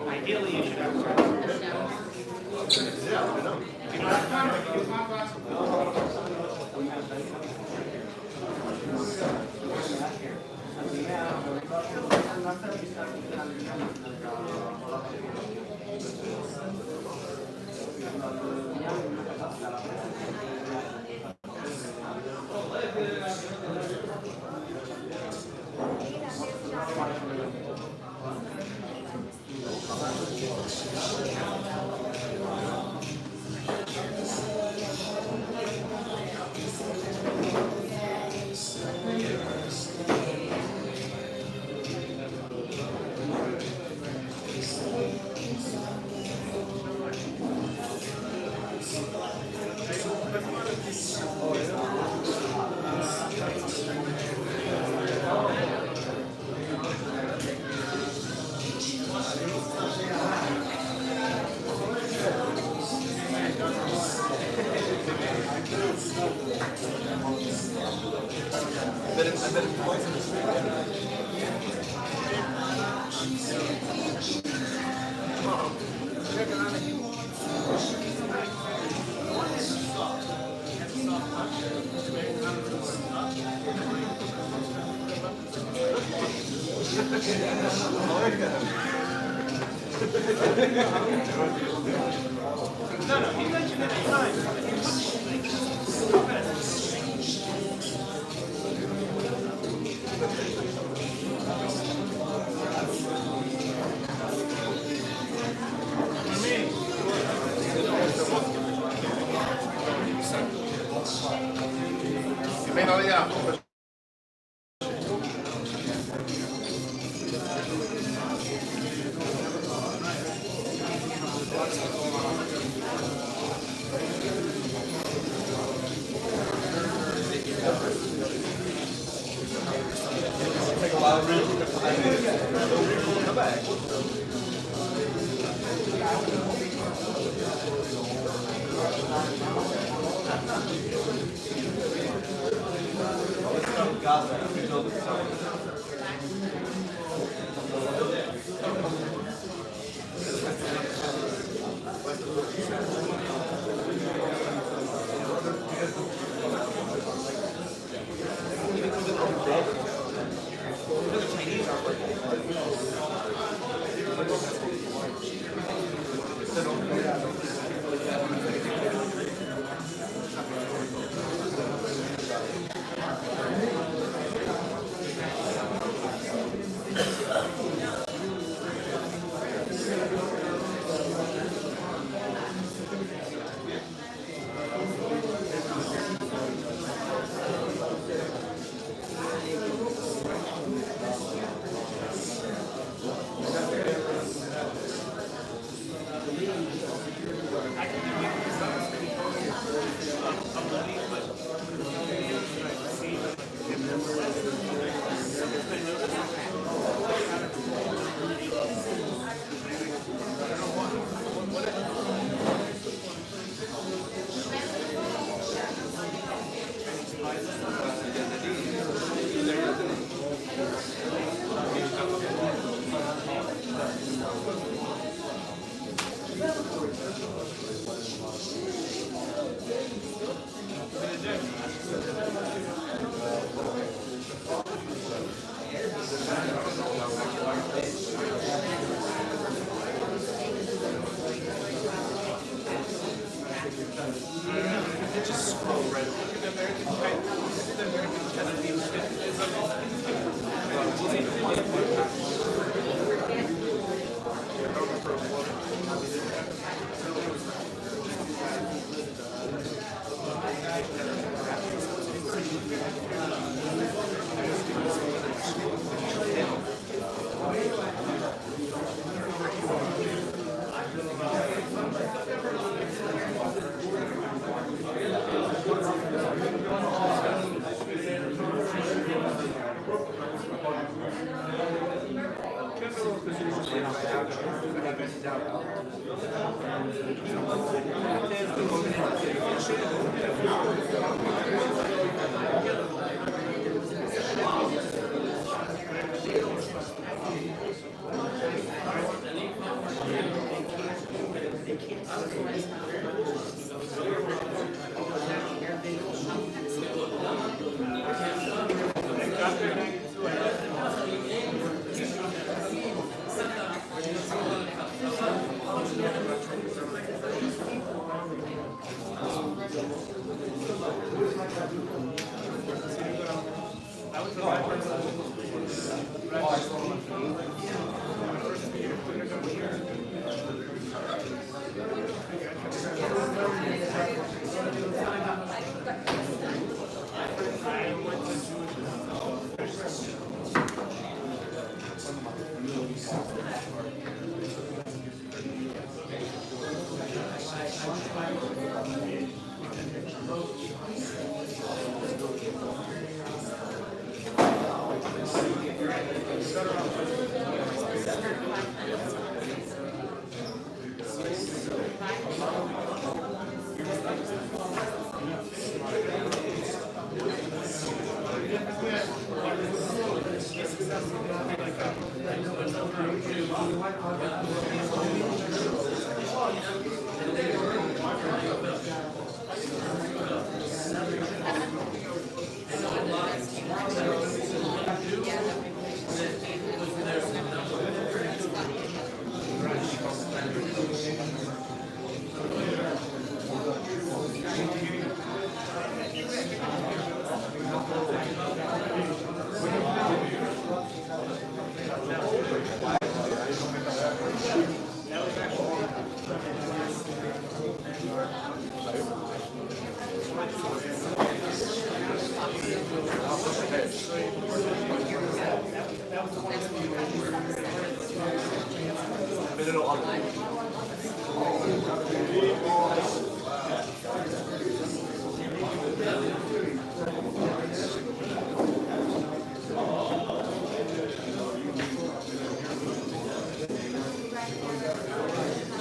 Ideally, you should have Gracias.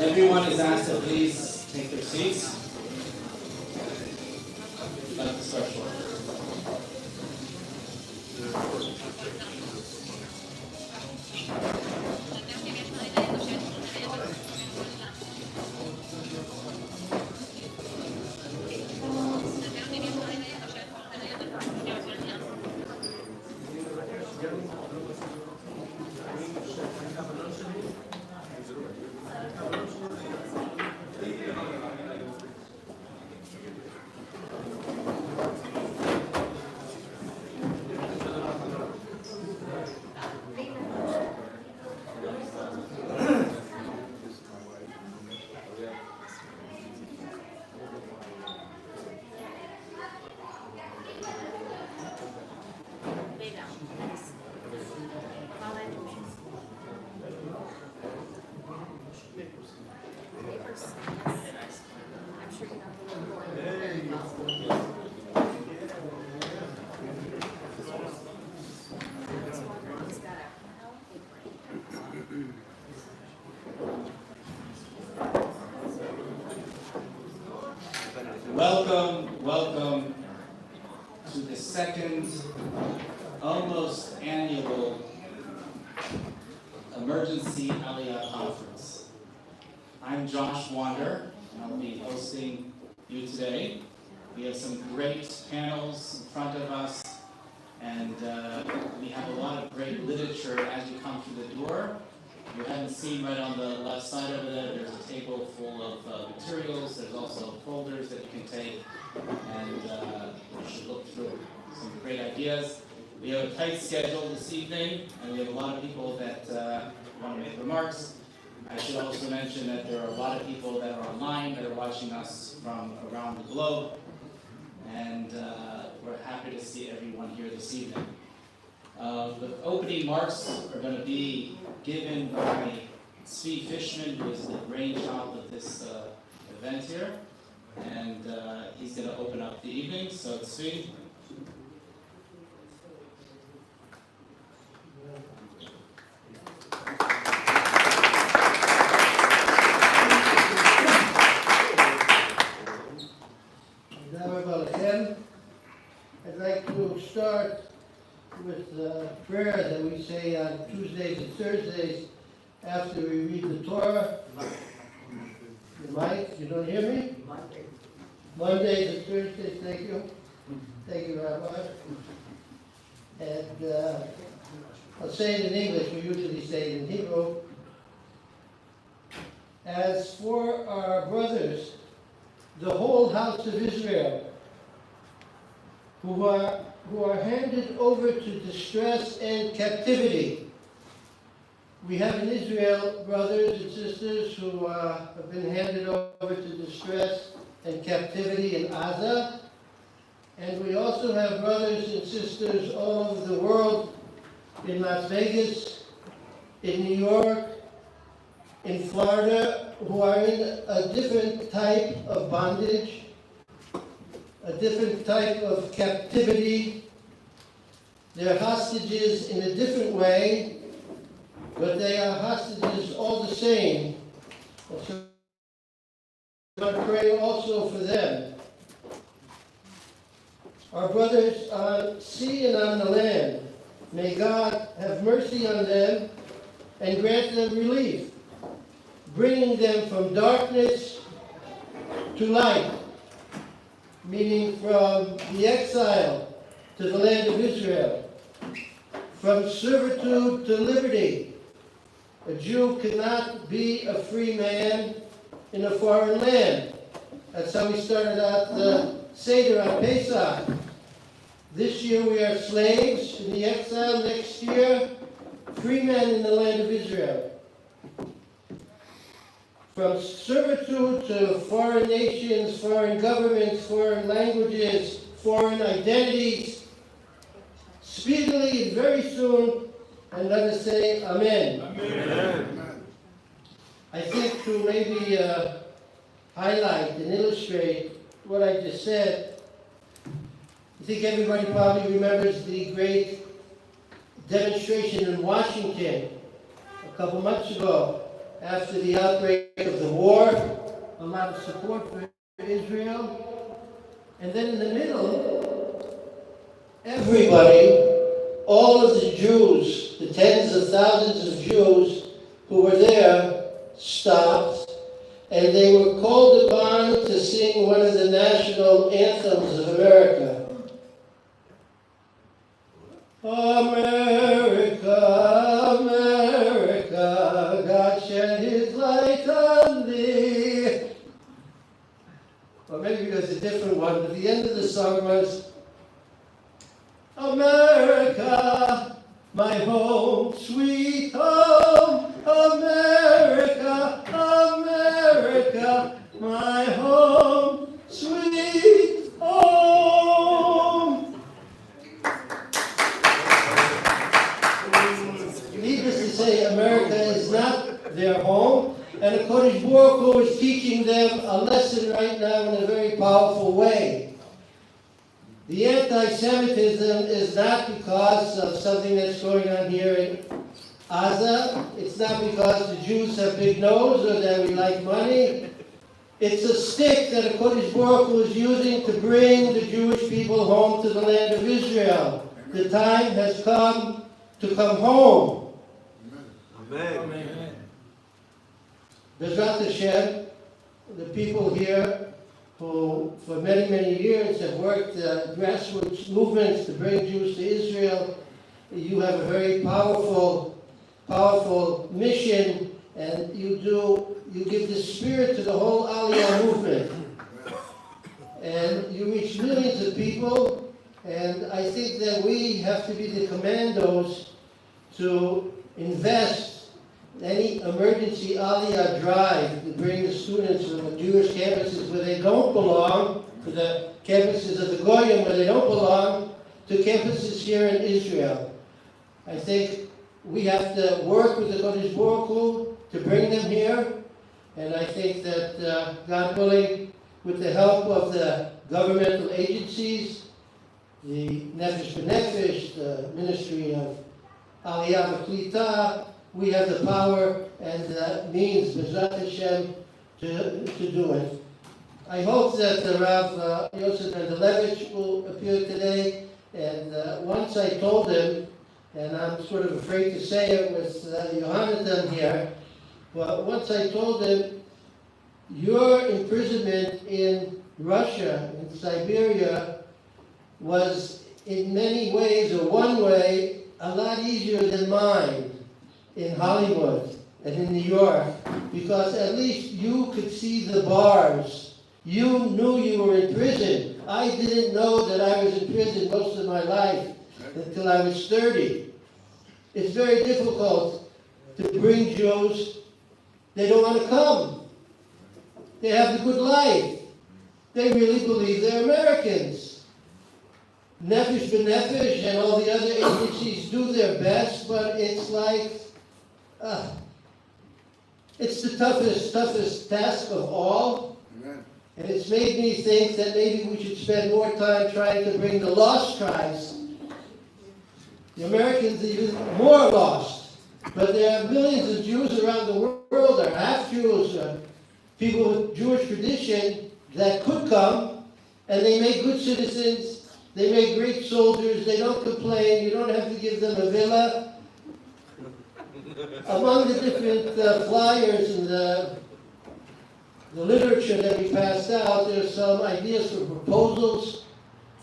Everyone is asked to please take their seats. Let us start short. Welcome to the second, almost annual Emergency Aliyah Conference. I'm Josh Wander, and I'll be hosting you today. We have some great panels in front of us, and we have a lot of great literature as you come through the door. You haven't seen right on the left side over there, there's a table full of materials. There's also folders that you can take, and you should look through some great ideas. We have a tight schedule this evening, and we have a lot of people that want to make remarks. I should also mention that there are a lot of people that are online that are watching us from around the globe, and we're happy to see everyone here this evening. The opening marks are going to be given by Tzvi Fishman, who is the brainchild of this event here, and he's going to open up the evening. So Tzvi. I'd like to start with the prayer that we say on Tuesdays and Thursdays after we read the Torah. The mic, you don't hear me? Mondays and Thursdays, thank you. Thank you, Rabbi. And I'll say it in English, we usually say it in Hebrew. As for our brothers, the whole house of Israel, who are handed over to distress and captivity. We have in Israel brothers and sisters who have been handed over to distress and captivity in Gaza. And we also have brothers and sisters all over the world, in Las Vegas, in New York, in Florida, who are in a different type of bondage, a different type of captivity. They're hostages in a different way, but they are hostages all the same. So I'm praying also for them. Our brothers on sea and on the land, May God have mercy on them and grant them relief, bringing them from darkness to light, meaning from the exile to the land of Israel, from servitude to liberty. A Jew cannot be a free man in a foreign land. That's how we started out the Seder on Pesach. This year we are slaves in the exile. Next year, free men in the land of Israel. From servitude to foreign nations, foreign governments, foreign languages, foreign identities, speedily and very soon, and let us say Amen. Amen. I think to maybe highlight and illustrate what I just said, I think everybody probably remembers the great demonstration in Washington a couple months ago after the outbreak of the war, a lot of support for Israel. And then in the middle, everybody, all of the Jews, the tens of thousands of Jews who were there, stopped, and they were called upon to sing one of the national anthems of America. America, America, God shed his light on thee. Or maybe there's a different one, but the end of the song was, America, my home, sweet home, America, America, my home, sweet home. Needless to say, America is not their home, and the Kodesh Baruch Hu is teaching them a lesson right now in a very powerful way. The anti-Semitism is not because of something that's going on here in Gaza. It's not because the Jews have big nose or that we like money. It's a stick that the Kodesh Baruch Hu is using to bring the Jewish people home to the land of Israel. The time has come to come home. Amen. Bezrat Hashem, the people here who for many, many years have worked grassroots movements to bring Jews to Israel, you have a very powerful mission, and you give the spirit to the whole Aliyah movement. And you reach millions of people, and I think that we have to be the commandos to invest any emergency Aliyah drive to bring the students from the Jewish campuses where they don't belong, to the campuses of the Goyim where they don't belong, to campuses here in Israel. I think we have to work with the Kodesh Baruch Hu to bring them here, and I think that, God willing, with the help of the governmental agencies, the Nefesh B'Nefesh, the Ministry of Aliyah V'Klita, we have the power and the means, Bezrat Hashem, to do it. I hope that the Rav Yosef Mendelevich will appear today, and once I told him, and I'm sort of afraid to say it with Yohanatan here, but once I told him, your imprisonment in Russia, in Siberia, was in many ways, or one way, a lot easier than mine in Hollywood and in New York, because at least you could see the bars. You knew you were in prison. I didn't know that I was in prison most of my life until I was 30. It's very difficult to bring Jews. They don't want to come. They have the good life. They really believe they're Americans. Nefesh B'Nefesh and all the other agencies do their best, but it's like, it's the toughest task of all. Amen. And it's made me think that maybe we should spend more time trying to bring the lost tribes. The Americans are even more lost. But there are millions of Jews around the world, or half Jews, or people with Jewish tradition that could come, and they make good citizens, They make great soldiers. They don't complain. You don't have to give them a villa. Among the different flyers and the literature that we passed out, there's some ideas for proposals,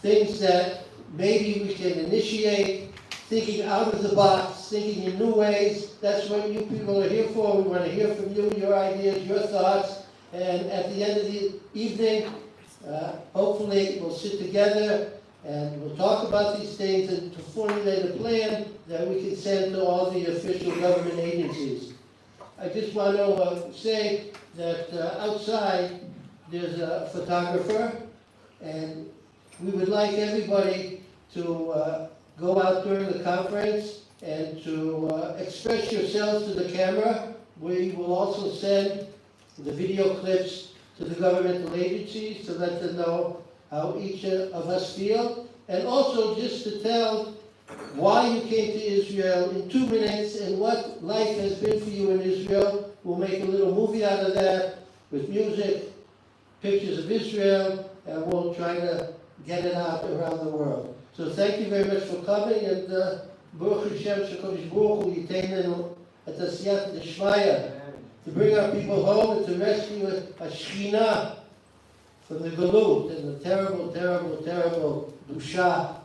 things that maybe we can initiate, thinking out of the box, thinking in new ways. That's what you people are here for. We want to hear from you, your ideas, your thoughts. And at the end of the evening, hopefully we'll sit together and we'll talk about these things and to formulate a plan that we can send to all the official government agencies. I just want to say that outside there's a photographer, and we would like everybody to go out during the conference and to express yourselves to the camera. We will also send the video clips to the governmental agencies to let them know how each of us feel, and also just to tell why you came to Israel in 2 minutes and what life has been for you in Israel. We'll make a little movie out of that with music, pictures of Israel, and we'll try to get it out around the world. So thank you very much for coming, and Baruch Hashem Shekadosh Baruch Hu Yiteinu et Asiyat D'Shmaya, to bring our people home and to rescue a Shekhinah from the Galut and the terrible, terrible, terrible Dusha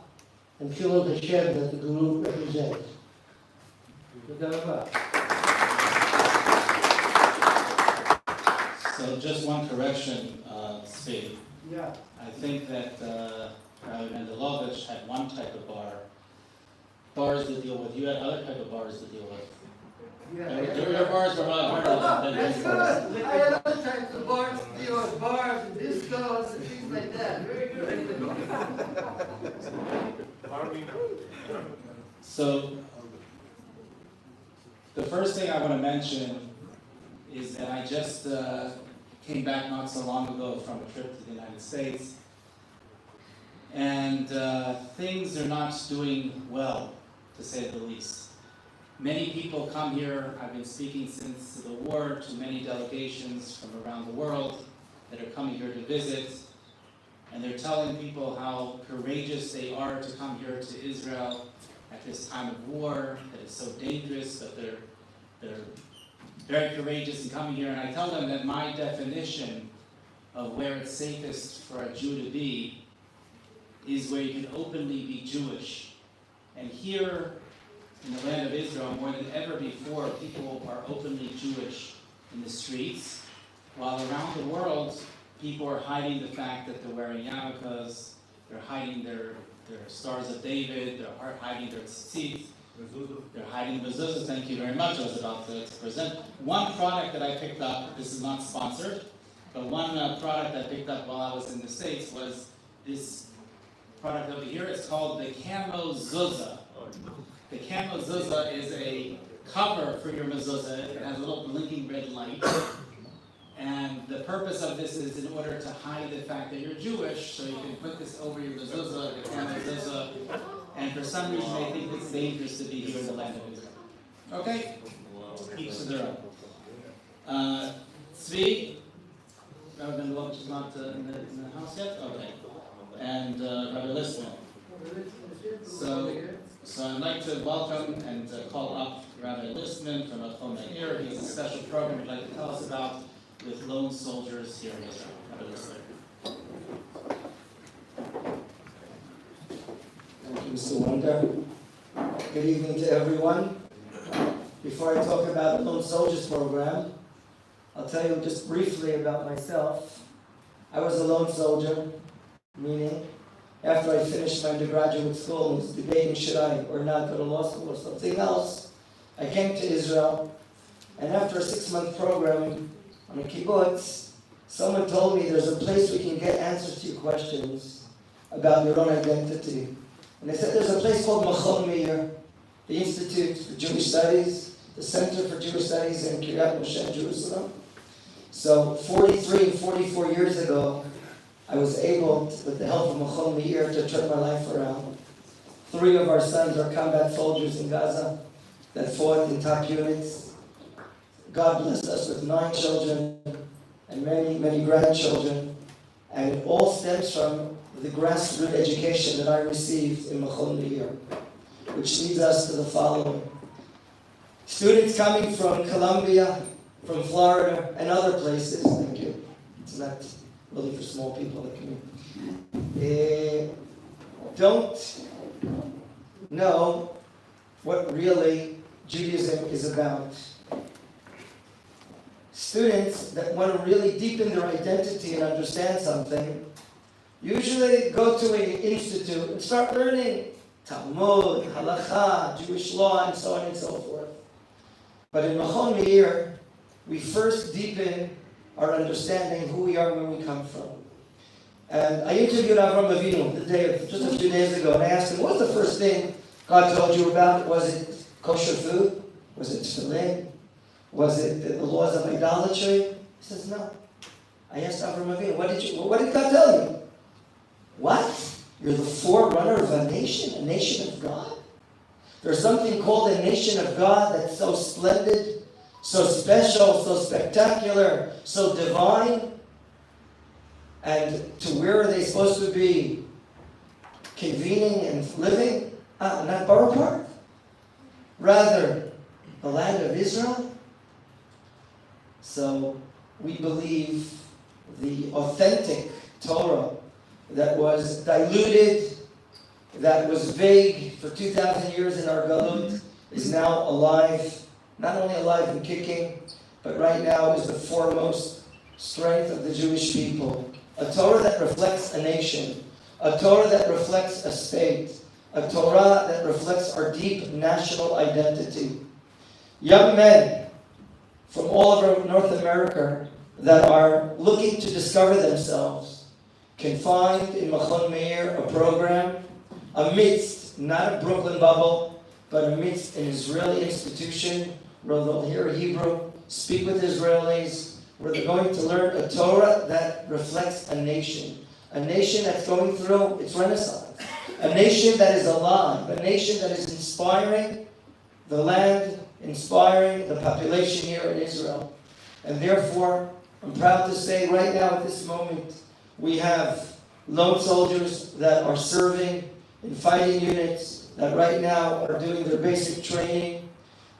and Chilul Hashem that the Galut represents. Toda rabah. So just one correction, Steve. Yeah. I think that Rabbi Mendelovich had one type of bars to deal with. You had other type of bars to deal with. Your bars were harder than That's his good. bars. I had other types of bars, bars and discos and things like that. Very good. So, the first thing I want to mention is that I just came back not so long ago from a trip to the United States, and things are not doing well, to say the least. Many people come here. I've been speaking since the war to many delegations from around the world that are coming here to visit, and they're telling people how courageous they are to come here to Israel at this time of war, that it's so dangerous, but they're very courageous in coming here. And I tell them that my definition of where it's safest for a Jew to be is where you can openly be Jewish. And here in the land of Israel, more than ever before, people are openly Jewish in the streets, while around the world, people are hiding the fact that they're wearing yarmulkes, they're hiding their Stars of David, they're hiding their tzitzit, they're hiding mezuzahs. Thank you very much. I was about to present one product that I picked up. This is not sponsored, but one product I picked up while I was in the States was this product over here. It's called the Camo Zuzah. The Camo Zuzah is a cover for your mezuzah. It has a little blinking red light. And the purpose of this is in order to hide the fact that you're Jewish, so you can put this over your mezuzah, the Camo Zuzah. And for some reason, they think it's dangerous to be here in the land of Israel. Okay? Each to their own. Tzvi, Rabbi Ben-Lovich is not in the house yet? Okay. And Rabbi Listman. So I'd like to welcome and call up Rabbi Listman from Achom Meir. He has a special program he'd like to tell us about with lone soldiers here in Israel. Rabbi Listman. Thank you, Mr. Wonder. Good evening to everyone. Before I talk about the Lone Soldiers Program, I'll tell you just briefly about myself. I was a lone soldier, meaning after I finished my undergraduate school and was debating should I or not go to law school or something else, I came to Israel, and after a 6-month program on a kibbutz, someone told me there's a place we can get answers to your questions about your own identity. And they said there's a place called Achom Meir, the Institute for Jewish Studies, the Center for Jewish Studies in Kiryat Moshe, Jerusalem. So 43 and 44 years ago, I was able, with the help of Achom Meir, to turn my life around. 3 of our sons are combat soldiers in Gaza that fought in top units. God blessed us with 9 children and many, many grandchildren. And it all stems from the the grassroots education that I received in Machon Meir, which leads us to the following. Students coming from Columbia, from Florida, and other places, thank you. It's not really for small people like me. Don't know what really Judaism is about. Students that want to really deepen their identity and understand something usually go to an institute and start learning Talmud, Halakha, Jewish law, and so on and so forth. But in Machon Meir, we first deepen our understanding who we are, where we come from. And I interviewed Avram Avinu just a few days ago, and I asked him, what was the first thing God told you about? Was it kosher food? Was it tefillin? Was it the laws of idolatry? He says, no. I asked Avram Avinu, what did God tell you? What? You're the forerunner of a nation of God? There's something called a nation of God that's so splendid, so special, so spectacular, so divine. And to where are they supposed to be convening and living? Not Borough Park. Rather, the land of Israel. So we believe the authentic Torah that was diluted, that was vague for 2,000 years in our Galut, is now alive, not only alive and kicking, but right now is the foremost strength of the Jewish people. A Torah that reflects a nation, a Torah that reflects a state, a Torah that reflects our deep national identity. Young men from all over North America that are looking to discover themselves can find in Machon Meir a program amidst, not a Brooklyn bubble, but amidst an Israeli institution where they'll hear Hebrew, speak with Israelis, where they're going to learn a Torah that reflects a nation that's going through its renaissance, a nation that is alive, a nation that is inspiring the land, inspiring the population here in Israel. And therefore, I'm proud to say right now at this moment, we have lone soldiers that are serving in fighting units that right now are doing their basic training.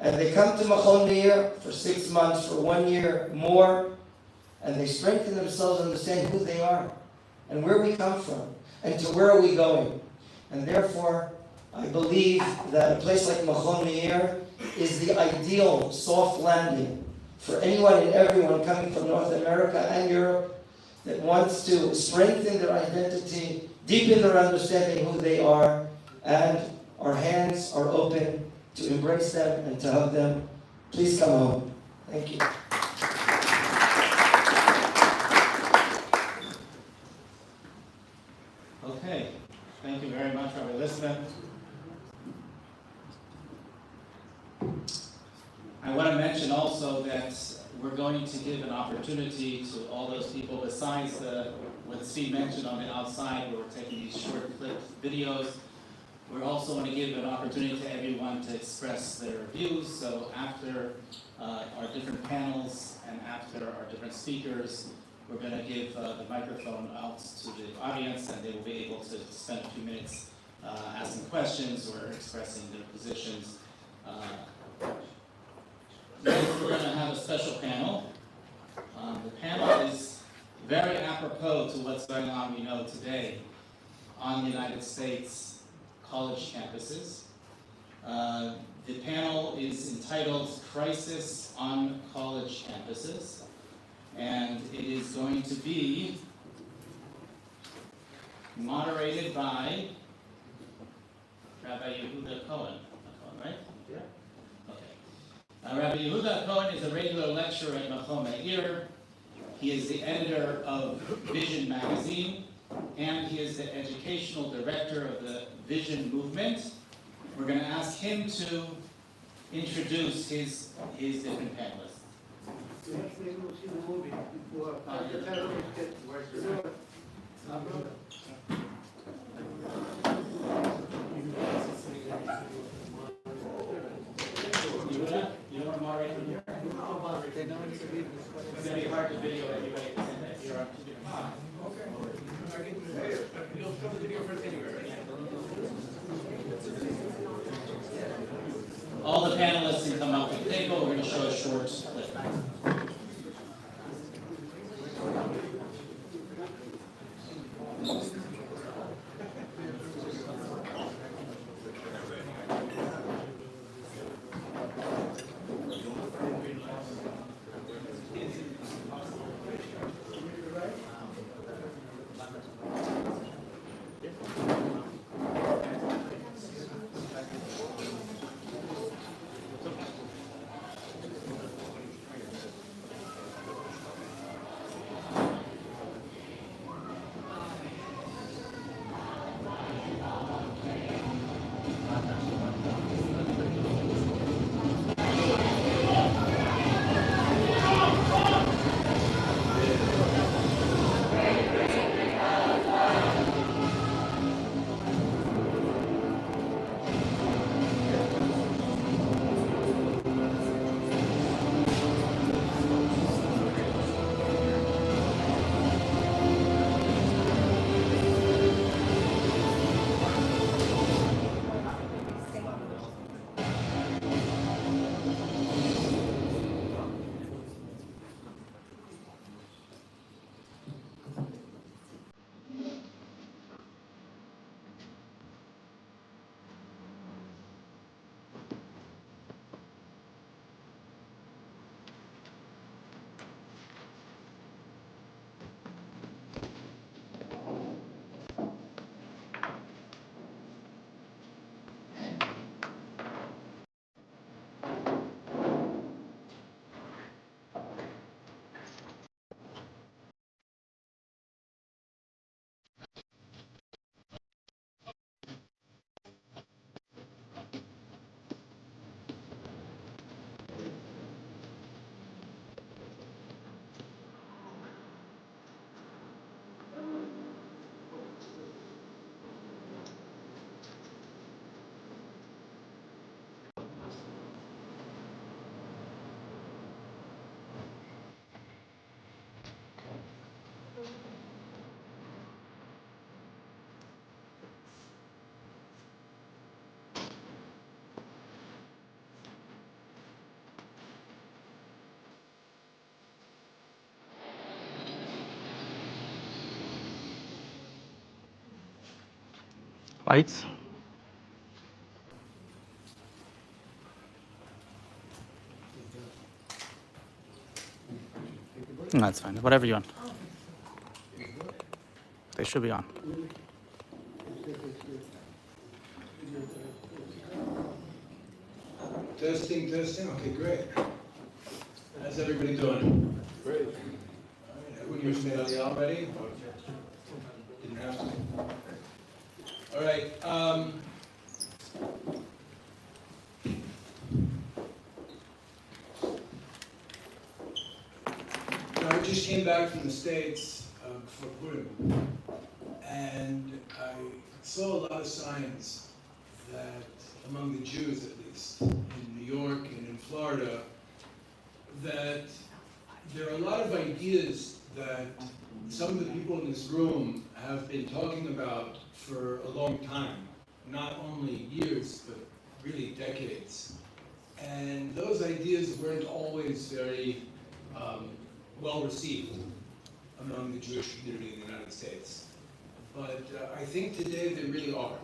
And they come to Machon Meir for 6 months, for 1 year more, and they strengthen themselves and understand who they are and where we come from and to where are we going. And therefore, I believe that a place like Machon Meir is the ideal soft landing for anyone and everyone coming from North America and Europe that wants to strengthen their identity, deepen their understanding who they are, and our hands are open to embrace them and to hug them. Please come home. Thank you. Okay, thank you very much, Rabbi Listman. I want to mention also that we're going to give an opportunity to all those people besides what Steve mentioned on the outside, where we're taking these short clip videos. We also want to give an opportunity to everyone to express their views. So after our different panels and after our different speakers, we're going to give the microphone out to the audience, and they will be able to spend a few minutes asking questions or expressing their positions. Next, we're going to have a special panel. The panel is very apropos to what's going on, we know, today on the United States college campuses. The panel is entitled Crisis on College Campuses, and it is going to be moderated by Rabbi Yehuda Cohen, right? Yeah. Okay. Rabbi Yehuda Cohen is a regular lecturer at Machon Meir. He is the editor of Vision magazine, and he is the educational director of the Vision movement. We're going to ask him to introduce his different panelists. We have to go see the movie before the terrorists get worse. You don't want to moderate from here? It's going to be hard to video anyway. You're on two different sides. You'll film the video first anyway, right? All the panelists can come up to the table. We're going to show a short clip. Lights. No, that's fine. Whatever you want. They should be on. Testing, testing. Okay, great. How's everybody doing? Great. All right, everyone wishing Aliyah already? Didn't have to. All right. I just came back from the States for Purim, and I saw a lot of signs that, among the Jews at least, in New York and in Florida, that there are a lot of ideas that some of the people in this room have been talking about for a long time, not only years, but really decades. And those ideas weren't always very well received among the Jewish community in the United States. But I think today they really are.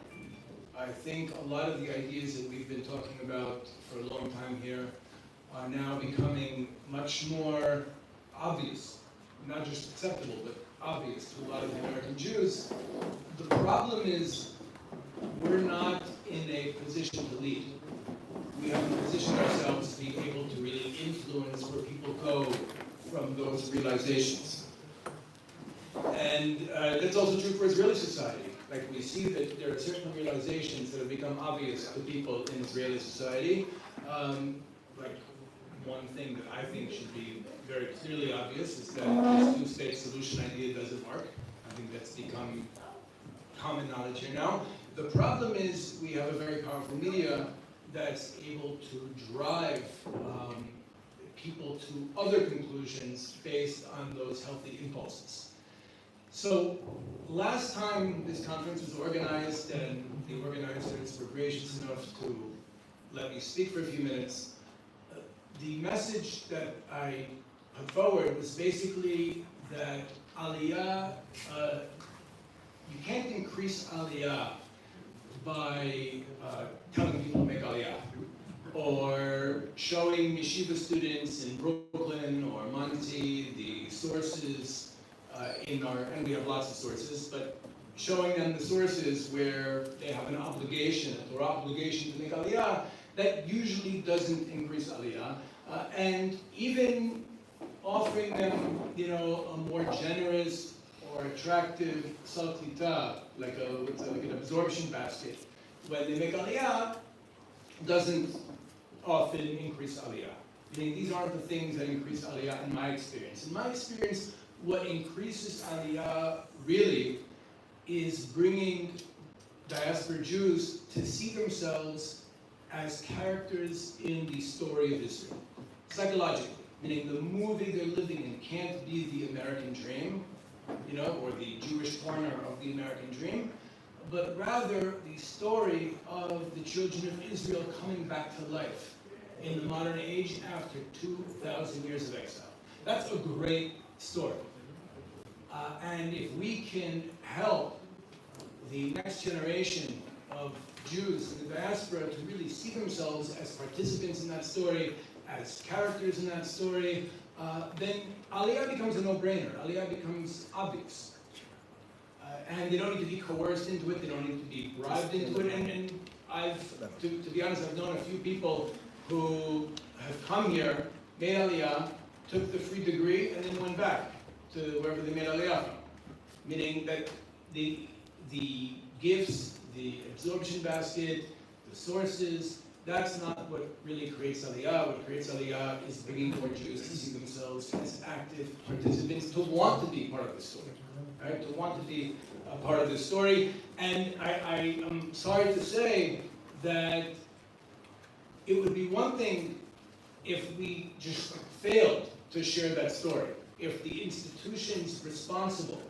I think a lot of the ideas that we've been talking about for a long time here are now becoming much more obvious, not just acceptable, but obvious to a lot of the American Jews. The problem is we're not in a position to lead. We haven't positioned ourselves to be able to really influence where people go from those realizations. And that's also true for Israeli society. Like, we see that there are certain realizations that have become obvious to people in Israeli society. Like, one thing that I think should be very clearly obvious is that this two-state solution idea doesn't work. I think that's become common knowledge here now. The problem is we have a very powerful media that's able to drive people to other conclusions based on those healthy impulses. So last time this conference was organized, and the organizers were gracious enough to let me speak for a few minutes, the message that I put forward was basically that Aliyah, you can't increase Aliyah by telling people to make Aliyah, or showing yeshiva students in Brooklyn or Monty the sources and we have lots of sources, but showing them the sources where they have an obligation, a Torah obligation to make Aliyah, that usually doesn't increase Aliyah, and even offering them, a more generous or attractive sal klita, like an absorption basket, when they make Aliyah, doesn't often increase Aliyah. These aren't the things that increase Aliyah in my experience. In my experience, what increases Aliyah really is bringing diaspora Jews to see themselves as characters in the story of Israel, psychologically. Meaning the movie they're living in can't be the American dream, or the Jewish corner of the American dream, but rather the story of the children of Israel coming back to life in the modern age after 2,000 years of exile. That's a great story. And if we can help the next generation of Jews in the diaspora to really see themselves as participants in that story, as characters in that story, then Aliyah becomes a no-brainer. Aliyah becomes obvious. And they don't need to be coerced into it, they don't need to be bribed into it. And to be honest, I've known a few people who have come here, made Aliyah, took the free degree, and then went back to wherever they made Aliyah from. Meaning that the gifts, the absorption basket, the sources, that's not what really creates Aliyah. What creates Aliyah is bringing more Jews to see themselves as active participants, to want to be part of the story, right? To want to be a part of the story. And I am sorry to say that it would be one thing if we just failed to share that story. If the institutions responsible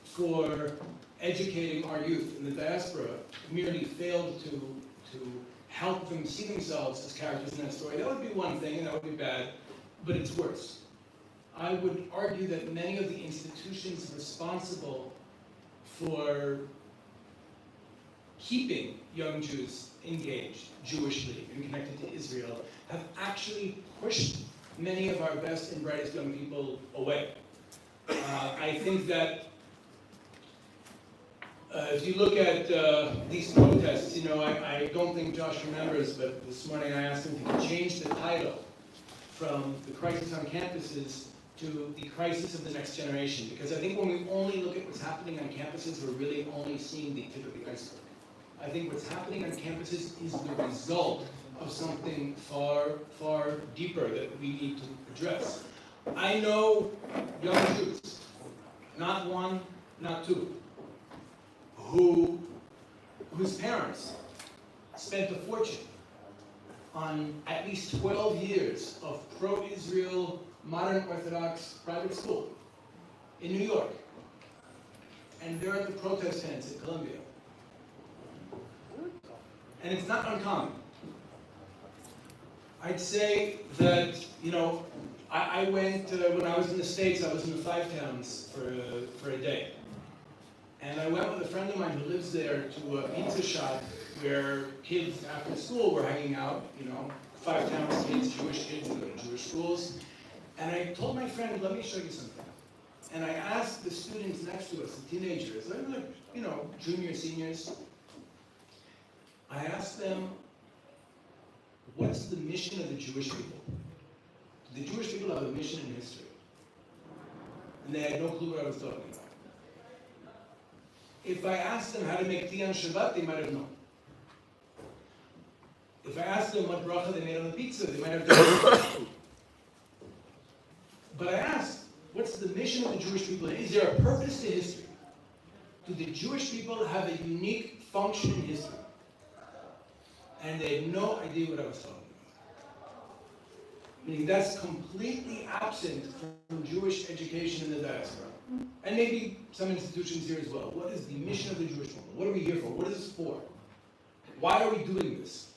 for educating our youth in the diaspora merely failed to help them see themselves as characters in that story, that would be one thing, and that would be bad, but it's worse. I would argue that many of the institutions responsible for keeping young Jews engaged Jewishly and connected to Israel have actually pushed many of our best and brightest young people away. I think that if you look at these protests, I don't think Josh remembers, but this morning I asked him if he could change the title from the crisis on campuses to the crisis of the next generation. Because I think when we only look at what's happening on campuses, we're really only seeing the tip of the iceberg. I think what's happening on campuses is the result of something far, far deeper that we need to address. I know young Jews, not one, not two, whose parents spent a fortune on at least 12 years of pro-Israel, modern Orthodox private school in New York. And they're at the protest tents at Columbia. And it's not uncommon. I'd say that, I went, when I was in the States, I was in the Five Towns for a day. And I went with a friend of mine who lives there to a pizza shop where kids after school were hanging out, Five Towns kids, Jewish kids who go to Jewish schools. And I told my friend, let me show you something. And I asked the students next to us, the teenagers, they were like, juniors, seniors. I asked them, what's the mission of the Jewish people? Do the Jewish people have a mission in history? And they had no clue what I was talking about. If I asked them how to make tea on Shabbat, they might have known. If I asked them what bracha they made on the pizza, they might have done. But I asked, what's the mission of the Jewish people? Is there a purpose to history? Do the Jewish people have a unique function in history? And they had no idea what I was talking about. Meaning that's completely absent from Jewish education in the diaspora. And maybe some institutions here as well. What is the mission of the Jewish movement? What are we here for? What is this for? Why are we doing this?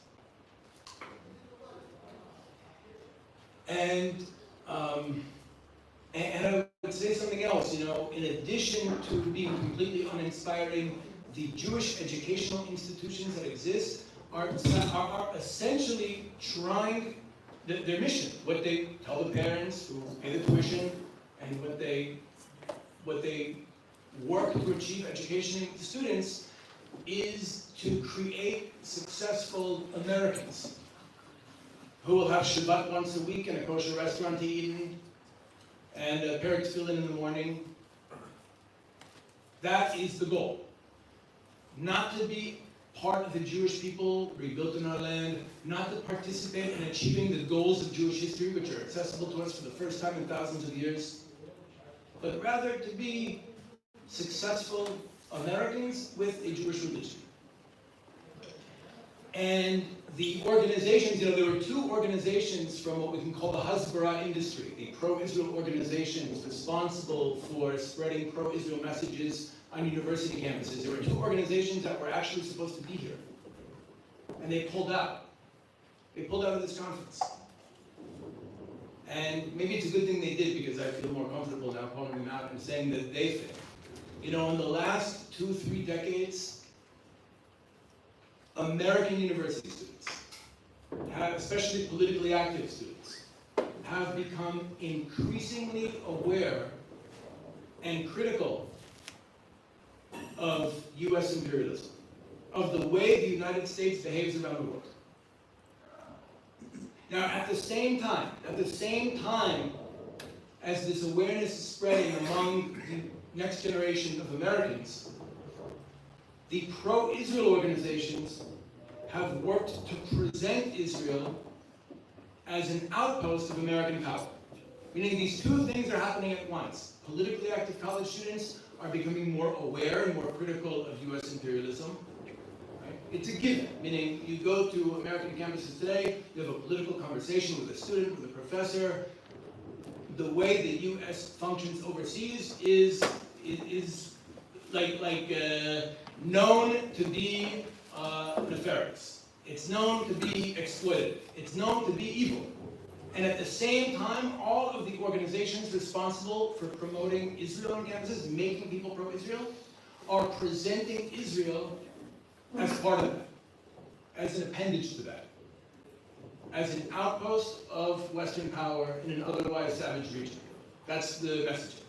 And I would say something else, in addition to being completely uninspiring, the Jewish educational institutions that exist are essentially trying their mission, what they tell the parents who pay the tuition, and what they work to achieve education in the students is to create successful Americans who will have Shabbat once a week in a kosher restaurant to eat in, and a pair of tefillin in the morning. That is the goal. Not to be part of the Jewish people rebuilt in our land, not to participate in achieving the goals of Jewish history, which are accessible to us for the first time in thousands of years, but rather to be successful Americans with a Jewish religion. And the organizations, there were two organizations from what we can call the Hasbara industry, the pro-Israel organizations responsible for spreading pro-Israel messages on university campuses. There were two organizations that were actually supposed to be here. And they pulled out. They pulled out of this conference. And maybe it's a good thing they did, because I feel more comfortable now calling them out and saying that they failed. In the last 2-3 decades, American university students, especially politically active students, have become increasingly aware and critical of US imperialism, of the way the United States behaves around the world. Now, at the same time as this awareness is spreading among the next generation of Americans, the pro-Israel organizations have worked to present Israel as an outpost of American power. Meaning these two things are happening at once. Politically active college students are becoming more aware and more critical of US imperialism. Right? It's a given, meaning you go to American campuses today, you have a political conversation with a student, with a professor. The way the US functions overseas is known to be nefarious. It's known to be exploitative. It's known to be evil. And at the same time, all of the organizations responsible for promoting Israel on campuses, making people pro-Israel, are presenting Israel as part of that, as an appendage to that, as an outpost of Western power in an otherwise savage region. That's the message.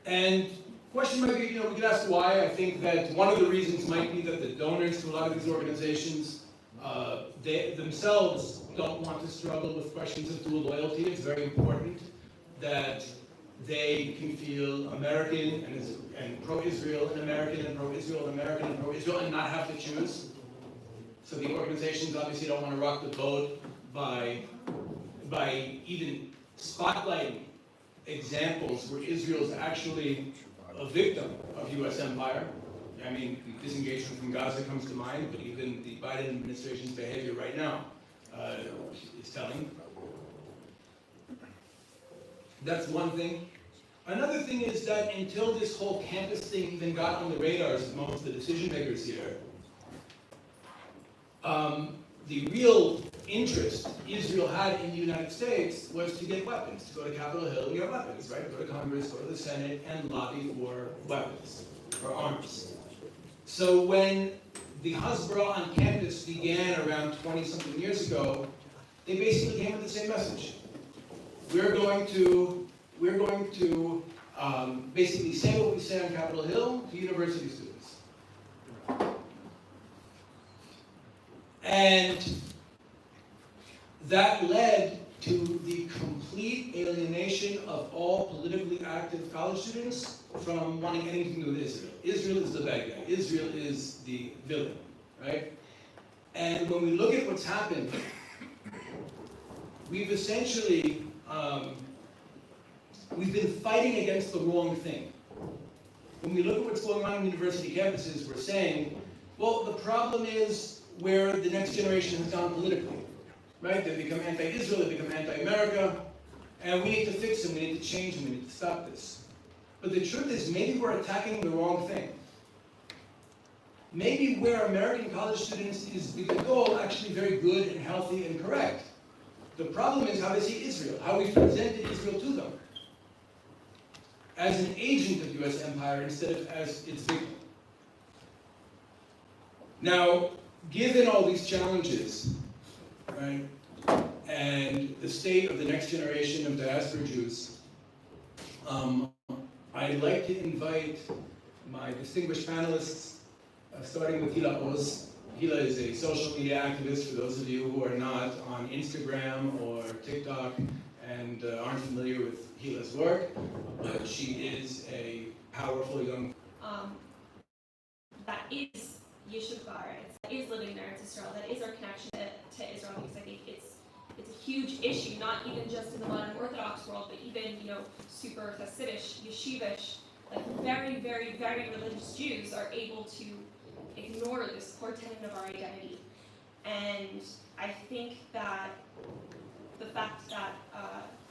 And question might be, we could ask why. I think that one of the reasons might be that the donors to a lot of these organizations, they themselves don't want to struggle with questions of dual loyalty. It's very important that they can feel American and pro-Israel and American and pro-Israel and American and pro-Israel and not have to choose. So the organizations obviously don't want to rock the boat by even spotlighting examples where Israel is actually a victim of US empire. I mean, the disengagement from Gaza comes to mind, but even the Biden administration's behavior right now is telling. That's one thing. Another thing is that until this whole campus thing even got on the radars of most of the decision makers here, the real interest Israel had in the United States was to get weapons, to go to Capitol Hill and get weapons, right? Go to Congress, go to the Senate, and lobby for weapons, for arms. So when the Hasbara on campus began around 20-something years ago, they basically came with the same message. We're going to basically say what we say on Capitol Hill to university students. And that led to the complete alienation of all politically active college students from wanting anything to do with Israel. Israel is the bad guy. Israel is the villain, right? And when we look at what's happened, we've essentially, we've been fighting against the wrong thing. When we look at what's going on in university campuses, we're saying, well, the problem is where the next generation has gone politically. right? They become anti-Israel, they become anti-America, and we need to fix them, we need to change them, we need to stop this. But the truth is, maybe we're attacking the wrong thing. Maybe where American college students is with the goal actually very good and healthy and correct. The problem is how they see Israel, how we presented Israel to them. As an agent of US empire instead of as its victim. Now, given all these challenges, right, and the state of the next generation of diaspora Jews, I'd like to invite my distinguished panelists, starting with Geula Oz. Geula is a social media activist, for those of you who are not on Instagram or TikTok and aren't familiar with Geula's work, but she is a powerful young... that is Yishuv Ba'aretz, that is living in Eretz Yisrael, that is our connection to Israel, because I think it's a huge issue, not even just in the modern Orthodox world, but even, super Hasidish, yeshivish, like very, very, very religious Jews are able to ignore this core tenet of our identity. And I think that the fact that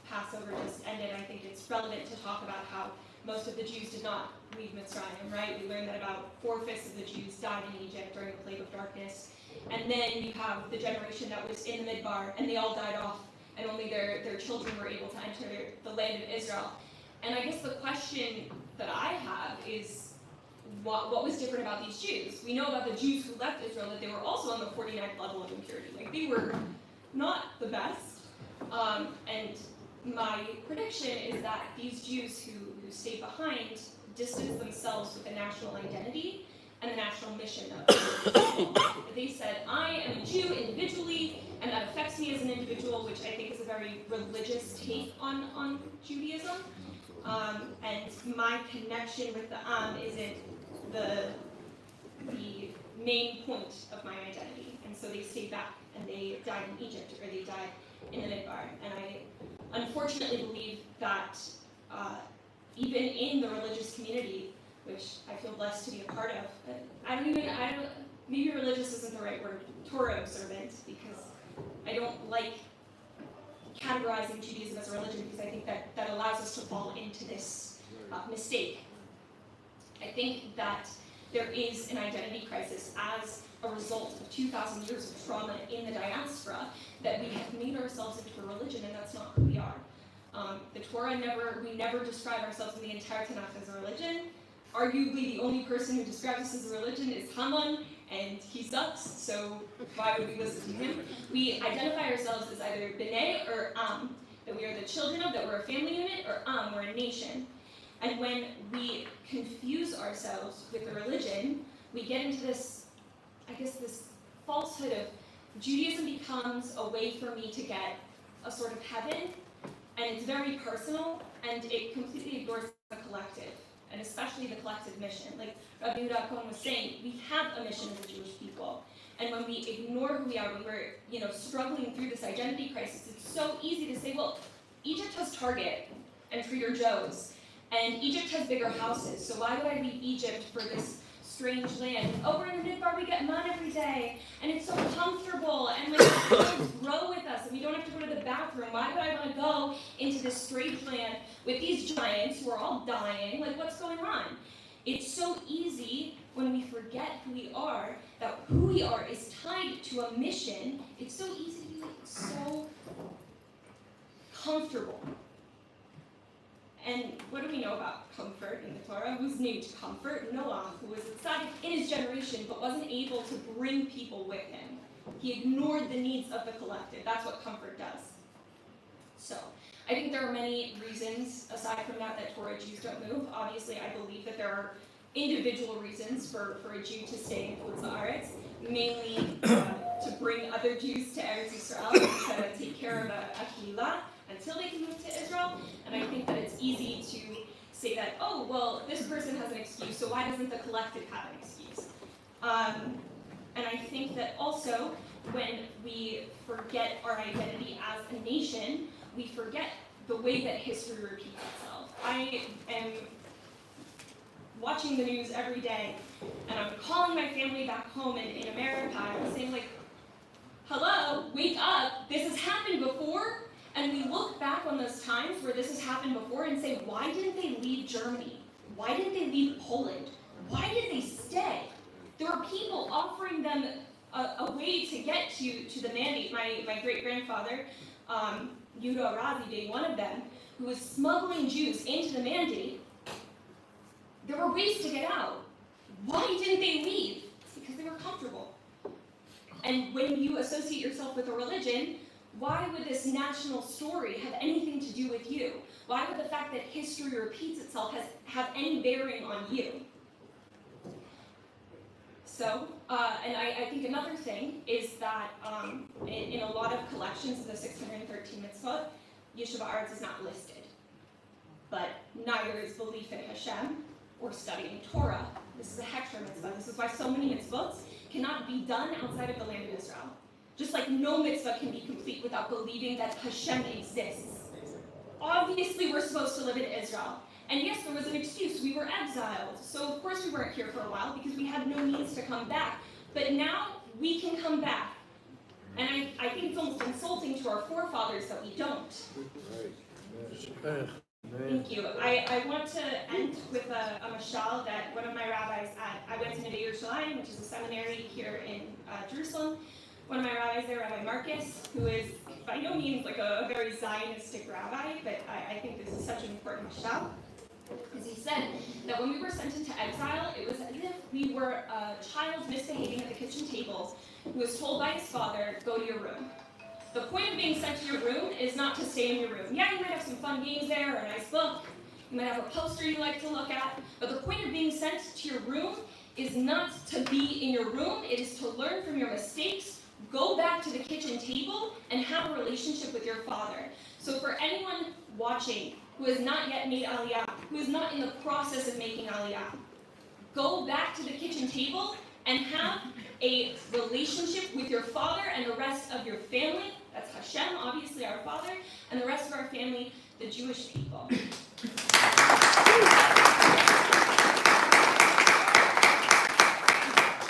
Passover just ended, I think it's relevant to talk about how most of the Jews did not leave Mitzrayim, right? We learned that about 4/5 of the Jews died in Egypt during the Plague of Darkness. And then you have the generation that was in the Midbar, and they all died off, and only their children were able to enter the land of Israel. And I guess the question that I have is, what was different about these Jews? We know about the Jews who left Israel that they were also on the 49th level of impurity. Like, they were not the best. And my prediction is that these Jews who stayed behind distanced themselves with the national identity and the national mission of Israel. They said, I am a Jew individually, and that affects me as an individual, which I think is a very religious take on Judaism. And my connection with the isn't the main point of my identity. And so they stayed back, and they died in Egypt, or they died in the Midbar. And I unfortunately believe that even in the religious community, which I feel blessed to be a part of, maybe religious isn't the right word, Torah observant, because I don't like categorizing Judaism as a religion, because I think that allows us to fall into this mistake. I think that there is an identity crisis as a result of 2,000 years of trauma in the diaspora, that we have made ourselves into a religion, and that's not who we are. The Torah we never describe ourselves in the entire Tanakh as a religion. Arguably, the only person who describes us as a religion is Haman, and he sucks, so why would we listen to him? We identify ourselves as either B'nai or Am, that we are the children of, that we're a family unit, or Am, we're a nation. And when we confuse ourselves with the religion, we get into this, this falsehood of Judaism becomes a way for me to get a sort of heaven, and it's very personal, and it completely ignores the collective, and especially the collective mission. Like Rabbi Yehuda Cohen was saying, we have a mission as a Jewish people, and when we ignore who we are, when we're struggling through this identity crisis, it's so easy to say, well, Egypt has Target and Trader Joe's, and Egypt has bigger houses, so why would I leave Egypt for this strange land? Oh, we're in the Midbar, we get man every day, and it's so comfortable, and like the kids grow with us, and we don't have to go to the bathroom. Why would I want to go into this strange land with these giants who are all dying? Like, what's going on? It's so easy when we forget who we are, that who we are is tied to a mission. It's so easy to be like, so comfortable. And what do we know about comfort in the Torah? Who's named Comfort? Noah, who was excited in his generation, but wasn't able to bring people with him. He ignored the needs of the collective. That's what comfort does. So, I think there are many reasons, aside from that Torah Jews don't move. Obviously, I believe that there are individual reasons for a Jew to stay in Chutz La'aretz, mainly to bring other Jews to Eretz Yisrael, to take care of a Geula, until they can move to Israel. And I think that it's easy to say that, oh, well, this person has an excuse, so why doesn't the collective have an excuse? And I think that also, when we forget our identity as a nation, we forget the way that history repeats itself. I am watching the news every day, and I'm calling my family back home in America, and I'm saying, like, hello, wake up, this has happened before, and we look back on those times where this has happened before and say, why didn't they leave Germany? Why didn't they leave Poland? Why did they stay? There were people offering them a way to get to the mandate. My great-grandfather, Yehuda Arazi being one of them, who was smuggling Jews into the mandate. There were ways to get out. Why didn't they leave? It's because they were comfortable. And when you associate yourself with a religion, why would this national story have anything to do with you? Why would the fact that history repeats itself have any bearing on you? So, and I think another thing is that in a lot of collections of the 613 mitzvot, Yeshiva Aretz is not listed. But neither is belief in Hashem or studying Torah. This is a hexer mitzvah. This is why so many mitzvot cannot be done outside of the land of Israel. Just like no mitzvah can be complete without believing that Hashem exists. Obviously, we're supposed to live in Israel. And yes, there was an excuse. We were exiled. So of course we weren't here for a while because we had no means to come back. But now we can come back. And I think it's almost insulting to our forefathers that we don't. Thank you. I want to end with a mashal that one of my rabbis I went to Nefesh B'Nefesh, which is a seminary here in Jerusalem. One of my rabbis there, Rabbi Marcus, who is by no means like a very Zionistic rabbi, but I think this is such an important mashal. Because he said that when we were sent into exile, it was as if we were a child misbehaving at the kitchen table who was told by his father, go to your room. The point of being sent to your room is not to stay in your room. Yeah, you might have some fun games there, or a nice book. You might have a poster you like to look at. But the point of being sent to your room is not to be in your room. It is to learn from your mistakes, go back to the kitchen table, and have a relationship with your father. So for anyone watching who has not yet made Aliyah, who is not in the process of making Aliyah, go back to the kitchen table and have a relationship with your father and the rest of your family. That's Hashem, obviously our father, and the rest of our family, the Jewish people.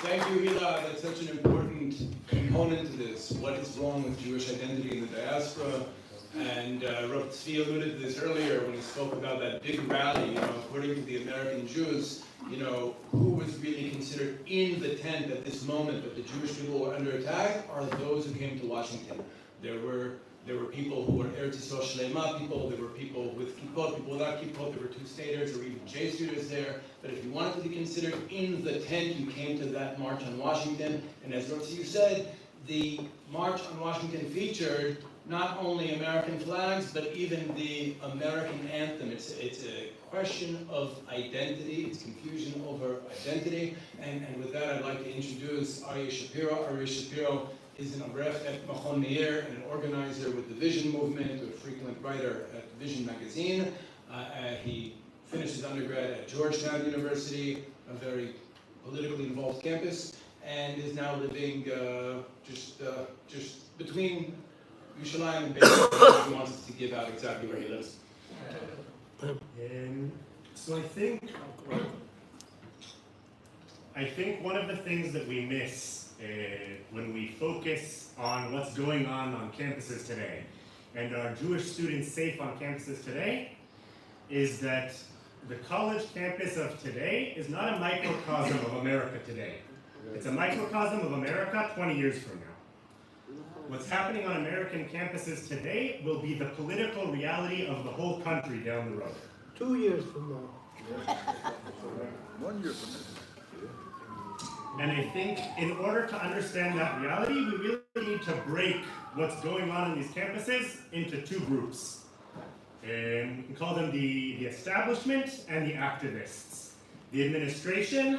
Thank you, Hila. That's such an important component to this. What is wrong with Jewish identity in the diaspora? And Rav Tzvi alluded to this earlier when he spoke about that big rally. According to the American Jews, who was really considered in the tent at this moment that the Jewish people were under attack are those who came to Washington. There were people who were Eretz Yisrael Shlema people, there were people with kippot, people without kippot, there were two-staters, there were even J-students there. But if you wanted to be considered in the tent, you came to that March on Washington. And as Rav Tzvi said, the March on Washington featured not only American flags, but even the American anthem. It's a question of identity, it's confusion over identity. And with that, I'd like to introduce Aryeh Shapiro. Aryeh Shapiro is an avrech at Machon Meir and an organizer with the Vision movement, a frequent writer at Vision magazine. He finished his undergrad at Georgetown University, a very politically involved campus, and is now living just between Yerushalayim and Beirut. He wants us to give out exactly where he lives. So I think one of the things that we miss when we focus on what's going on campuses today, and are Jewish students safe on campuses today, is that the college campus of today is not a microcosm of America today. It's a microcosm of America 20 years from now. What's happening on American campuses today will be the political reality of the whole country down the road. 2 years from now. 1 year from now. And I think in order to understand that reality, we really need to break what's going on in these campuses into two groups. We can call them the establishment and the activists. The administration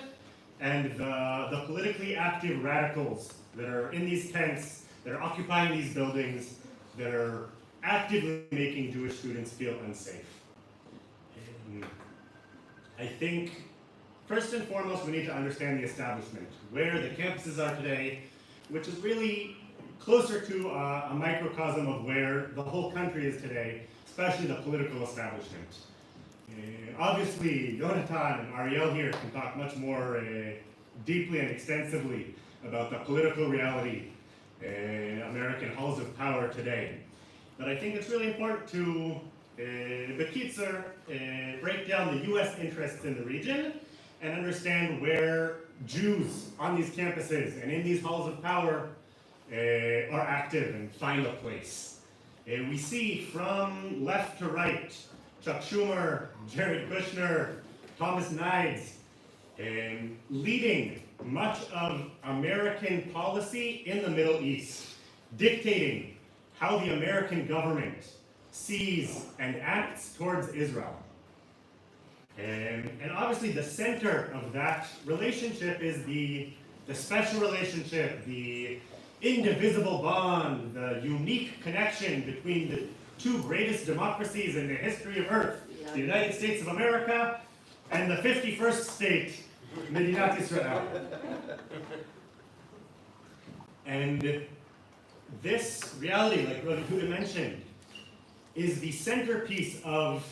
and the politically active radicals that are in these tents, that are occupying these buildings, that are actively making Jewish students feel unsafe. I think, first and foremost, we need to understand the establishment, where the campuses are today, which is really closer to a microcosm of where the whole country is today, especially the political establishment. Obviously, Yonatan and Ariel here can talk much more deeply and extensively about the political reality American halls of power today. But I think it's really important to, bekitzer, break down the US interests in the region and understand where Jews on these campuses and in these halls of power are active and find a place. We see from left to right, Chuck Schumer, Jared Kushner, Thomas Nides, leading much of American policy in the Middle East, dictating how the American government sees and acts towards Israel. And obviously the center of that relationship is the special relationship, the indivisible bond, the unique connection between the two greatest democracies in the history of Earth, the United States of America and the 51st state, Eretz Yisrael. And this reality, like Rabbi Yehuda mentioned, is the centerpiece of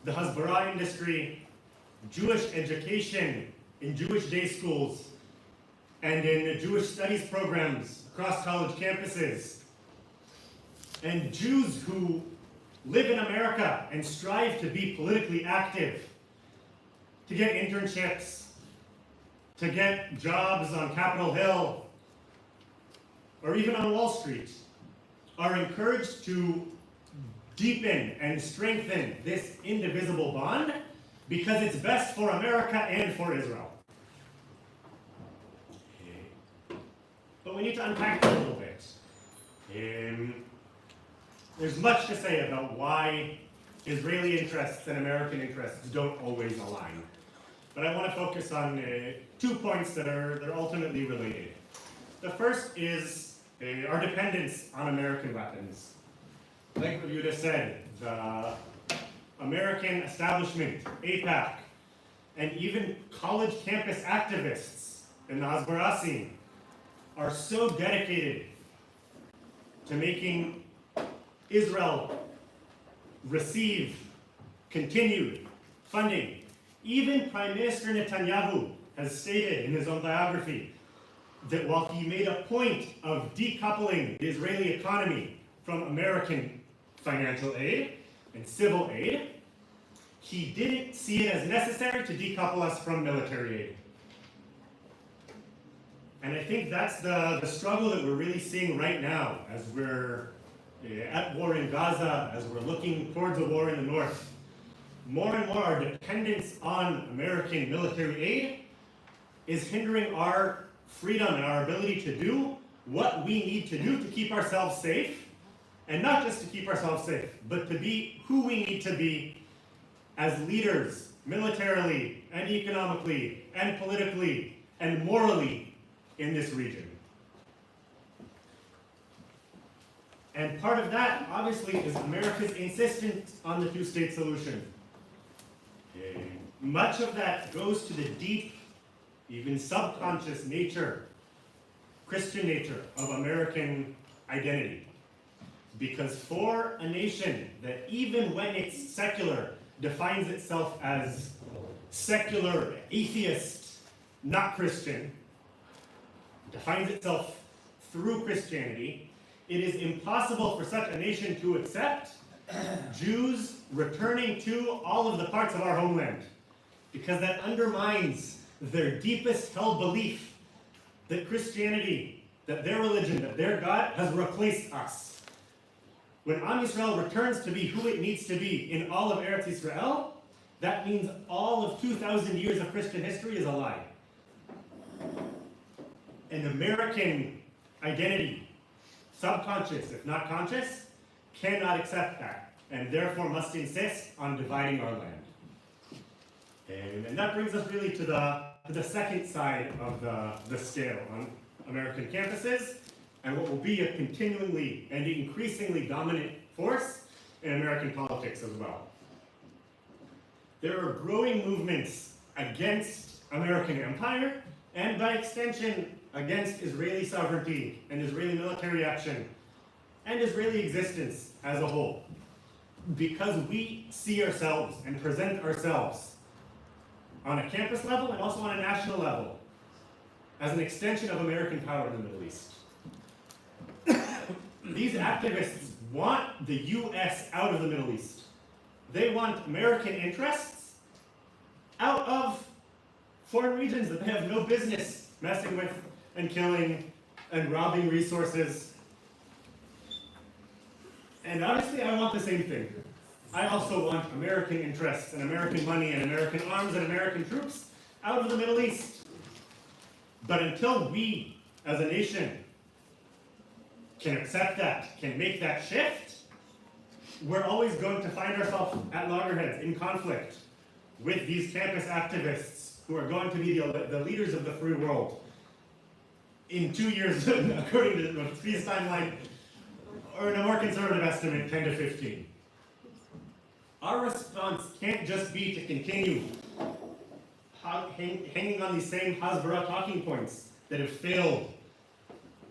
the Hasbara industry, Jewish education in Jewish day schools, and in Jewish studies programs across college campuses. And Jews who live in America and strive to be politically active, to get internships, to get jobs on Capitol Hill, or even on Wall Street, are encouraged to deepen and strengthen this indivisible bond because it's best for America and for Israel. But we need to unpack that a little bit. There's much to say about why Israeli interests and American interests don't always align. But I want to focus on 2 points that are ultimately related. The first is our dependence on American weapons. Like what Yehuda said, the American establishment, AIPAC, and even college campus activists in the Hasbara scene are so dedicated to making Israel receive continued funding. Even Prime Minister Netanyahu has stated in his own biography that while he made a point of decoupling the Israeli economy from American financial aid and civil aid, he didn't see it as necessary to decouple us from military aid. And I think that's the struggle that we're really seeing right now as we're at war in Gaza, as we're looking towards a war in the north. More and more our dependence on American military aid is hindering our freedom and our ability to do what we need to do to keep ourselves safe. And not just to keep ourselves safe, but to be who we need to be as leaders, militarily and economically and politically and morally in this region. And part of that, obviously, is America's insistence on the two-state solution. Much of that goes to the deep, even subconscious nature, Christian nature of American identity. Because for a nation that even when it's secular, defines itself as secular, atheist, not Christian, defines itself through Christianity, it is impossible for such a nation to accept Jews returning to all of the parts of our homeland, because that undermines their deepest held belief that Christianity, that their religion, that their God has replaced us. When Am Yisrael returns to be who it needs to be in all of Eretz Yisrael, that means all of 2,000 years of Christian history is a lie. An American identity, subconscious if not conscious, cannot accept that, and therefore must insist on dividing our land. And that brings us really to the second side of the scale on American campuses, and what will be a continually and increasingly dominant force in American politics as well. There are growing movements against American empire, and by extension, against Israeli sovereignty and Israeli military action, and Israeli existence as a whole. Because we see ourselves and present ourselves on a campus level and also on a national level as an extension of American power in the Middle East. These activists want the US out of the Middle East. They want American interests out of foreign regions that they have no business messing with and killing and robbing resources. And honestly, I want the same thing. I also want American interests and American money and American arms and American troops out of the Middle East. But until we, as a nation, can accept that, can make that shift, we're always going to find ourselves at loggerheads, in conflict with these campus activists who are going to be the leaders of the free world. In 2 years, according to the Peace timeline, or in a more conservative estimate, 10 to 15. Our response can't just be to continue hanging on these same Hasbara talking points that have failed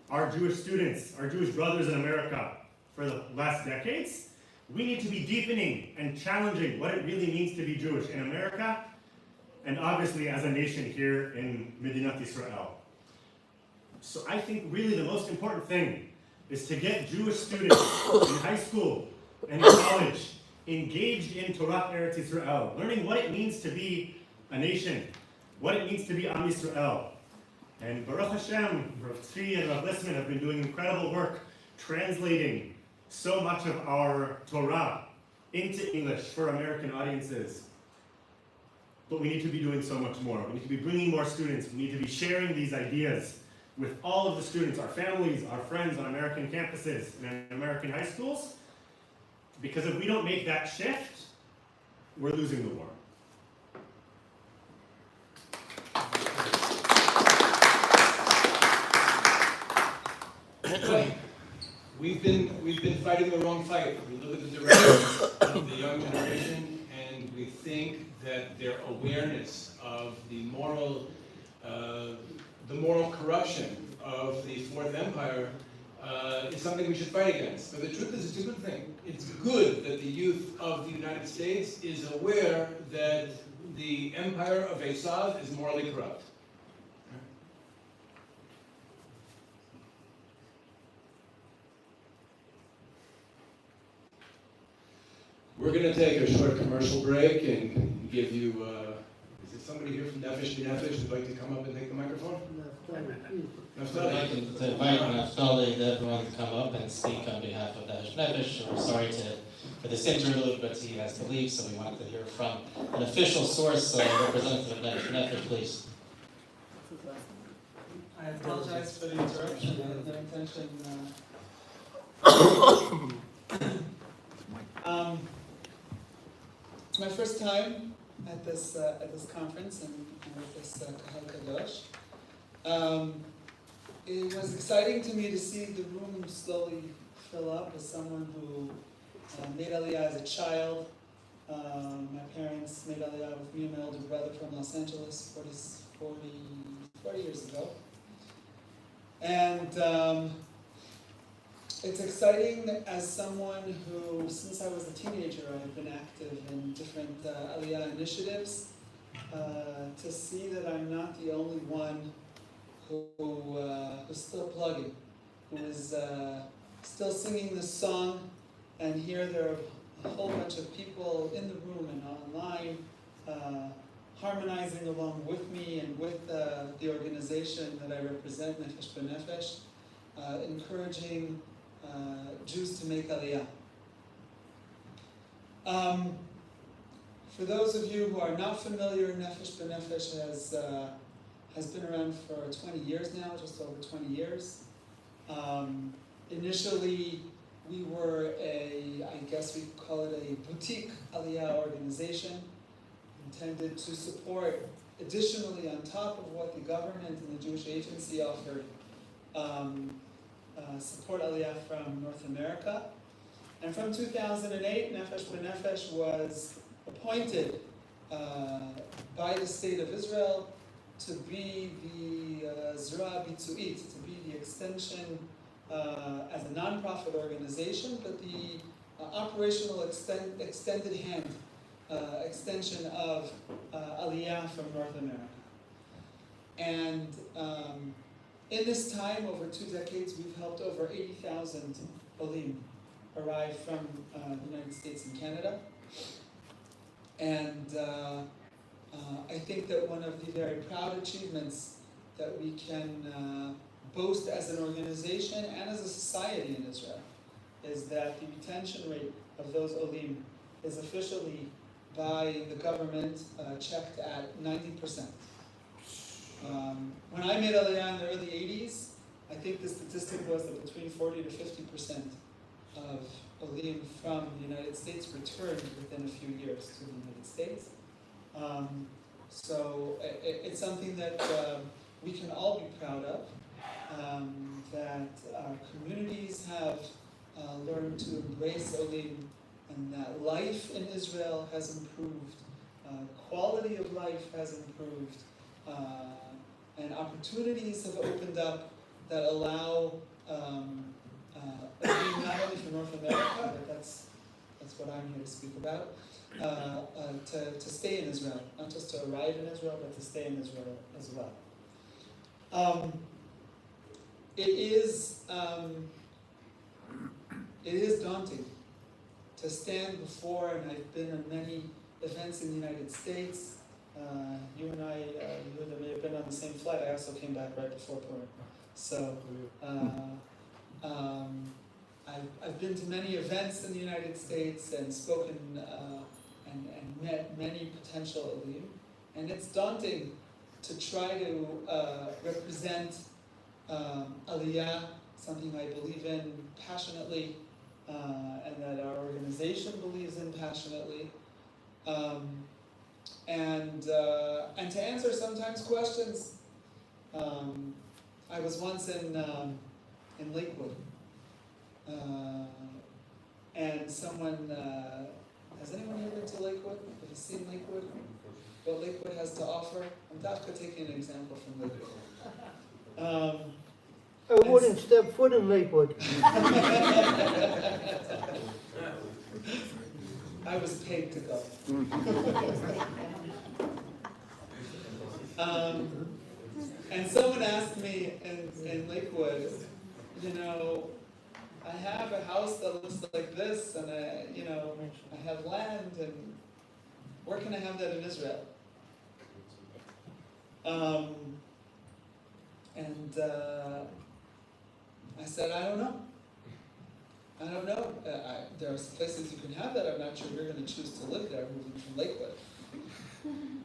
our Jewish students, our Jewish brothers in America for the last decades. We need to be deepening and challenging what it really means to be Jewish in America, and obviously as a nation here in Medinat Yisrael. So I think really the most important thing is to get Jewish students in high school and in college engaged in Torah Eretz Yisrael, learning what it means to be a nation, what it means to be Am Yisrael. And Baruch Hashem, Rav Tzvi and Rav Lissman have been doing incredible work translating so much of our Torah into English for American audiences. But we need to be doing so much more. We need to be bringing more students. We need to be sharing these ideas with all of the students, our families, our friends on American campuses and in American high schools. Because if we don't make that shift, we're losing the war. We've been fighting the wrong fight. We look at the direction of the young generation, and we think that their awareness of the moral corruption of the Fourth Empire is something we should fight against. But the truth is, it's a good thing. It's good that the youth of the United States is aware that the empire of Esav is morally corrupt. We're going to take a short commercial break and give you, is there somebody here from Nefesh B'Nefesh who'd like to come up and take the microphone? I'd like to invite Naftali and everyone to come up and speak on behalf of Nefesh B'Nefesh. We're sorry for this interlude, but he has to leave, so we wanted to hear from an official source, representative of Nefesh B'Nefesh, please. I apologize for the interruption. I had no intention. It's my first time at this conference and with this Kahal Kadosh. It was exciting to me to see the room slowly fill up as someone who made Aliyah as a child. My parents made Aliyah with me and my older brother from Los Angeles 40 years ago. And it's exciting as someone who, since I was a teenager, I've been active in different Aliyah initiatives, to see that I'm not the only one who's still plugging, who is still singing this song, and here there are a whole bunch of people in the room and online harmonizing along with me and with the organization that I represent, Nefesh B'Nefesh, encouraging Jews to make Aliyah. For those of you who are not familiar, Nefesh B'Nefesh has been around for 20 years now, just over 20 years. Initially, we were I guess we could call it a boutique Aliyah organization, intended to support, additionally on top of what the government and the Jewish Agency offered, support Aliyah from North America. And from 2008, Nefesh B'Nefesh was appointed by the state of Israel to be the Zera Bitzuit, to be the extension as a non-profit organization, but the operational extended hand extension of Aliyah from North America. And in this time, over 2 decades, we've helped over 80,000 Olim arrived from the United States and Canada. And I think that one of the very proud achievements that we can boast as an organization and as a society in Israel is that the retention rate of those Olim is officially by the government checked at 90%. When I made Aliyah in the early 80s, I think the statistic was that between 40 to 50% of Olim from the United States returned within a few years to the United States. So it's something that we can all be proud of, that our communities have learned to embrace Olim, and that life in Israel has improved, quality of life has improved, and opportunities have opened up that allow not only for North America, but that's what I'm here to speak about, to stay in Israel, not just to arrive in Israel, but to stay in Israel as well. It is daunting to stand before, and I've been at many events in the United States. You and I, Yehuda, may have been on the same flight. I also came back right before Purim. So, I've been to many events in the United States and spoken and met many potential Olim. And it's daunting to try to represent Aliyah, something I believe in passionately, and that our organization believes in passionately. And to answer sometimes questions. I was once in Lakewood, and someone, has anyone here been to Lakewood? Have you seen Lakewood? What Lakewood has to offer? I'm Dafka taking an example from Lakewood. I wouldn't step foot in Lakewood. I was paid to go. And someone asked me in Lakewood, I have a house that looks like this, and I have land, and where can I have that in Israel? I said, I don't know. There are places you can have that. I'm not sure you're going to choose to live there, moving from Lakewood.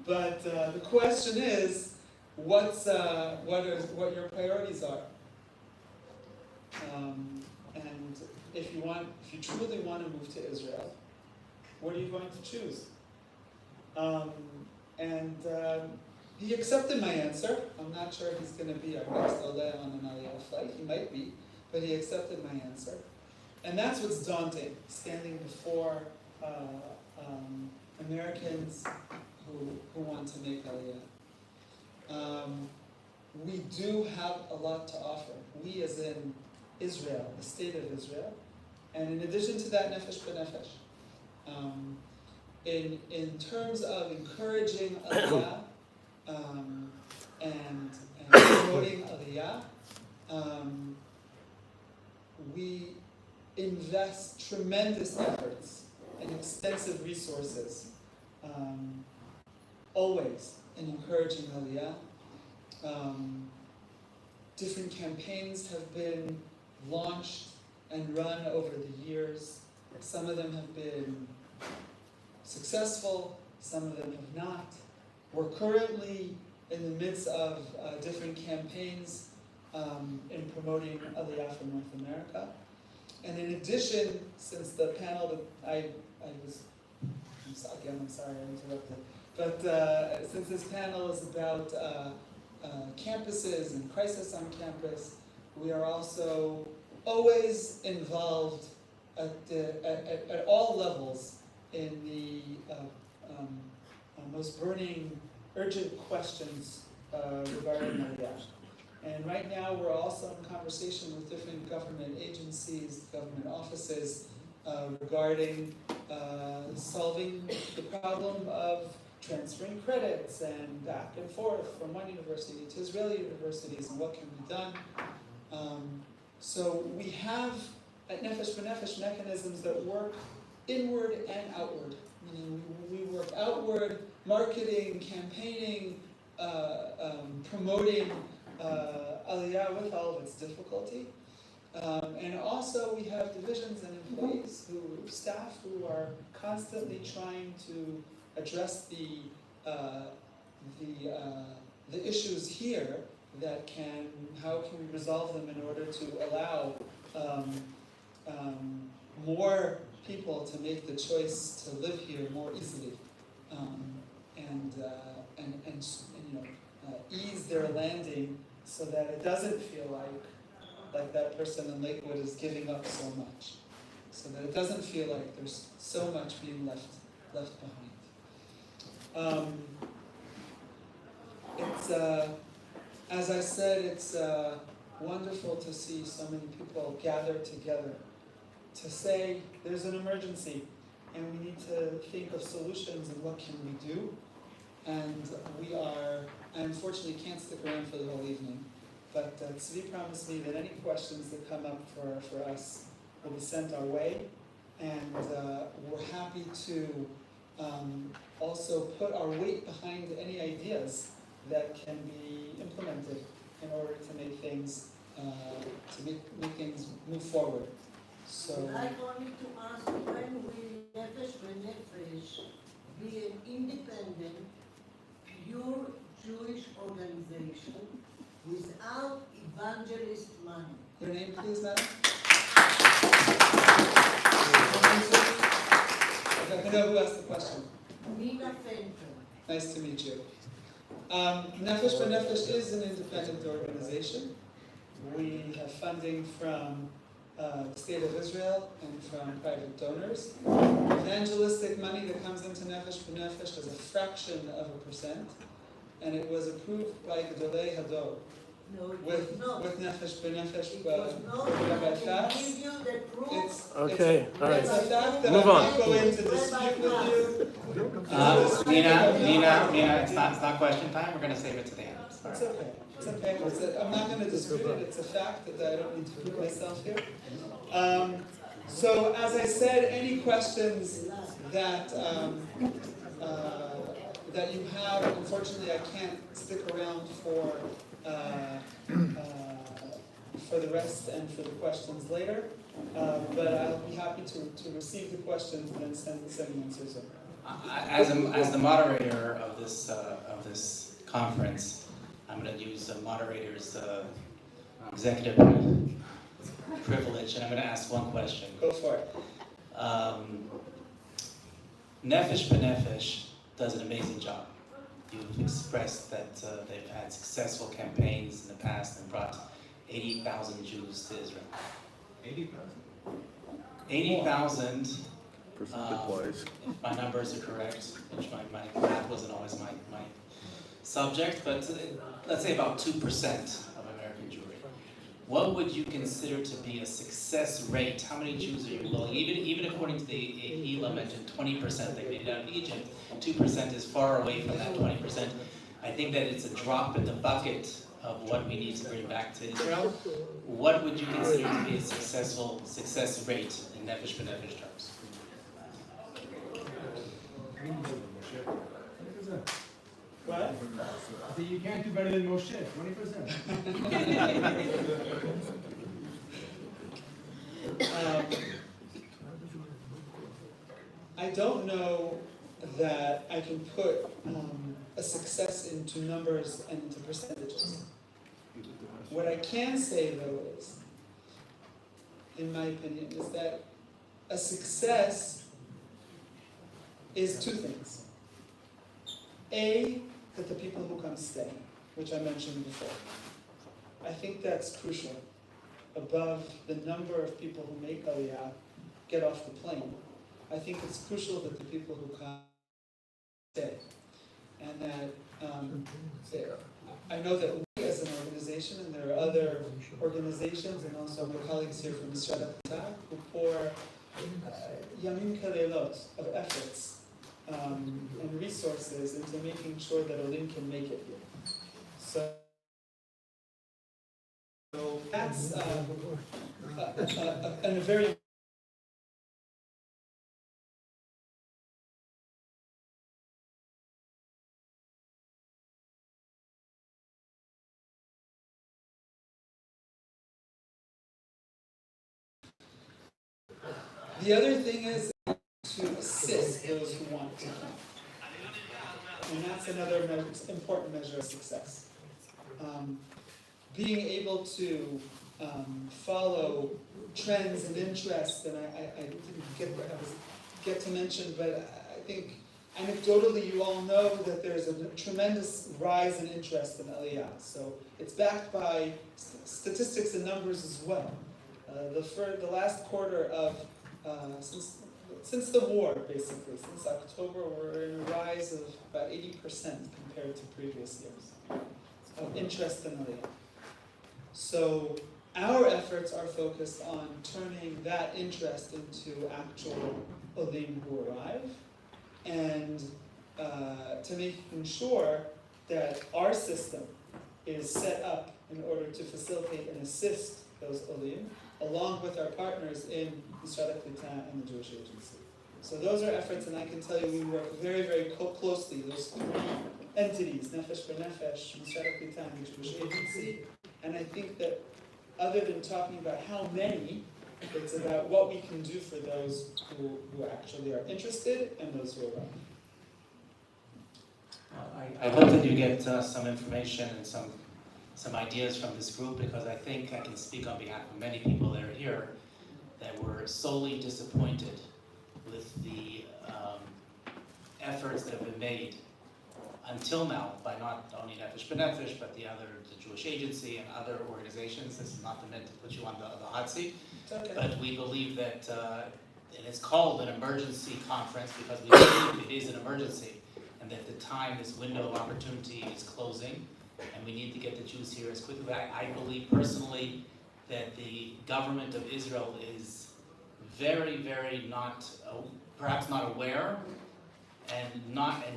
But the question is, what your priorities are, and if you truly want to move to Israel, what are you going to choose? He accepted my answer. I'm not sure he's going to be our next Aliyah on an Aliyah flight. He might be, but he accepted my answer. And that's what's daunting, standing before Americans who want to make Aliyah. We do have a lot to offer. We as in Israel, the state of Israel. And in addition to that, Nefesh B'Nefesh. In terms of encouraging Aliyah and promoting Aliyah, we invest tremendous efforts and extensive resources always in encouraging Aliyah. Different campaigns have been launched and run over the years. Some of them have been successful, some of them have not. We're currently in the midst of different campaigns in promoting Aliyah from North America. And in addition, since the panel that I'm sorry I interrupted, but since this panel is about campuses and crisis on campus, we are also always involved at all levels in the most burning, urgent questions regarding Aliyah. And right now we're also in conversation with different government agencies, government offices, regarding solving the problem of transferring credits and back and forth from one university to Israeli universities and what can be done. So we have at Nefesh B'Nefesh mechanisms that work inward and outward. Meaning we work outward, marketing, campaigning, promoting Aliyah with all of its difficulty. And also we have divisions and employees staff who are constantly trying to address the issues here how can we resolve them in order to allow more people to make the choice to live here more easily, and ease their landing so that it doesn't feel like that person in Lakewood is giving up so much, so that it doesn't feel like there's so much being left behind. It's as I said, it's wonderful to see so many people gather together to say there's an emergency and we need to think of solutions and what can we do. And I unfortunately can't stick around for the whole evening, but Tzvi promised me that any questions that come up for us will be sent our way, and we're happy to also put our weight behind any ideas that can be implemented in order to make things make things move forward. So I wanted to ask, when will Nefesh B'Nefesh be an independent, pure Jewish organization without evangelist money? Your name, please, madam? I know who asked the question. Nina Fenton. Nice to meet you. Nefesh B'Nefesh is an independent organization. We have funding from the state of Israel and from private donors. Evangelistic money that comes into Nefesh B'Nefesh is a fraction of 1%, and it was approved by Geula Hador. No, it with was not. With Nefesh B'Nefesh. It was not. I can give you the proof. Okay, all right. It's a fact that Move I'm on. not going to dispute with you. Nina, it's not question time. We're going to save it to the end. It's okay. It's okay. I'm not going to dispute it. It's a fact that I don't need to prove myself here. So, as I said, any questions that that you have, unfortunately, I can't stick around for the rest and for the questions later. But I'll be happy to receive the questions and then send answers over. As the moderator of this conference, I'm going to use the moderator's executive privilege, and I'm going to ask one question. Go for it. Nefesh B'Nefesh does an amazing job. You've expressed that they've had successful campaigns in the past and brought 80,000 Jews to Israel. 80,000? 80,000, Percentage-wise. if my numbers are correct, which my math wasn't always my subject, but let's say about 2% of American Jewry. What would you consider to be a success rate? How many Jews are you willing, even according to the Elah mentioned 20% they made it out of Egypt, 2% is far away from that 20%. I think that it's a drop in the bucket of what we need to bring back to Israel. What would you consider to be a success rate in Nefesh B'Nefesh terms? What? So you can't do better than Moshe, 20%. I don't know that I can put a success into numbers and into percentages. What I can say, though, is, in my opinion, is that a success is two things. A, that the people who come stay, which I mentioned before. I think that's crucial. Above the number of people who make Aliyah get off the plane, I think it's crucial that the people who come stay. And that I know that we as an organization, and there are other organizations, and also my colleagues here from Israel who pour yamim kalelot of efforts and resources into making sure that Olim can make it here. So So that's a very The other thing is to assist those who want to come. And that's another important measure of success. Being able to follow trends and interests, and I didn't get to mention, but I think anecdotally you all know that there's a tremendous rise in interest in Aliyah. So it's backed by statistics and numbers as well. The last quarter of since the war, basically, since October, we're in a rise of about 80% compared to previous years of interest in Aliyah. So our efforts are focused on turning that interest into actual Olim who arrive, and to making sure that our system is set up in order to facilitate and assist those Olim, along with our partners in Misrad HaKlita and the Jewish Agency. So those are efforts, and I can tell you we work very, very closely, those three entities, Nefesh B'Nefesh, Misrad HaKlita, and the Jewish Agency. And I think that other than talking about how many, it's about what we can do for those who actually are interested and those who are not. I hope that you get some information and some ideas from this group, because I think I can speak on behalf of many people that are here that were solely disappointed with the efforts that have been made until now by not only Nefesh B'Nefesh, but the Jewish Agency and other organizations. This is not meant to put you on the hot seat, Okay. but we believe that, and it's called an emergency conference because we believe it is an emergency, and that the time, this window of opportunity is closing, and we need to get the Jews here as quickly. I believe personally that the government of Israel is very, very not, perhaps not aware, and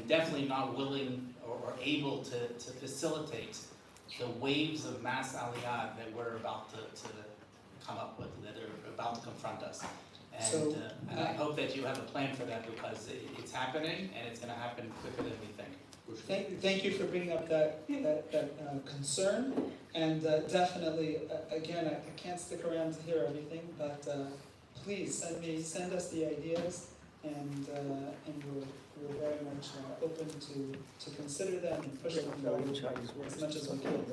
definitely not willing or able to facilitate the waves of mass aliyah that we're about to come up with, that are about to confront us. And, and I hope that you have a plan for that, because it's happening, and it's going to happen quicker than we think. Thank you for bringing up that concern, and definitely, again, I can't stick around to hear everything, but please send us the ideas, and we're very much open to consider them and push them forward as much as we can.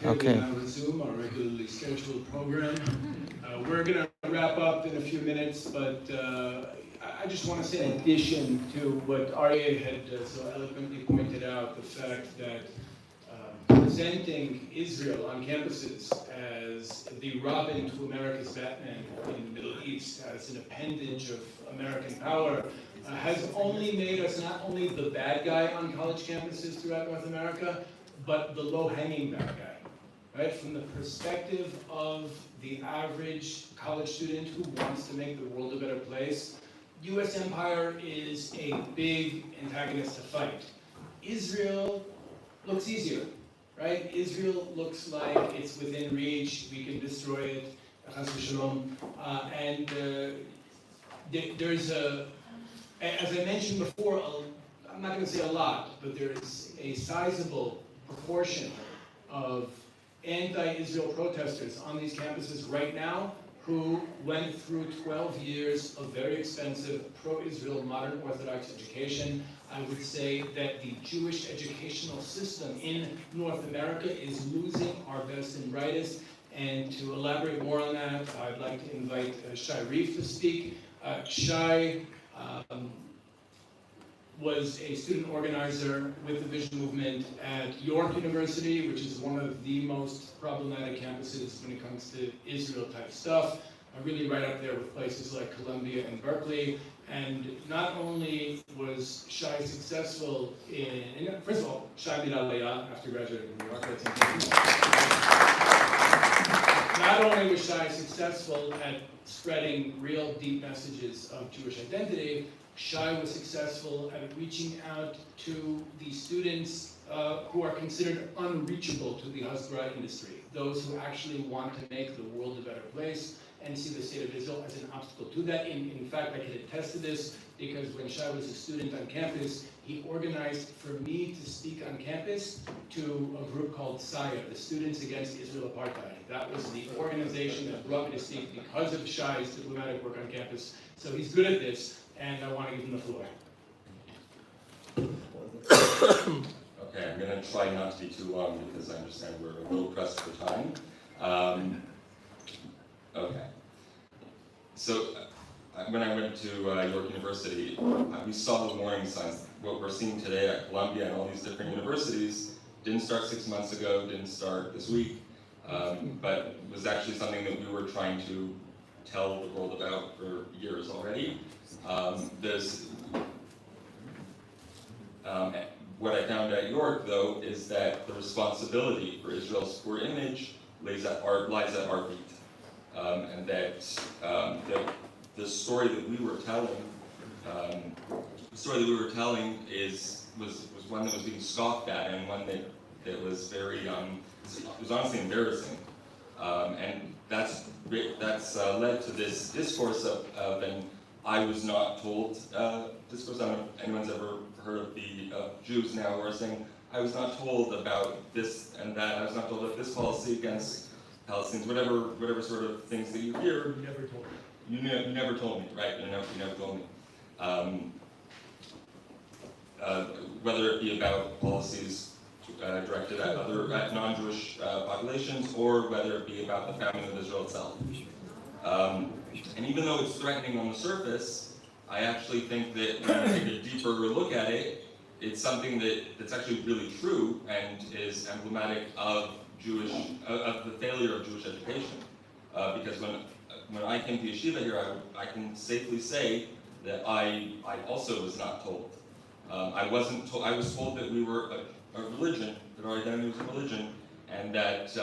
Okay, we now resume our regularly scheduled program. We're going to wrap up in a few minutes, but I just want to say, in addition to what Aryeh had so eloquently pointed out, the fact that presenting Israel on campuses as the Robin to America's Batman in the Middle East, as an appendage of American power, has only made us not only the bad guy on college campuses throughout North America, but the low-hanging bad guy, right? From the perspective of the average college student who wants to make the world a better place, U.S. empire is a big antagonist to fight. Israel looks easier, right? Israel looks like it's within reach, we can destroy it, chas v'shalom, and there's as I mentioned before, I'm not going to say a lot, but there's a sizable proportion of anti-Israel protesters on these campuses right now who went through 12 years of very expensive pro-Israel modern Orthodox education. I would say that the Jewish educational system in North America is losing our best and brightest. And to elaborate more on that, I'd like to invite Shai Reif to speak. Shai was a student organizer with the Vision Movement at York University, which is one of the most problematic campuses when it comes to Israel-type stuff, really right up there with places like Columbia and Berkeley. And not only was Shai successful first of all, Shai did Aliyah after graduating from New York. Not only was Shai successful at spreading real deep messages of Jewish identity, Shai was successful at reaching out to the students who are considered unreachable to the Hasbara industry, those who actually want to make the world a better place and see the state of Israel as an obstacle to that. In fact, I can attest to this because when Shai was a student on campus, he organized for me to speak on campus to a group called SAYA, the Students Against Israel Apartheid. That was the organization that brought me to speak because of Shai's diplomatic work on campus. So he's good at this, and I want to give him the floor. Okay, I'm going to try not to be too long because I understand we're a little pressed for time. Okay. So when I went to York University, we saw the warning signs. What we're seeing today at Columbia and all these different universities didn't start 6 months ago, didn't start this week, but was actually something that we were trying to tell the world about for years already. What I found at York, though, is that the responsibility for Israel's poor image lies at our feet, and that the story that we were telling, was one that was being scoffed at, and one that was very it was honestly embarrassing, and that's led to this discourse of an I was not told discourse. I don't know if anyone's ever heard of the Jews now who are saying, I was not told about this and that, I was not told about this policy against Palestinians, whatever sort of things that you hear. You never told me. You never told me, right? You never told me. Whether it be about policies directed at non-Jewish populations, or whether it be about the family of Israel itself. And even though it's threatening on the surface, I actually think that when you take a deeper look at it, it's something that's actually really true and is emblematic of the failure of Jewish education. Because when I came to yeshiva here, I can safely say that I also was not told. I wasn't told. I was told that we were a religion, that our identity was a religion, and that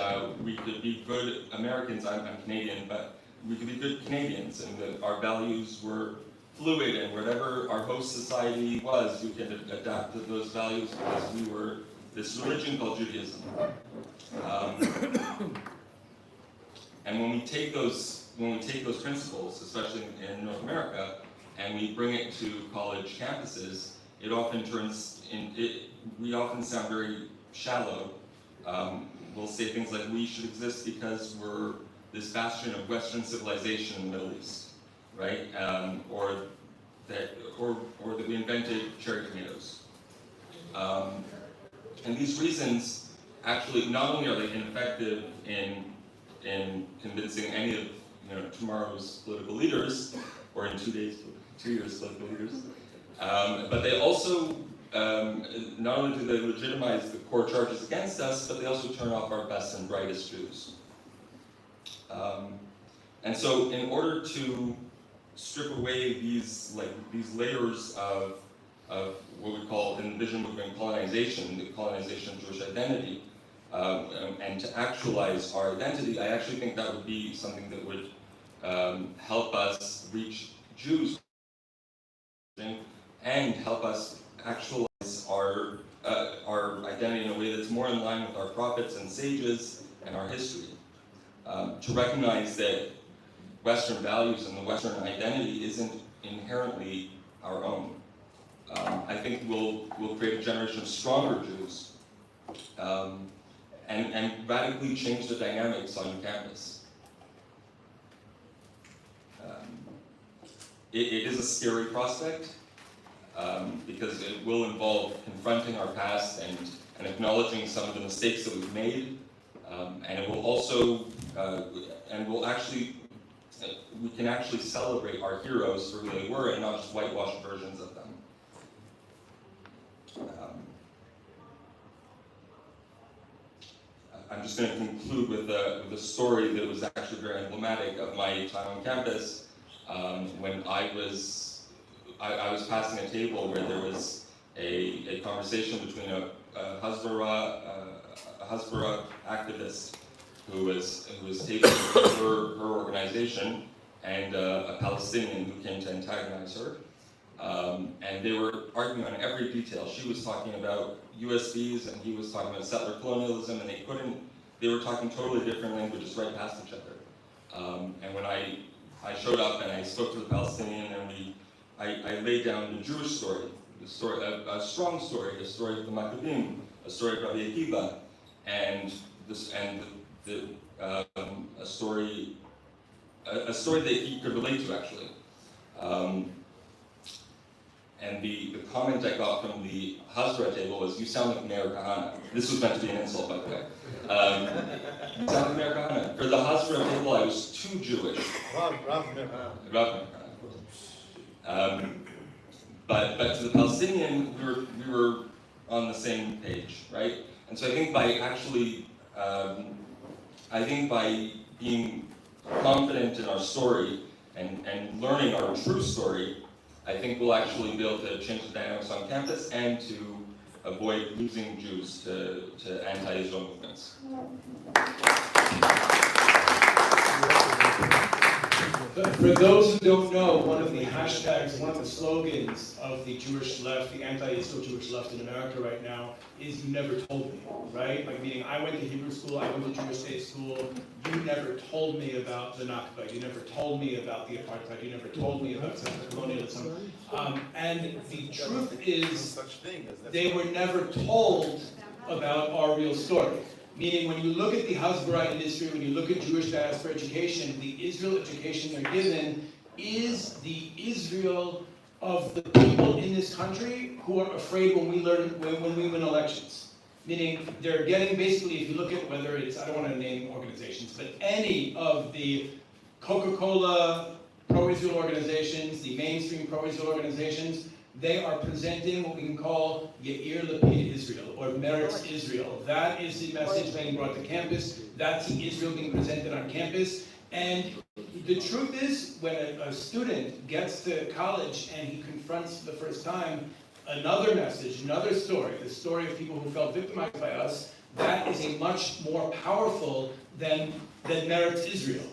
we could be good Americans. I'm Canadian, but we could be good Canadians, and that our values were fluid, and whatever our host society was, we could adapt to those values because we were this religion called Judaism. And when we take those principles, especially in North America, and we bring it to college campuses, it often we often sound very shallow. We'll say things like, we should exist because we're this bastion of Western civilization in the Middle East, right? Or that we invented cherry tomatoes. And these reasons actually, not only are they ineffective in convincing any of tomorrow's political leaders, or in 2 years political leaders, but they also not only do they legitimize the core charges against us, but they also turn off our best and brightest Jews. And so, in order to strip away these layers of what we call in the vision movement colonization, the colonization of Jewish identity, and to actualize our identity, I actually think that would be something that would help us reach Jews and help us actualize our identity in a way that's more in line with our prophets and sages and our history. To recognize that Western values and the Western identity isn't inherently our own. I think we'll create a generation of stronger Jews and radically change the dynamics on campus. It is a scary prospect because it will involve confronting our past and acknowledging some of the mistakes that we've made, and it will also we can actually celebrate our heroes for who they were and not just whitewashed versions of them. I'm just going to conclude with a story that was actually very emblematic of my time on campus. When I was passing a table where there was a conversation between a Hasbara activist who was taking her organization and a Palestinian who came to antagonize her. And they were arguing on every detail. She was talking about USBs and he was talking about settler colonialism, and they were talking totally different languages right past each other. And when I showed up and I spoke to the Palestinian, and I laid down the Jewish story, a strong story, a story of the Maccabim, a story of Rabbi Akiva, and a story that he could relate to, actually. And the comment I got from the Hasbara table was, "You sound like Meir Kahane." This was meant to be an insult, by the way. You sound like Meir Kahane. For the Hasbara table, I was too Jewish. Rav Meir Kahane. But to the Palestinian, we were on the same page, right? And so I think by being confident in our story and learning our true story, I think we'll actually be able to change the dynamics on campus and to avoid losing Jews to anti-Israel movements. But for those who don't know, one of the hashtags, one of the slogans of the Jewish left, the anti-Israel Jewish left in America right now, is "You never told me," right? Like meaning, I went to Hebrew school, I went to Jewish state school, you never told me about the Nakba, you never told me about the apartheid, you never told me about settler colonialism. And the truth is, they were never told about our real story. Meaning, when you look at the Hasbara industry, when you look at Jewish diaspora education, the Israel education they're given is the Israel of the people in this country who are afraid when we win elections. Meaning, they're getting basically, if you look at whether it's, I don't want to name organizations, but any of the Coca-Cola pro-Israel organizations, the mainstream pro-Israel organizations, they are presenting what we can call Yair Lapid Israel, or Meretz Israel. That is the message being brought to campus. That's the Israel being presented on campus. And the truth is, when a student gets to college and he confronts for the first time another message, another story, the story of people who felt victimized by us, that is a much more powerful than Meretz Israel.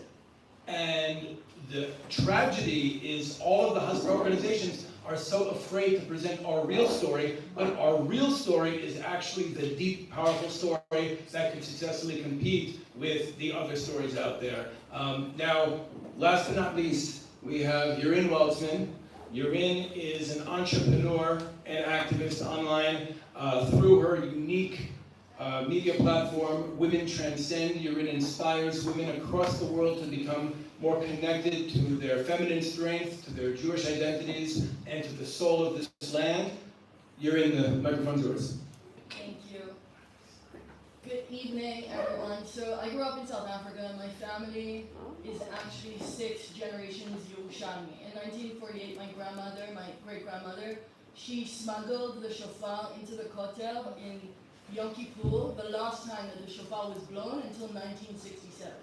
And the tragedy is all of the Hasbara organizations are so afraid to present our real story, but our real story is actually the deep, powerful story that could successfully compete with the other stories out there. Now, last but not least, we have Yurin Weltzman. Yurin is an entrepreneur and activist online. Through her unique media platform, Women Transcend, Yurin inspires women across the world to become more connected to their feminine strength, to their Jewish identities, and to the soul of this land. Yurin, the microphone's yours. Thank you. Good evening, everyone. So I grew up in South Africa. My family is actually 6 generations Yerushalmi. In 1948, my grandmother, my great-grandmother, she smuggled the shofar into the Kotel in Yom Kippur, the last time that the shofar was blown, until 1967.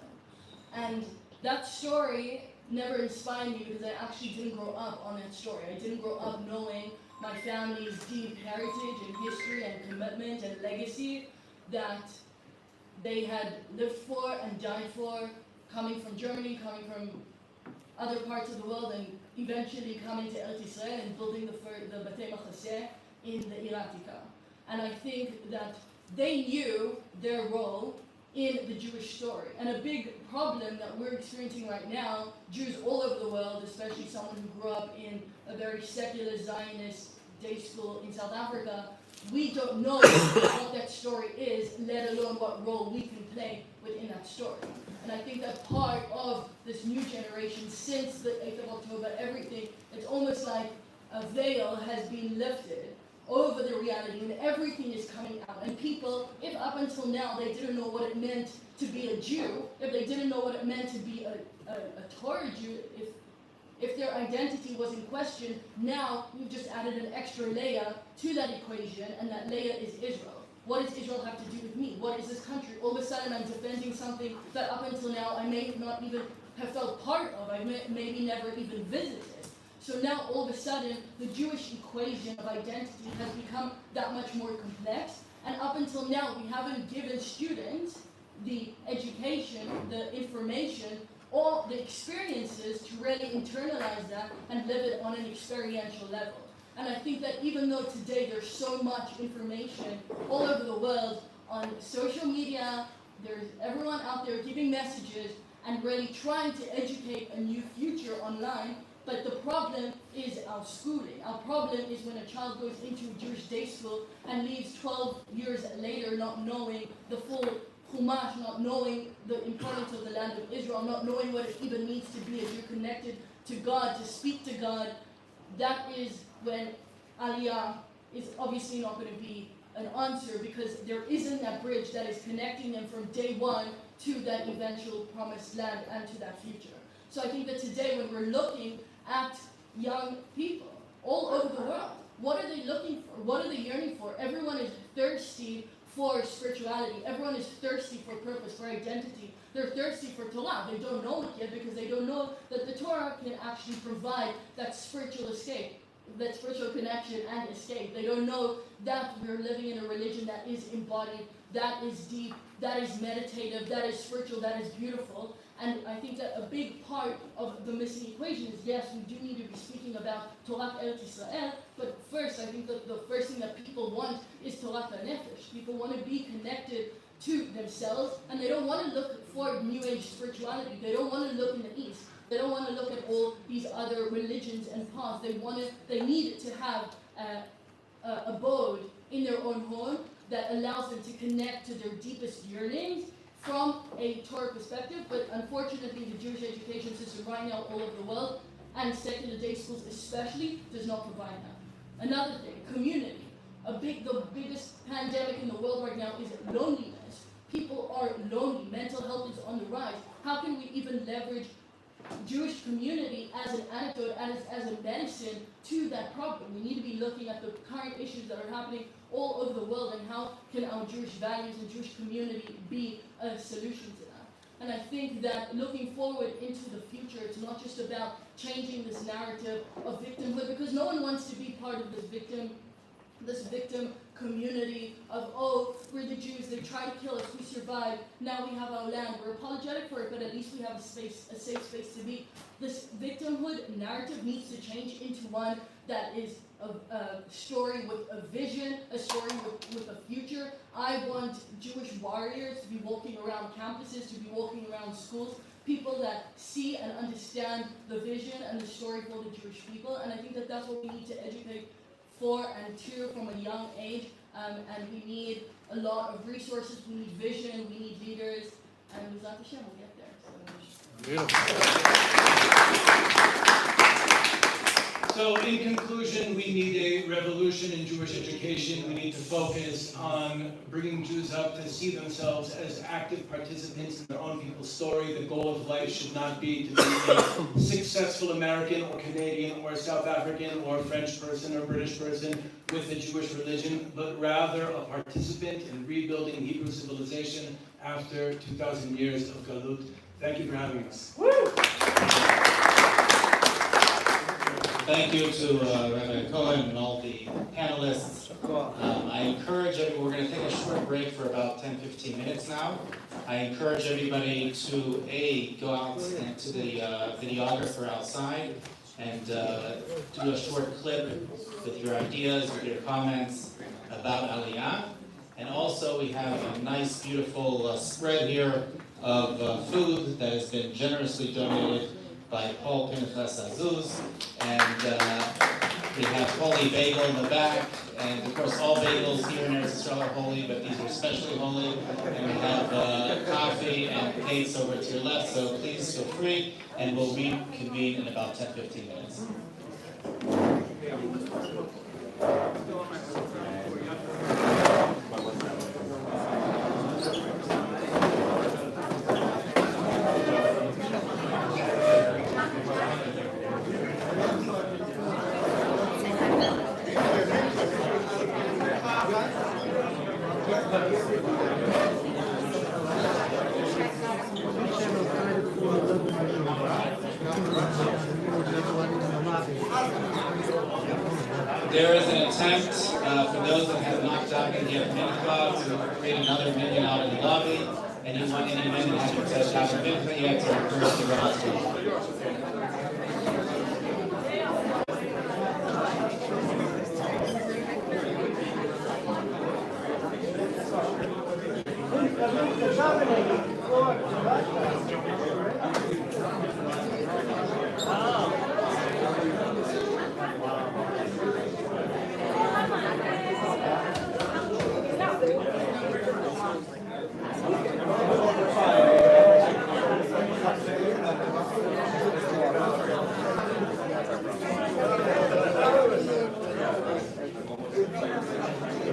And that story never inspired me because I actually didn't grow up on that story. I didn't grow up knowing my family's deep heritage and history and commitment and legacy that they had lived for and died for, coming from Germany, coming from other parts of the world, and eventually coming to Eretz Yisrael and building the Batei Machaseh in the Iratika. And I think that they knew their role in the Jewish story. And a big problem that we're experiencing right now, Jews all over the world, especially someone who grew up in a very secular Zionist day school in South Africa, we don't know what that story is, let alone what role we can play within that story. And I think that part of this new generation, since the 8th of October, everything, it's almost like a veil has been lifted over the reality, and everything is coming out. And people, if up until now they didn't know what it meant to be a Jew, if they didn't know what it meant to be a Torah Jew, if their identity was in question, now we've just added an extra layer to that equation, and that layer is Israel. What does Israel have to do with me? What is this country? All of a sudden I'm defending something that up until now I may not even have felt part of, I maybe never even visited. So now all of a sudden the Jewish equation of identity has become that much more complex, and up until now we haven't given students the education, the information all the experiences to really internalize that and live it on an experiential level. And I think that even though today there's so much information all over the world on social media, there's everyone out there giving messages and really trying to educate a new future online, but the problem is our schooling. Our problem is when a child goes into a Jewish day school and leaves 12 years later not knowing the full Chumash, not knowing the importance of the land of Israel, not knowing what it even means to be a Jew connected to God, to speak to God. That is when Aliyah is obviously not going to be an answer, because there isn't that bridge that is connecting them from day one to that eventual promised land and to that future. So I think that today when we're looking at young people all over the world, what are they looking for? What are they yearning for? Everyone is thirsty for spirituality. Everyone is thirsty for purpose, for identity. They're thirsty for Torah. They don't know it yet because they don't know that the Torah can actually provide that spiritual escape, that spiritual connection and escape. They don't know that we're living in a religion that is embodied, that is deep, that is meditative, that is spiritual, that is beautiful. And I think that a big part of the missing equation is, yes, we do need to be speaking about Torah Eretz Yisrael, but first, I think that the first thing that people want is Torah Nefesh. People want to be connected to themselves, and they don't want to look for New Age spirituality. They don't want to look in the East. They don't want to look at all these other religions and paths. They need to have an abode in their own home that allows them to connect to their deepest yearnings from a Torah perspective. But unfortunately, the Jewish education system right now all over the world, and secular day schools especially, does not provide that. Another thing, community. The biggest pandemic in the world right now is loneliness. People are lonely. Mental health is on the rise. How can we even leverage Jewish community as an antidote, as a medicine to that problem? We need to be looking at the current issues that are happening all over the world, and how can our Jewish values and Jewish community be a solution to that. And I think that looking forward into the future, it's not just about changing this narrative of victimhood, because no one wants to be part of this victim community of, oh, we're the Jews, they tried to kill us, we survived, now we have our land, we're apologetic for it, but at least we have a safe space to be. This victimhood narrative needs to change into one that is a story with a vision, a story with a future. I want Jewish warriors to be walking around campuses, to be walking around schools, people that see and understand the vision and the story for the Jewish people, and I think that that's what we need to educate for and to from a young age, and we need a lot of resources, we need vision, we need leaders, and Mizat Hashem, we'll get there. So in conclusion, we need a revolution in Jewish education. We need to focus on bringing Jews up to see themselves as active participants in their own people's story. The goal of life should not be to be a successful American or Canadian or South African or French person or British person with a Jewish religion, but rather a participant in rebuilding Hebrew civilization after 2,000 years of Galut. Thank you for having us. Thank you to Rabbi Cohen and all the panelists. I encourage everyone, we're going to take a short break for about 10-15 minutes now. I encourage everybody to go out to the videographer outside and do a short clip with your ideas, with your comments about Aliyah. And also we have a nice, beautiful spread here of food that has been generously donated by Paul Pinchas Azuz, and we have holy bagel in the back, and of course all bagels here in Eretz Yisrael are holy, but these are especially holy, and we have coffee and cakes over to your left, so please feel free, and we'll reconvene in about 10-15 minutes. There is an attempt for those that have knocked out the minute cloud to create another minion out in the lobby. Anyone that has been yet to encourage the rest to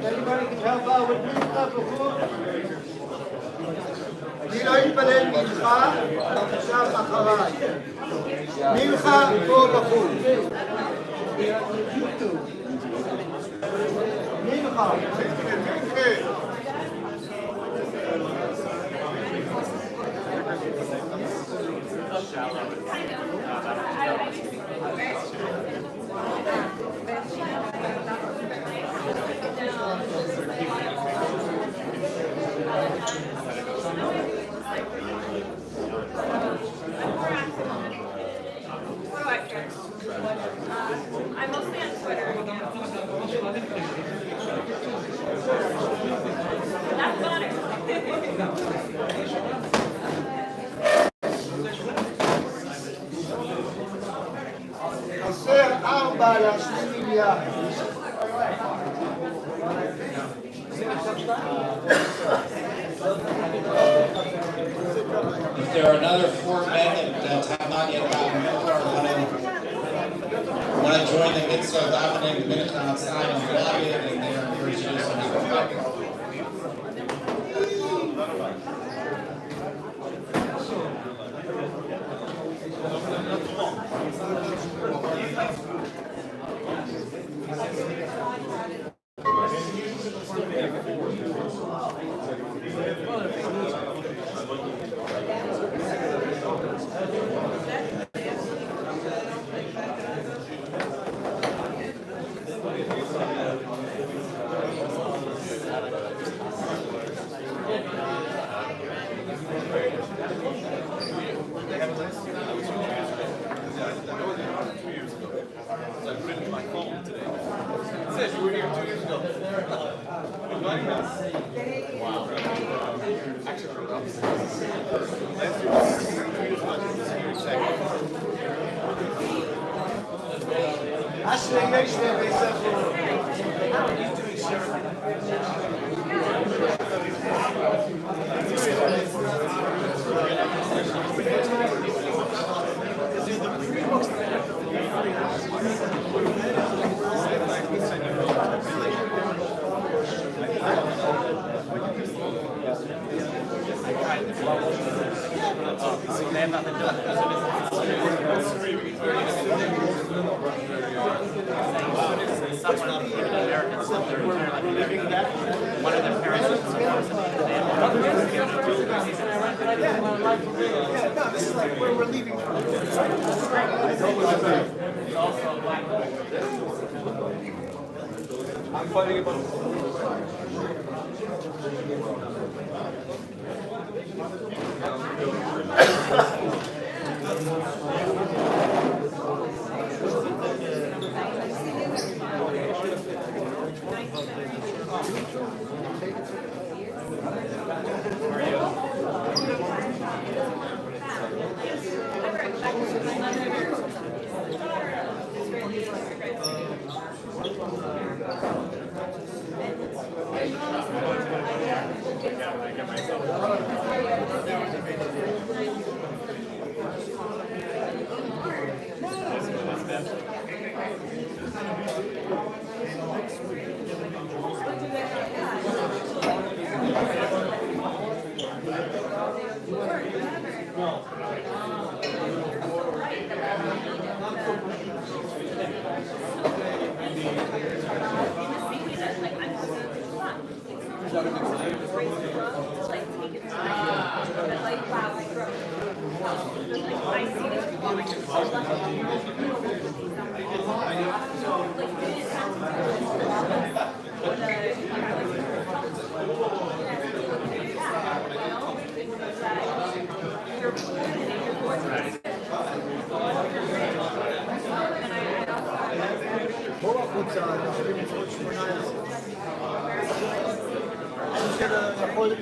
Anybody can help out with mincha before? מי לא יתפלל מנחה, עכשיו אחריי. מנחה פה בחוץ. מנחה. I'm mostly on Twitter. That's better. חסר 4 ל2 מיליארד. If there are another 4 men that have not yet gotten more, want to join the mitzvah of davening the mincha outside on the lobby, and they are encouraged to do so now.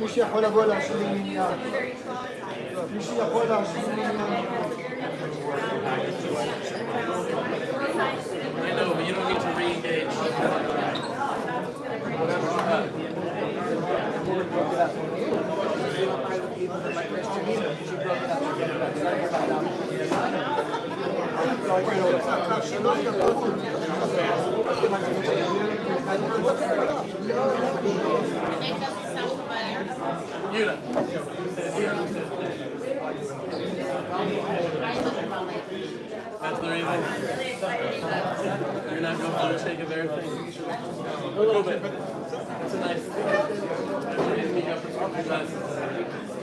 מי שיכול לבוא להשלים עניין. מי שיכול להשלים עניין. I know, but you don't need to re-engage. Geula. That's the reason. You're not going for the sake of everything. A little bit, but it's a nice thing.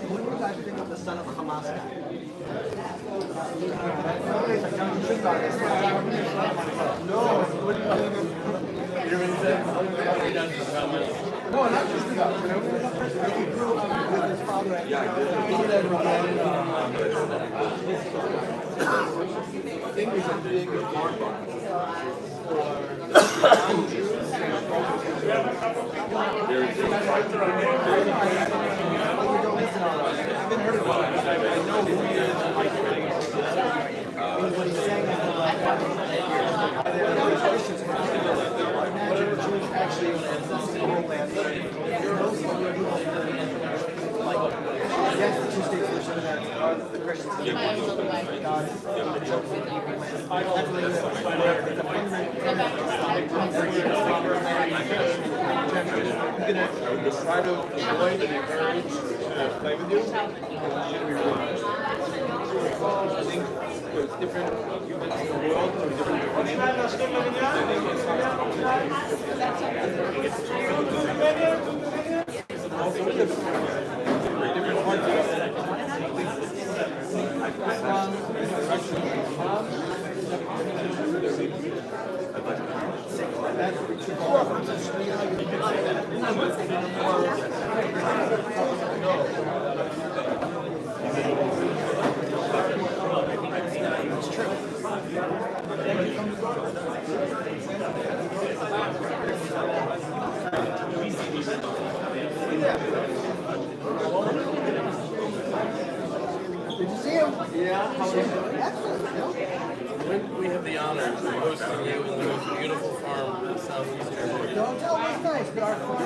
What do you guys think of the son of Hamas guy? No, what do you think of... You know what he said? No, not just about, you know, he grew up with his father and I think he's a big I haven't heard about it. I know who he is. What he's saying is whatever Jews actually exist in the whole land. Against the two-state solution that the Christians God. You're going to try to avoid and encourage play with you. I think there's different humans in the world who are different Did you see him? Yeah. We have the honor of hosting you in the most beautiful farm in Southeast Asia. Don't tell me it's nice, but our farm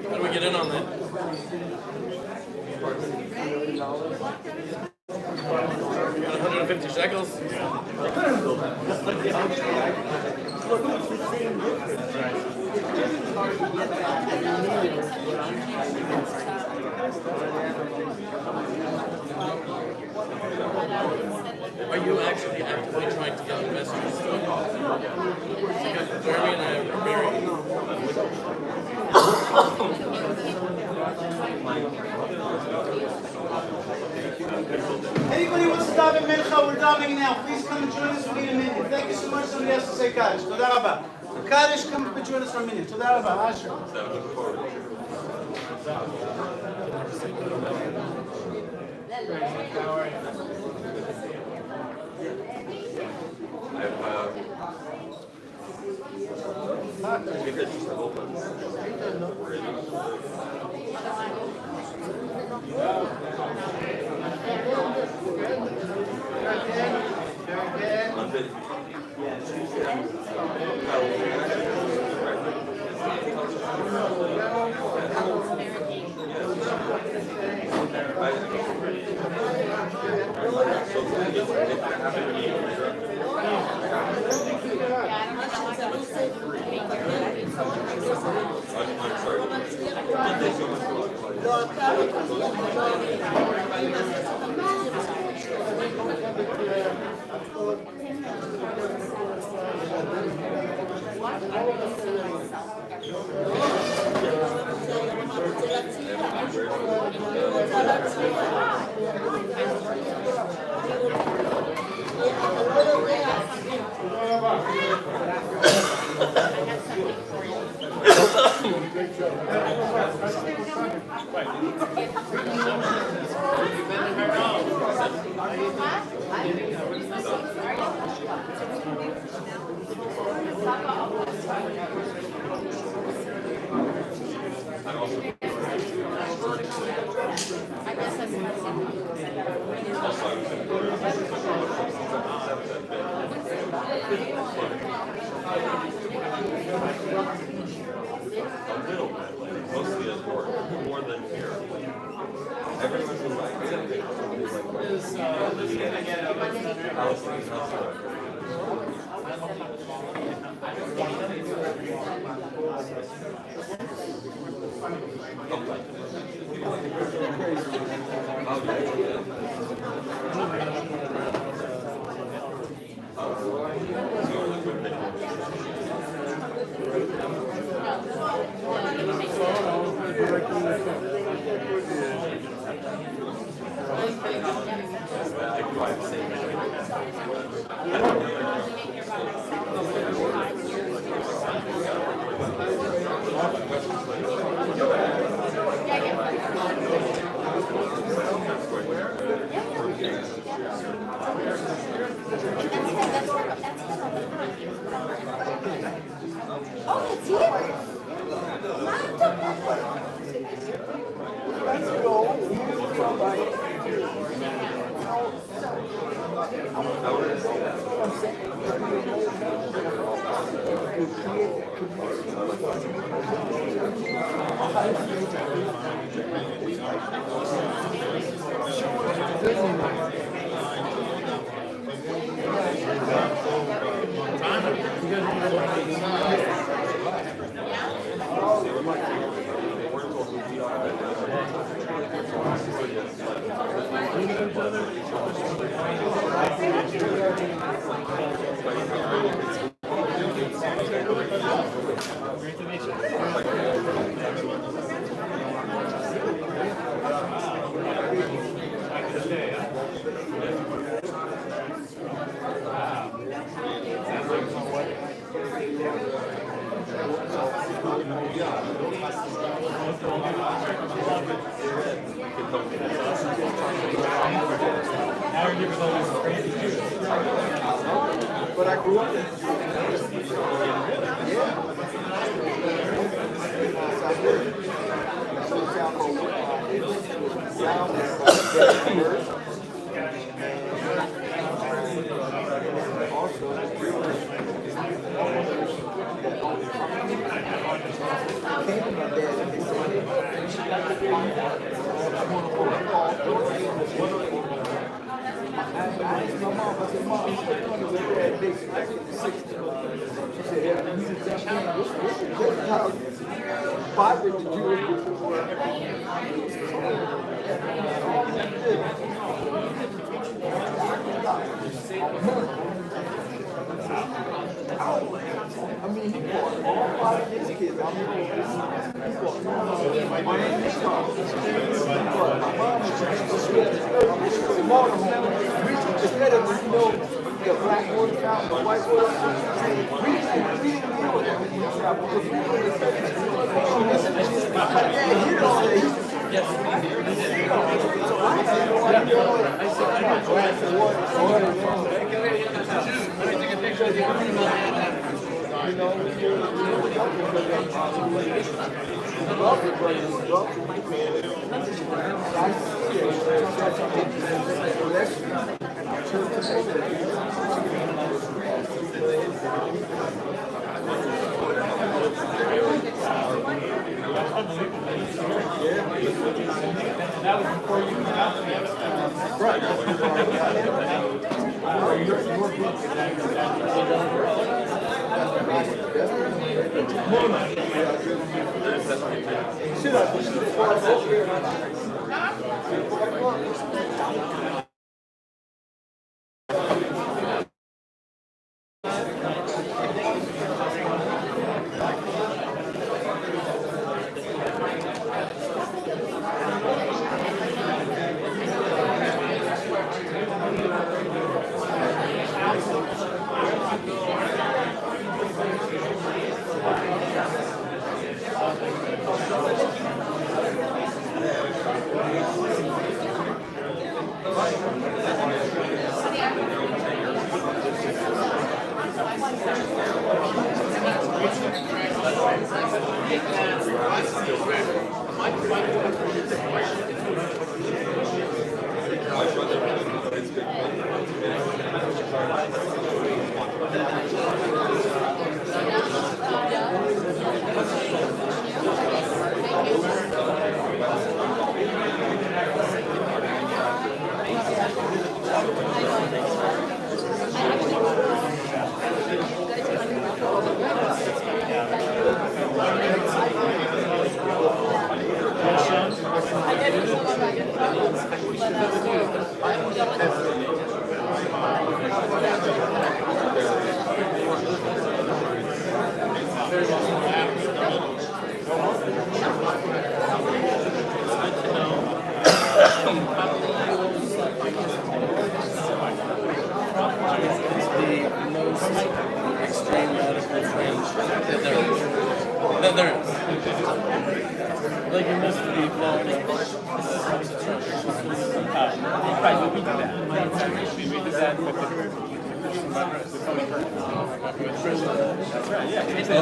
How do we get in on that? 150 shekels? Are you actually actively trying to get investors? Because Jeremy and I are very... Anybody wants to daven mincha, we're davening now. Please come and join us for a minute. Thank you so much. Somebody has to say Kaddish. Toda Rabba. Kaddish, come and join us for a minute. Toda Rabba. Asher. little bit, mostly as more than fear. Everyone who likes it, But I grew up in I mean, he bought all 5 of his kids. I mean, he bought my name is Charles. My mom was a motorhome. We instead of, the black water fountain, the white water fountain, we didn't deal with that because we were in the 30s. Yeah, you know that. Yes, so I had no idea what I said. Glass of water. Let me take a picture of you. That was before you went out to the right.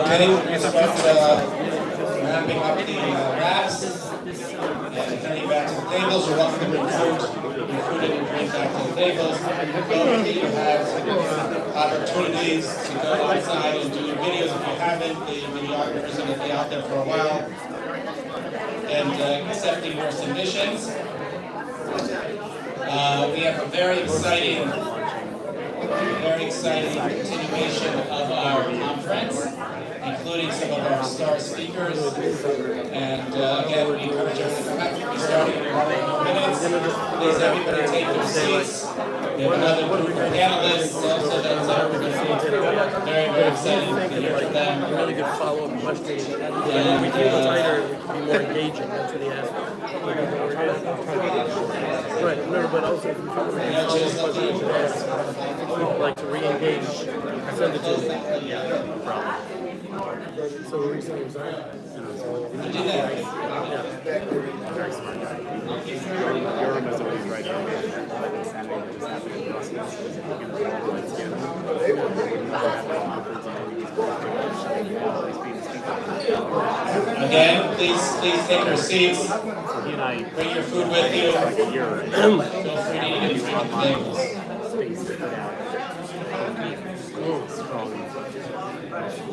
Okay, we're start wrapping up the wraps and heading back to the tables. You're welcome to bring food and drink back to the tables. Hopefully you have opportunities to go outside and do your videos if you haven't. The videographers are going to be out there for a while and accepting your submissions. We have a very exciting continuation of our conference, including some of our star speakers. And again, we encourage everyone to come back. We'll be starting in a couple of minutes. Please, everybody take their seats. We have another group of panelists also that we're going to be very, very excited to hear from them. Really good follow-up questions. And we keep it tighter, we can be more engaging. That's what he asked. Right, no, but also if you have follow-up questions, we'd like to re-engage. Send it to me. Yeah, no problem. So what were you saying? Sorry? Yeah. Very smart guy. Yoram is always right here. Again, please take your seats. Bring your food with you. Feel free to eat it from the tables.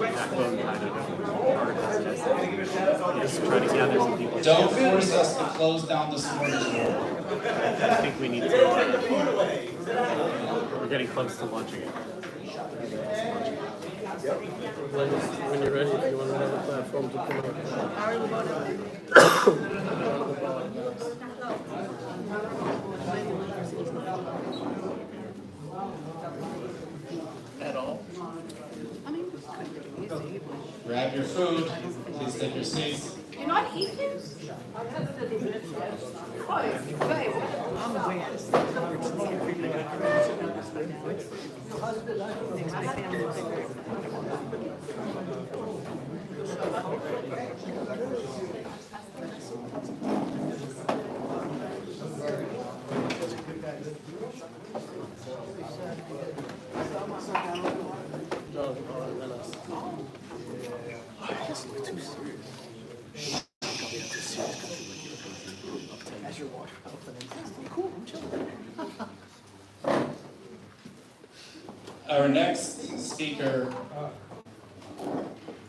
Backbone kind of articles just try to gather some people. Don't force us to close down this smorgasbord. I think we need to. We're getting close to launching it. When you're ready, if you want another platform to come At all? Grab your food. Please take your seats. You're not eating? Our next speaker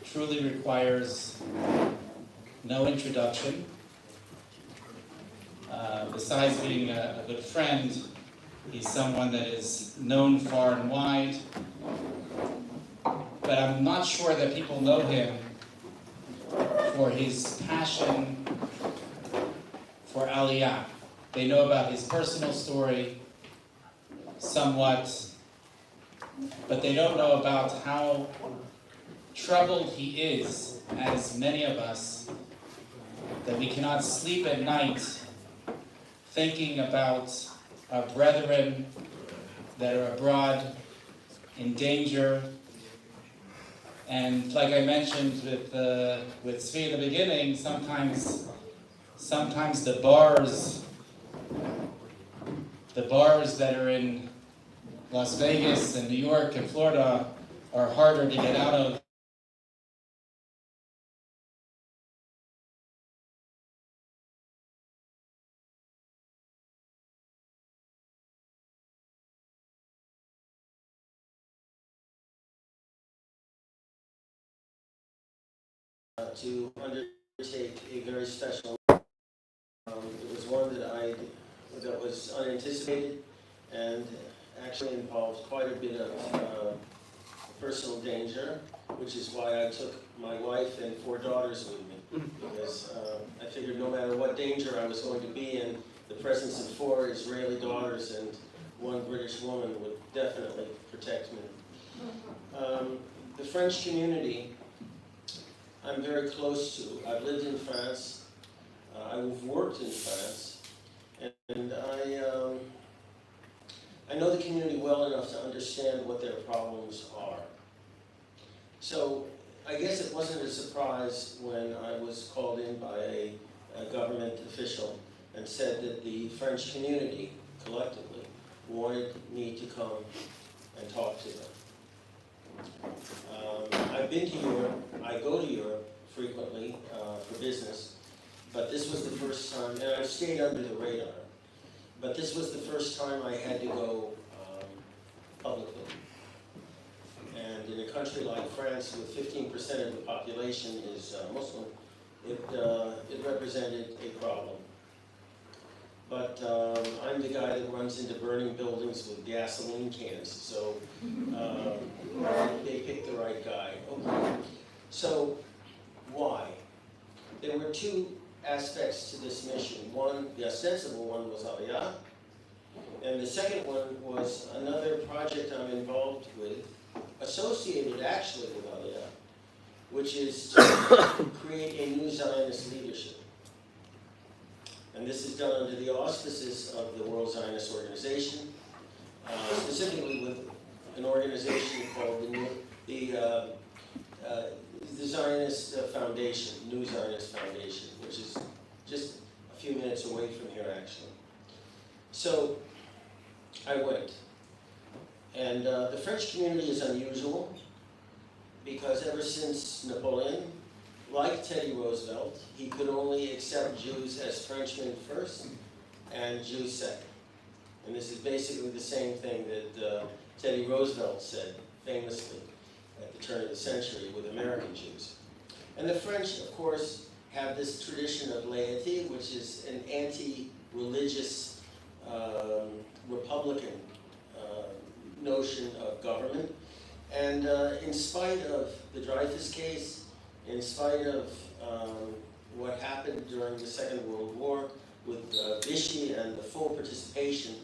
truly requires no introduction. Besides being a good friend, he's someone that is known far and wide. But I'm not sure that people know him for his passion for Aliyah. They know about his personal story somewhat, but they don't know about how troubled he is, as many of us, that we cannot sleep at night thinking about our brethren that are abroad in danger. And like I mentioned with Tzvi in the beginning, sometimes the bars that are in Las Vegas and New York and Florida are harder to get out of to undertake a very special. It was one that was unanticipated and actually involved quite a bit of personal danger, which is why I took my wife and 4 daughters with me, because I figured no matter what danger I was going to be in, the presence of 4 Israeli daughters and 1 British woman would definitely protect me. The French community I'm very close to. I've lived in France, I've worked in France, and I know the community well enough to understand what their problems are. So I guess it wasn't a surprise when I was called in by a government official and said that the French community, collectively, wanted me to come and talk to them. I've been to Europe, I go to Europe frequently for business, but this was the first time, and I've stayed under the radar, but this was the first time I had to go publicly. And in a country like France, with 15% of the population is Muslim, it represented a problem. But I'm the guy that runs into burning buildings with gasoline cans, so they picked the right guy. Okay. So why? There were 2 aspects to this mission. One, the ostensible one, was Aliyah, and the second one was another project I'm involved with, associated actually with Aliyah, which is to create a new Zionist leadership. And this is done under the auspices of the World Zionist Organization, specifically with an organization called the Zionist Foundation, New Zionist Foundation, which is just a few minutes away from here, actually. So I went. And the French community is unusual because ever since Napoleon, like Teddy Roosevelt, he could only accept Jews as Frenchmen first and Jews second. And this is basically the same thing that Teddy Roosevelt said famously at the turn of the century with American Jews. And the French, of course, have this tradition of laity, which is an anti-religious Republican notion of government. And in spite of the Dreyfus case, in spite of what happened during the Second World War with Vichy and the full participation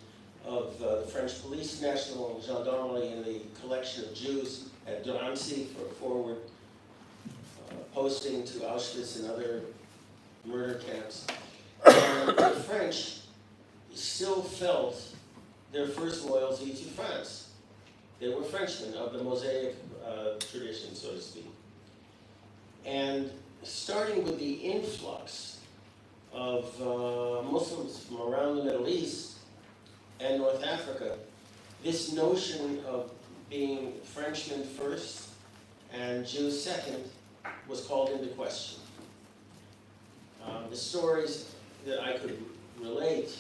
of the French police, national gendarmerie in the collection of Jews at Drancy for forward posting to Auschwitz and other murder camps, the French still felt their first loyalty to France. They were Frenchmen of the Mosaic tradition, so to speak. And starting with the influx of Muslims from around the Middle East and North Africa, this notion of being Frenchmen first and Jews second was called into question. The stories that I could relate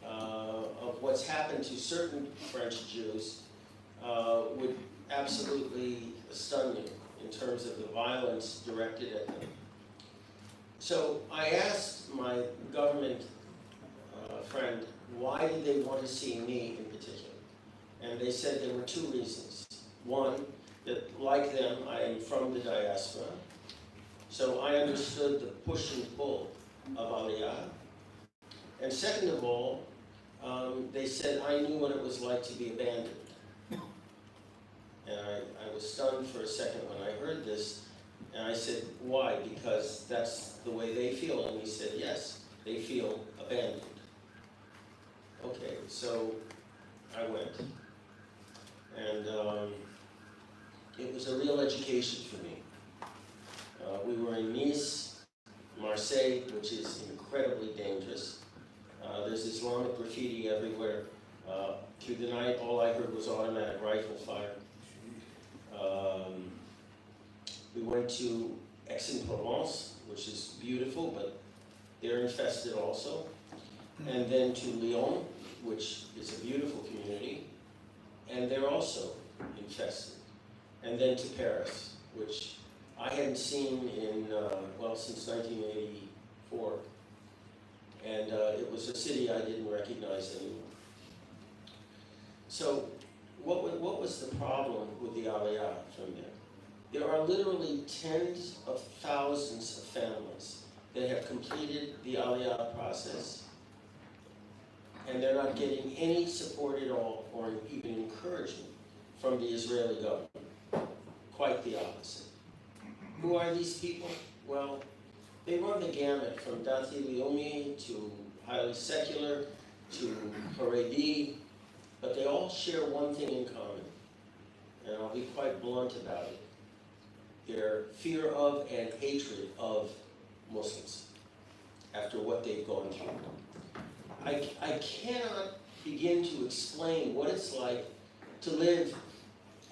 of what's happened to certain French Jews would absolutely stun you in terms of the violence directed at them. So I asked my government friend, why did they want to see me in particular? And they said there were 2 reasons. One, that like them, I am from the diaspora, so I understood the push and pull of Aliyah. And second of all, they said I knew what it was like to be abandoned. And I was stunned for a second when I heard this, and I said, why? Because that's the way they feel. And he said, yes, they feel abandoned. Okay, so I went. And it was a real education for me. We were in Nice, Marseille, which is incredibly dangerous. There's Islamic graffiti everywhere. Through the night, all I heard was automatic rifle fire. We went to Aix-en-Provence, which is beautiful, but they're infested also. And then to Lyon, which is a beautiful community, and they're also infested. And then to Paris, which I hadn't seen in, since 1984. And it was a city I didn't recognize anymore. So what was the problem with the Aliyah from there? There are literally tens of thousands of families that have completed the Aliyah process, and they're not getting any support at all or even encouragement from the Israeli government. Quite the opposite. Who are these people? Well, they run the gamut from Dati Leumi to highly secular to Haredi, but they all share one thing in common, and I'll be quite blunt about it. Their fear of and hatred of Muslims after what they've gone through. I cannot begin to explain what it's like to live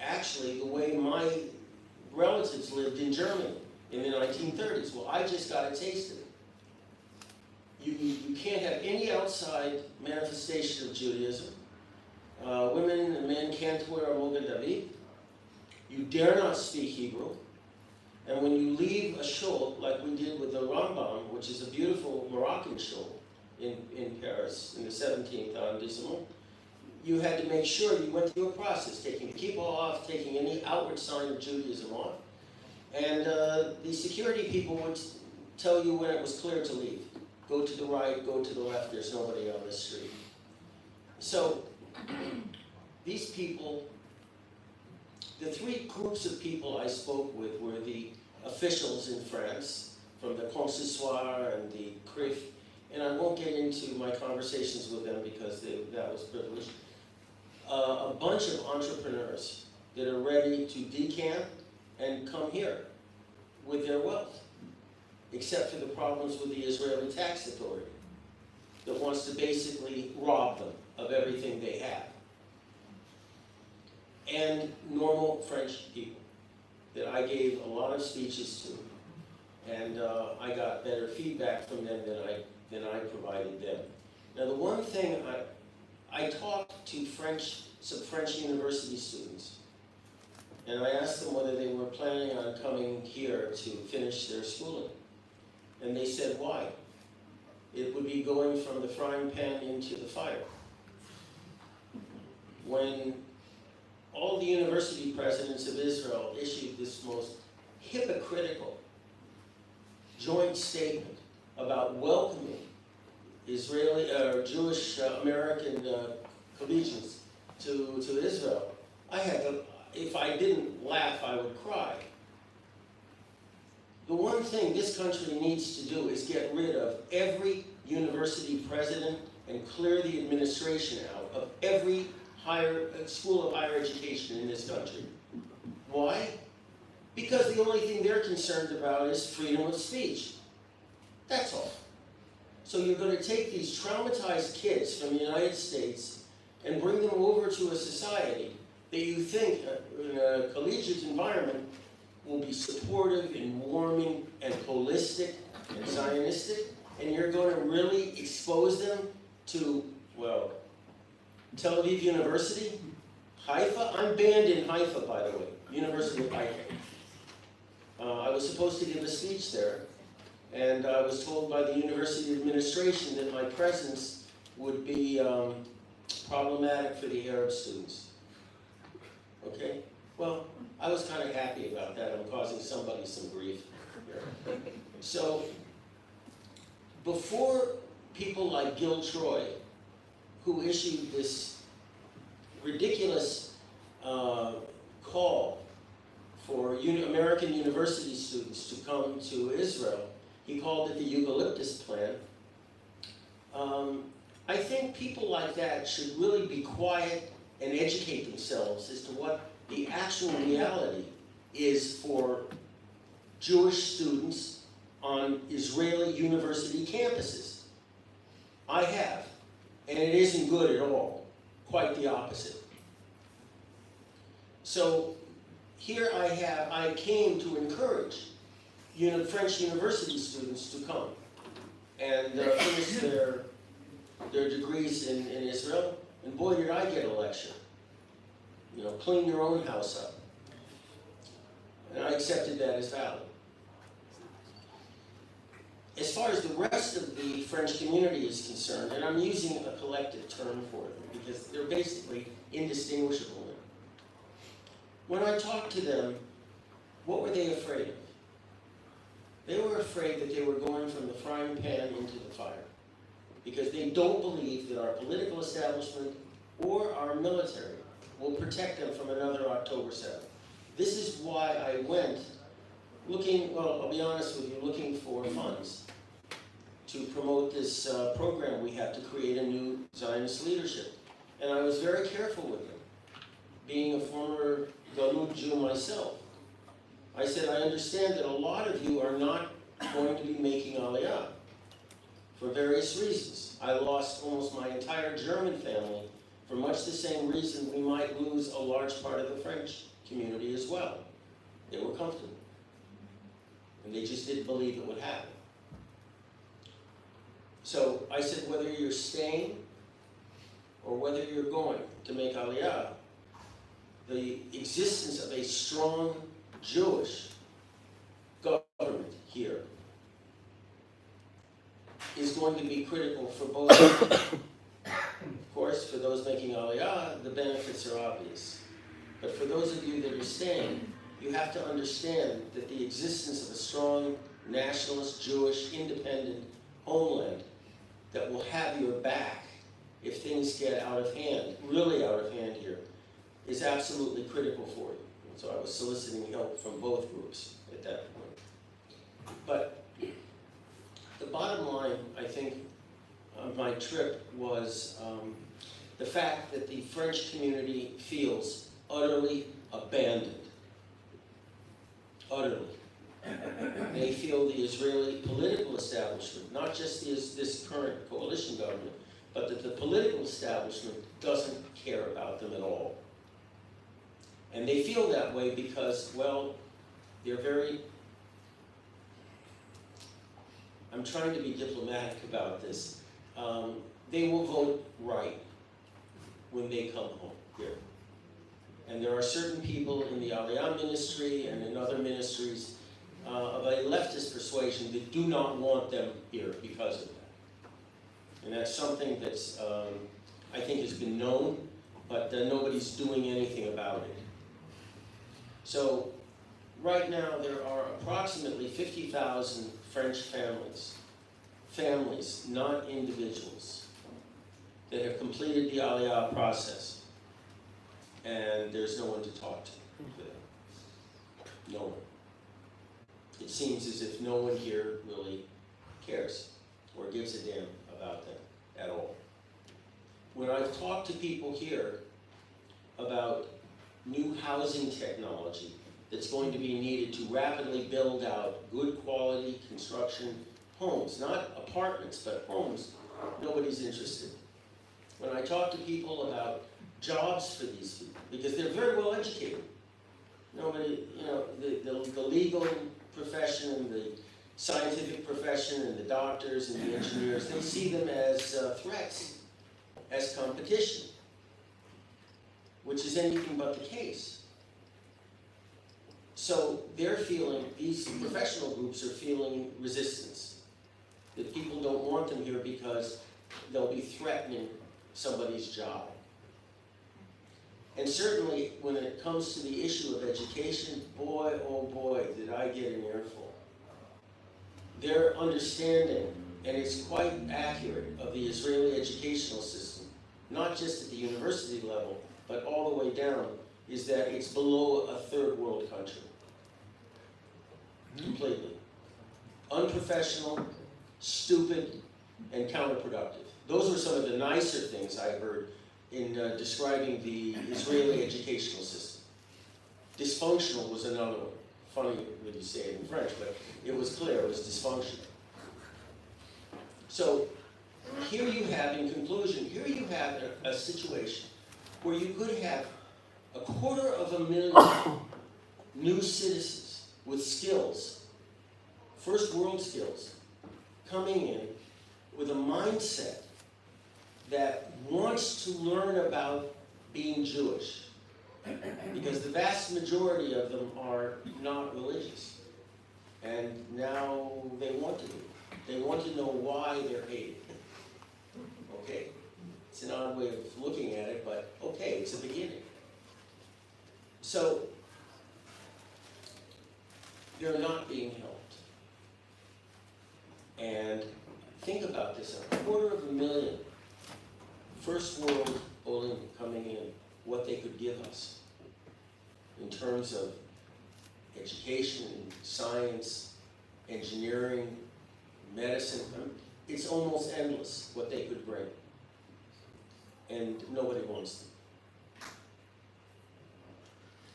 actually the way my relatives lived in Germany in the 1930s. Well, I just got a taste of it. You can't have any outside manifestation of Judaism. Women and men can't wear a Mogen David. You dare not speak Hebrew. And when you leave a shul, like we did with the Rambam, which is a beautiful Moroccan shul in Paris in the 17th arrondissement, you had to make sure you went through a process, taking the kippah off, taking any outward sign of Judaism off. And the security people would tell you when it was clear to leave. Go to the right, go to the left, there's nobody on the street. So these people, the three groups of people I spoke with were the officials in France, from the Consistoire and the CRIF, and I won't get into my conversations with them because that was privileged. A bunch of entrepreneurs that are ready to decamp and come here with their wealth, except for the problems with the Israeli tax authority that wants to basically rob them of everything they have. And normal French people that I gave a lot of speeches to, and I got better feedback from them than I provided them. Now the one thing I talked to some French university students, and I asked them whether they were planning on coming here to finish their schooling. And they said, why? It would be going from the frying pan into the fire. When all the university presidents of Israel issued this most hypocritical joint statement about welcoming Israeli Jewish American collegians to Israel, if I didn't laugh, I would cry. The one thing this country needs to do is get rid of every university president and clear the administration out of every school of higher education in this country. Why? Because the only thing they're concerned about is freedom of speech. That's all. So you're going to take these traumatized kids from the United States and bring them over to a society that you think, in a collegiate environment, will be supportive and warming and holistic and Zionistic, and you're going to really expose them to, well, Tel Aviv University, Haifa. I'm banned in Haifa, by the way, University of Haifa. I was supposed to give a speech there, and I was told by the university administration that my presence would be problematic for the Arab students. Okay? Well, I was kind of happy about that. I'm causing somebody some grief here. So, before people like Gil Troy, who issued this ridiculous call for American university students to come to Israel, he called it the Eucalyptus Plan. I think people like that should really be quiet and educate themselves as to what the actual reality is for Jewish students on Israeli university campuses. I have, and it isn't good at all, quite the opposite. So here I came to encourage French university students to come and finish their degrees in Israel, and boy did I get a lecture. You know, clean your own house up. And I accepted that as valid. As far as the rest of the French community is concerned, and I'm using a collective term for them because they're basically indistinguishable now. When I talked to them, what were they afraid of? They were afraid that they were going from the frying pan into the fire because they don't believe that our political establishment or our military will protect them from another October 7th. This is why I went looking, well, I'll be honest with you, looking for funds to promote this program we have to create a new Zionist leadership. And I was very careful with them. Being a former Geula Jew myself, I said, I understand that a lot of you are not going to be making Aliyah for various reasons. I lost almost my entire German family for much the same reason we might lose a large part of the French community as well. They were comfortable. And they just didn't believe it would happen. So I said, whether you're staying or whether you're going to make Aliyah, the existence of a strong Jewish government here is going to be critical for both. Of course, for those making Aliyah, the benefits are obvious. But for those of you that are staying, you have to understand that the existence of a strong nationalist, Jewish, independent homeland that will have your back if things get out of hand, really out of hand here, is absolutely critical for you. And so I was soliciting help from both groups at that point. But the bottom line, I think, of my trip was the fact that the French community feels utterly abandoned. Utterly. They feel the Israeli political establishment, not just this current coalition government, but that the political establishment doesn't care about them at all. And they feel that way because, well, they're very, I'm trying to be diplomatic about this. They will vote right when they come home here. And there are certain people in the Aliyah ministry and in other ministries of a leftist persuasion that do not want them here because of that. And that's something that's, I think, has been known, but nobody's doing anything about it. So, right now there are approximately 50,000 French families, not individuals, that have completed the Aliyah process. And there's no one to talk to for them. No one. It seems as if no one here really cares or gives a damn about them at all. When I've talked to people here about new housing technology that's going to be needed to rapidly build out good quality construction homes, not apartments, but homes, nobody's interested. When I talk to people about jobs for these people, because they're very well educated. Nobody, you know, the legal profession and the scientific profession and the doctors and the engineers, they see them as threats, as competition, which is anything but the case. So they're feeling, these professional groups are feeling resistance, that people don't want them here because they'll be threatening somebody's job. And certainly, when it comes to the issue of education, boy, oh boy, did I get an earful. Their understanding, and it's quite accurate, of the Israeli educational system, not just at the university level, but all the way down, is that it's below a third world country. Completely. Unprofessional, stupid, and counterproductive. Those were some of the nicer things I heard in describing the Israeli educational system. Dysfunctional was another one. Funny when you say it in French, but it was clear, it was dysfunctional. So here you have, in conclusion, here you have a situation where you could have 250,000 new citizens with skills, first world skills, coming in with a mindset that wants to learn about being Jewish, Because the vast majority of them are not religious. And now they want to be. They want to know why they're hated. Okay? It's an odd way of looking at it, but okay, it's a beginning. So, they're not being helped. And think about this, 250,000 first world olim coming in, what they could give us in terms of education, science, engineering, medicine. It's almost endless what they could bring. And nobody wants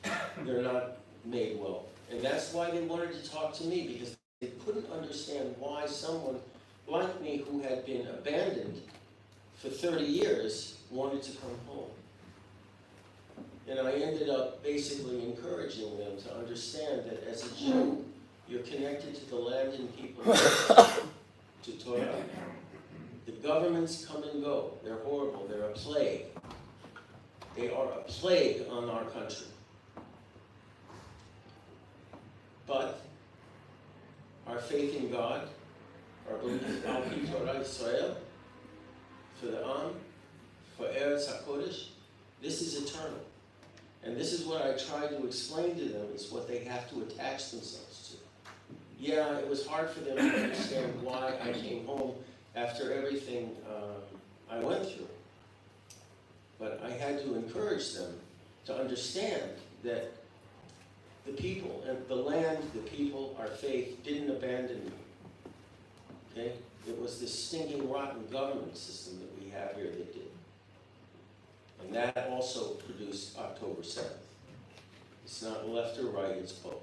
them. They're not made well. And that's why they wanted to talk to me, because they couldn't understand why someone like me who had been abandoned for 30 years wanted to come home. And I ended up basically encouraging them to understand that as a Jew, you're connected to the land and people, to Torah. The governments come and go. They're horrible. They're a plague. They are a plague on our country. But our faith in God, our belief in Al-Pi Israel, for the Am, for Eretz HaKodesh, this is eternal. And this is what I try to explain to them, is what they have to attach themselves to. Yeah, it was hard for them to understand why I came home after everything I went through. But I had to encourage them to understand that the people, and the land, the people, our faith, didn't abandon me. Okay? It was this stinking, rotten government system that we have here that did. And that also produced October 7th. It's not left or right, it's both.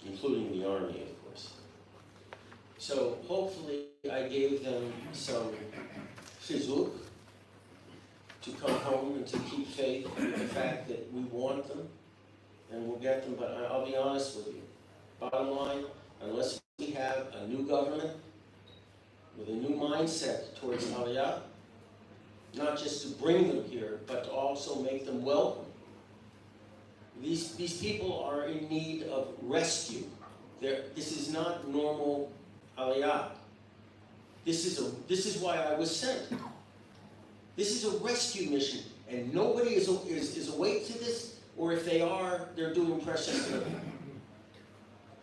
Including the army, of course. So hopefully I gave them some chizuk to come home and to keep faith in the fact that we want them and we'll get them. But I'll be honest with you. Bottom line, unless we have a new government with a new mindset towards Aliyah, not just to bring them here, but to also make them welcome. These people are in need of rescue. This is not normal Aliyah. This is why I was sent. This is a rescue mission, and nobody is awake to this, or if they are, they're doing precious living.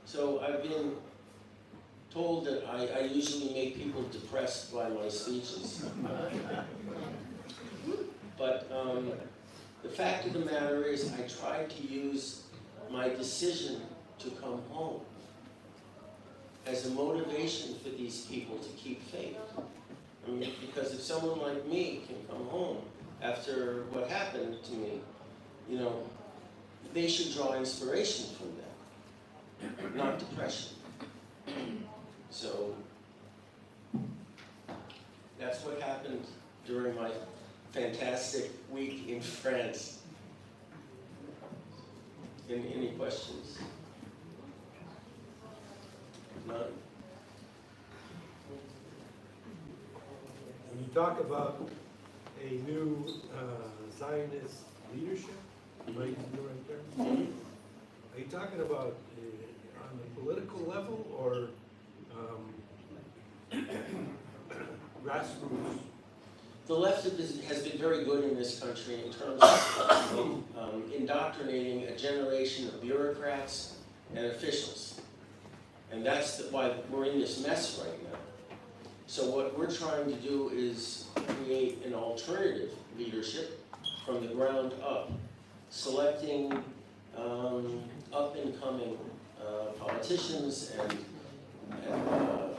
So I've been told that I usually make people depressed by my speeches. But the fact of the matter is, I tried to use my decision to come home as a motivation for these people to keep faith. I mean, because if someone like me can come home after what happened to me, you know, they should draw inspiration from that, not depression. So that's what happened during my fantastic week in France. Any questions? None? When you talk about a new Zionist leadership, am I using the right term? Are you talking about on the political level or grassroots? The left has been very good in this country in terms of indoctrinating a generation of bureaucrats and officials. And that's why we're in this mess right now. So what we're trying to do is create an alternative leadership from the ground up, selecting up-and-coming politicians and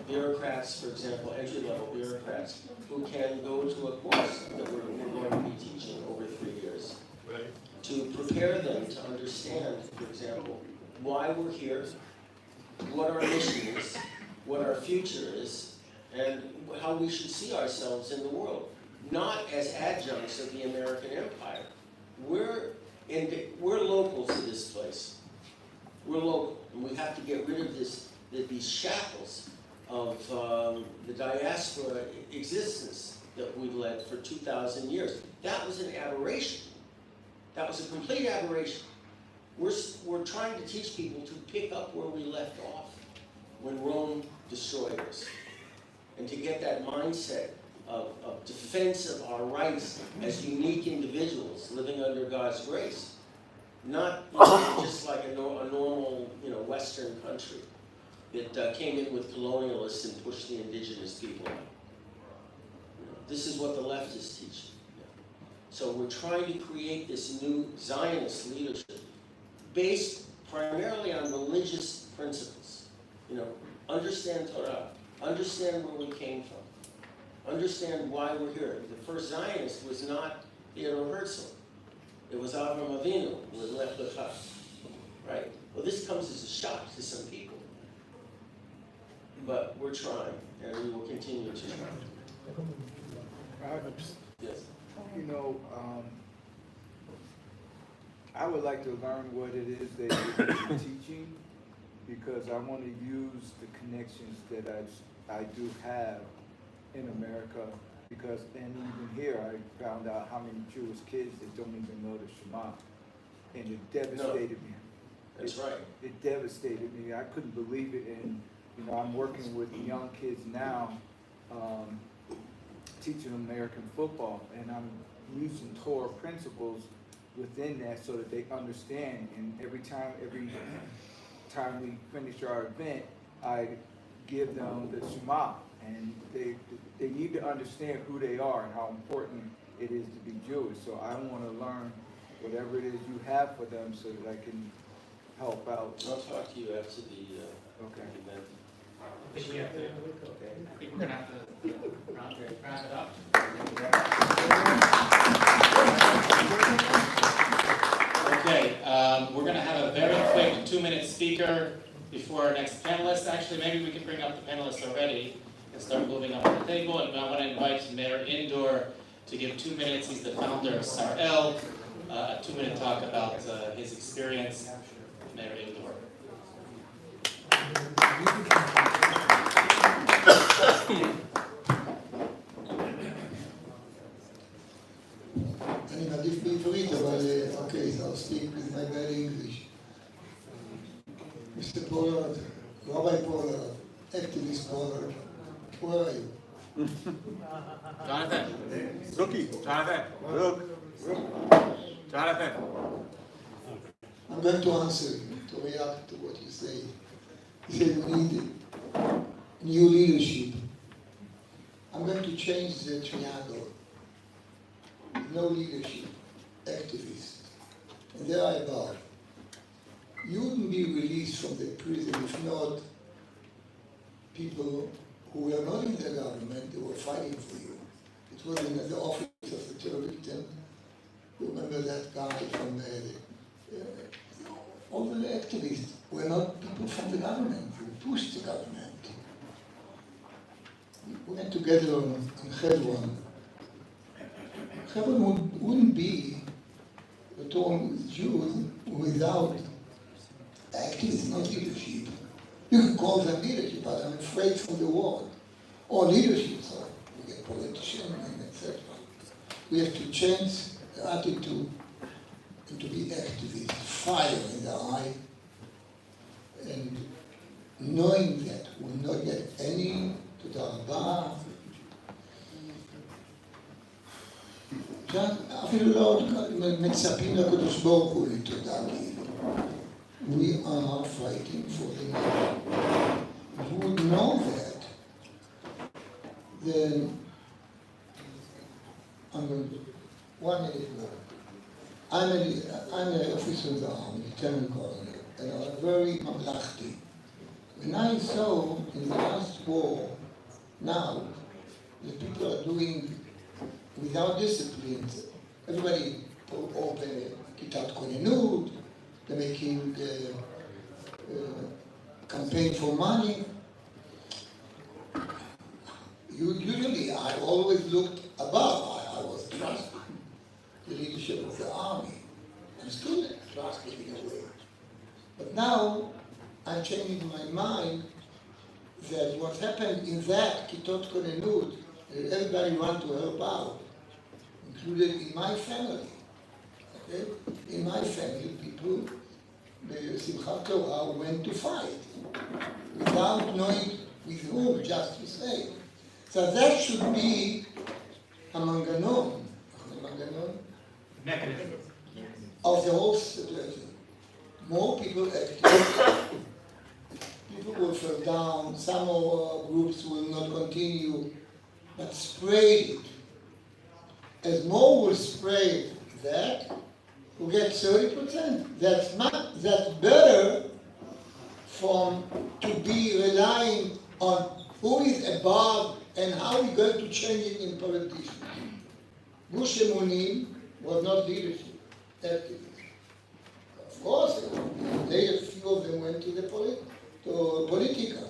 bureaucrats, for example, entry-level bureaucrats, who can go to a course that we're going to be teaching over 3 years. Right. To prepare them to understand, for example, why we're here, what our mission is, what our future is, and how we should see ourselves in the world. Not as adjuncts of the American empire. We're local to this place. We're local, and we have to get rid of these shackles of the diaspora existence that we've led for 2,000 years. That was an aberration. That was a complete aberration. We're trying to teach people to pick up where we left off when Rome destroyed us, and to get that mindset of defense of our rights as unique individuals living under God's grace, not just like a normal Western country that came in with colonialists and pushed the indigenous people out. This is what the left is teaching. So we're trying to create this new Zionist leadership based primarily on religious principles. Understand Torah, understand where we came from, understand why we're here. The first Zionist was not Theodor Herzl. It was Avraham Avinu, Lech Lecha, right? Well, this comes as a shock to some people, but we're trying, and we will continue to try. Yes. I would like to learn what it is that you're teaching, because I want to use the connections that I do have in America, because, and even here, I found out how many Jewish kids that don't even know the Shema, and it devastated me. That's right. It devastated me. I couldn't believe it, and I'm working with young kids now, teaching American football, and I'm using Torah principles within that so that they understand. And every time we finish our event, I give them the Shema, and they need to understand who they are and how important it is to be Jewish. So I want to learn whatever it is you have for them so that I can help out. I'll talk to you after the event. I think we're going to have to wrap it up. Okay, we're going to have a very quick 2-minute speaker before our next panelist. Actually, maybe we can bring up the panelists already and start moving up to the table. And I want to invite Mayor Indoor to give 2 minutes. He's the founder of Sarel, a 2-minute talk about his experience. Mayor Indoor. אני מעדיף בעברית, אבל אוקיי, I'll speak with my bad English. Mr. Pollard, Rabbi Pollard, activist Pollard, where are you? Jonathan. Rookie. Jonathan. Jonathan. I'm going to answer you, to react to what you say. You say we need new leadership. I'm going to change the triangle. No leadership, activists. And there I above. You wouldn't be released from the prison if not people who were not in the government, they were fighting for you. It was in the office of the terror victim. You remember that guy from all the activists were not people from the government, who pushed the government. We went together in Hebron. Hebron wouldn't be a town with Jews without activists, not leadership. You can call them leadership, but I'm afraid from the word. Or leadership, so we get politicians and etc. We have to change the attitude and to be activists, fire in the eye, and knowing that we will not get any תודה רבה. אפילו לא מצפים לקדוש ברוך הוא לתודה כאילו. We are fighting for the nation. If we would know that, then I'm going to, 1 minute more. I'm an officer in the army, lieutenant colonel, and I'm very mamlachti. When I saw in the last war, now, the people are doing without discipline. Everybody open Kitat Konenut, they're making campaign for money. Usually, I always looked above. I was trusting the leadership of the army. I'm still trusting in a way. But now, I'm changing my mind that what happened in that Kitot Konenut, everybody wanted to help out, including in my family. In my family, people, the Simchat Torah went to fight without knowing with whom, just to say. So that should be a manganon Mechanism. of the whole situation. More people active. People will fall down, some of our groups will not continue, but spray it. As more will spray that, we get 30%. That's better from to be relying on who is above and how we're going to change it in politics. Gush Emunim was not leadership, activism. Of course, a few of them went to the Politica.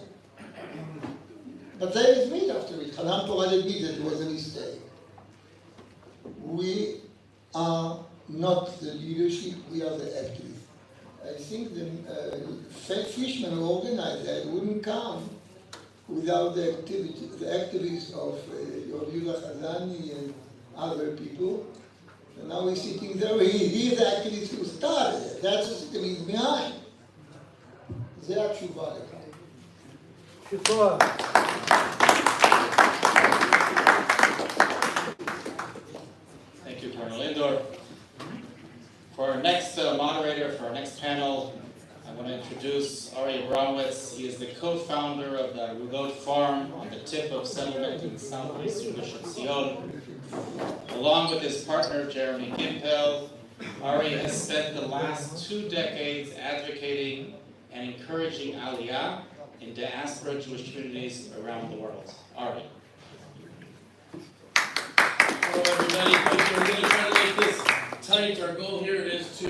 But they admit after it, Hanan Torah admit that it was a mistake. We are not the leadership, we are the activists. I think the Fishman who organized that wouldn't come without the activities of Yehuda Hazani and other people. And now he's sitting there, he is the activist who started it. That's what it means behind. זה התשובה לכך. Thank you, Colonel Lindor. For our next moderator, for our next panel, I want to introduce Ari Abramowitz. He is the co-founder of the Rudot Farm on the tip of settlement in southeastern Gush Etzion. Along with his partner, Jeremy Gimpel, Ari has spent the last 2 decades advocating and encouraging Aliyah in diaspora Jewish communities around the world. Ari. Hello everybody, thank you. We're going to try to make this tight. Our goal here is to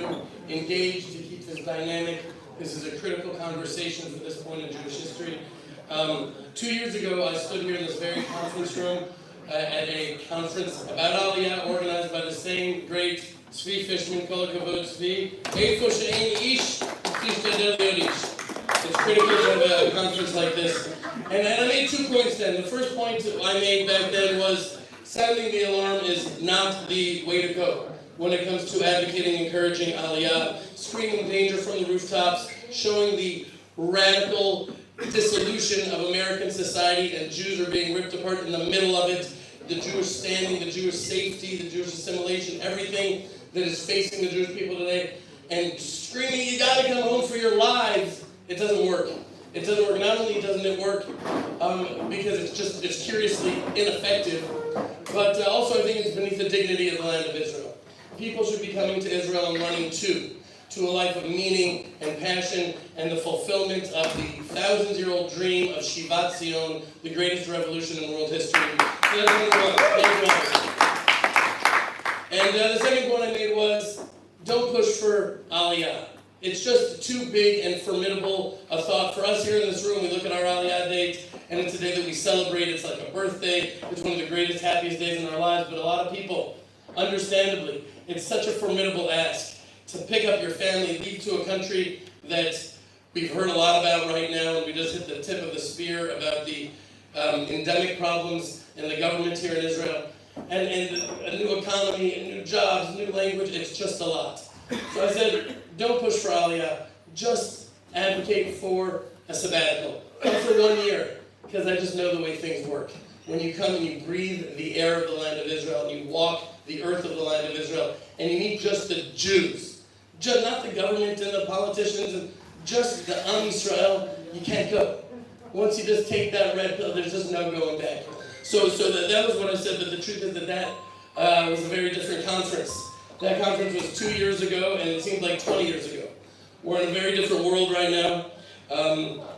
engage, to keep this dynamic. This is a critical conversation for this point in Jewish history. 2 years ago, I stood here in this very conference room at a conference about Aliyah organized by the same great Tzvi Fishman, Kol HaKavod Tzvi. Eifo she'ein ish, tishtadel yodish. It's critical to have a conference like this. And I made 2 points then. The first point I made back then was sounding the alarm is not the way to go when it comes to advocating, encouraging Aliyah, screaming danger from the rooftops, showing the radical dissolution of American society, and Jews are being ripped apart in the middle of it. The Jewish standing, the Jewish safety, the Jewish assimilation, everything that is facing the Jewish people today, and screaming, you gotta come home for your lives. It doesn't work. It doesn't work. Not only doesn't it work because it's curiously ineffective, but also I think it's beneath the dignity of the land of Israel. People should be coming to Israel and running to a life of meaning and passion and the fulfillment of the 1,000-year-old dream of Shivat Zion, the greatest revolution in world history. And the second point I made was, don't push for Aliyah. It's just too big and formidable a thought. For us here in this room, we look at our Aliyah date, and it's a day that we celebrate. It's like a birthday. It's one of the greatest, happiest days in our lives. But a lot of people, understandably, it's such a formidable ask to pick up your family, leave to a country that we've heard a lot about right now, and we just hit the tip of the spear about the endemic problems in the government here in Israel, and a new economy, and new jobs, new language. It's just a lot. So I said, don't push for Aliyah, just advocate for a sabbatical. Come for 1 year, because I just know the way things work. When you come and you breathe the air of the land of Israel, and you walk the earth of the land of Israel, and you meet just the Jews, not the government and the politicians, and just the Am Yisrael, you can't go. Once you just take that red pill, there's just no going back. So that was what I said, but the truth is that was a very different conference. That conference was 2 years ago, and it seemed like 20 years ago. We're in a very different world right now.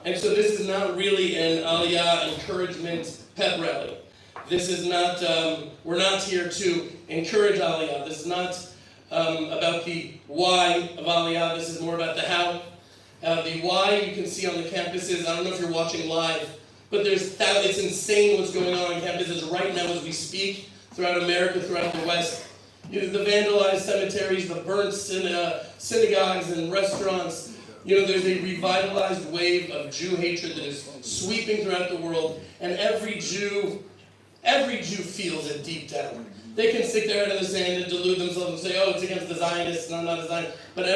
And so this is not really an Aliyah encouragement pep rally. This is not, we're not here to encourage Aliyah. This is not about the why of Aliyah. This is more about the how. The why you can see on the campuses. I don't know if you're watching live, but it's insane what's going on campuses right now as we speak throughout America, throughout the West. The vandalized cemeteries, the burnt synagogues and restaurants. There's a revitalized wave of Jew hatred that is sweeping throughout the world. And every Jew Every Jew feels it deep down. They can stick their head in the sand and delude themselves and say, oh, it's against the Zionists, and I'm not a Zionist. But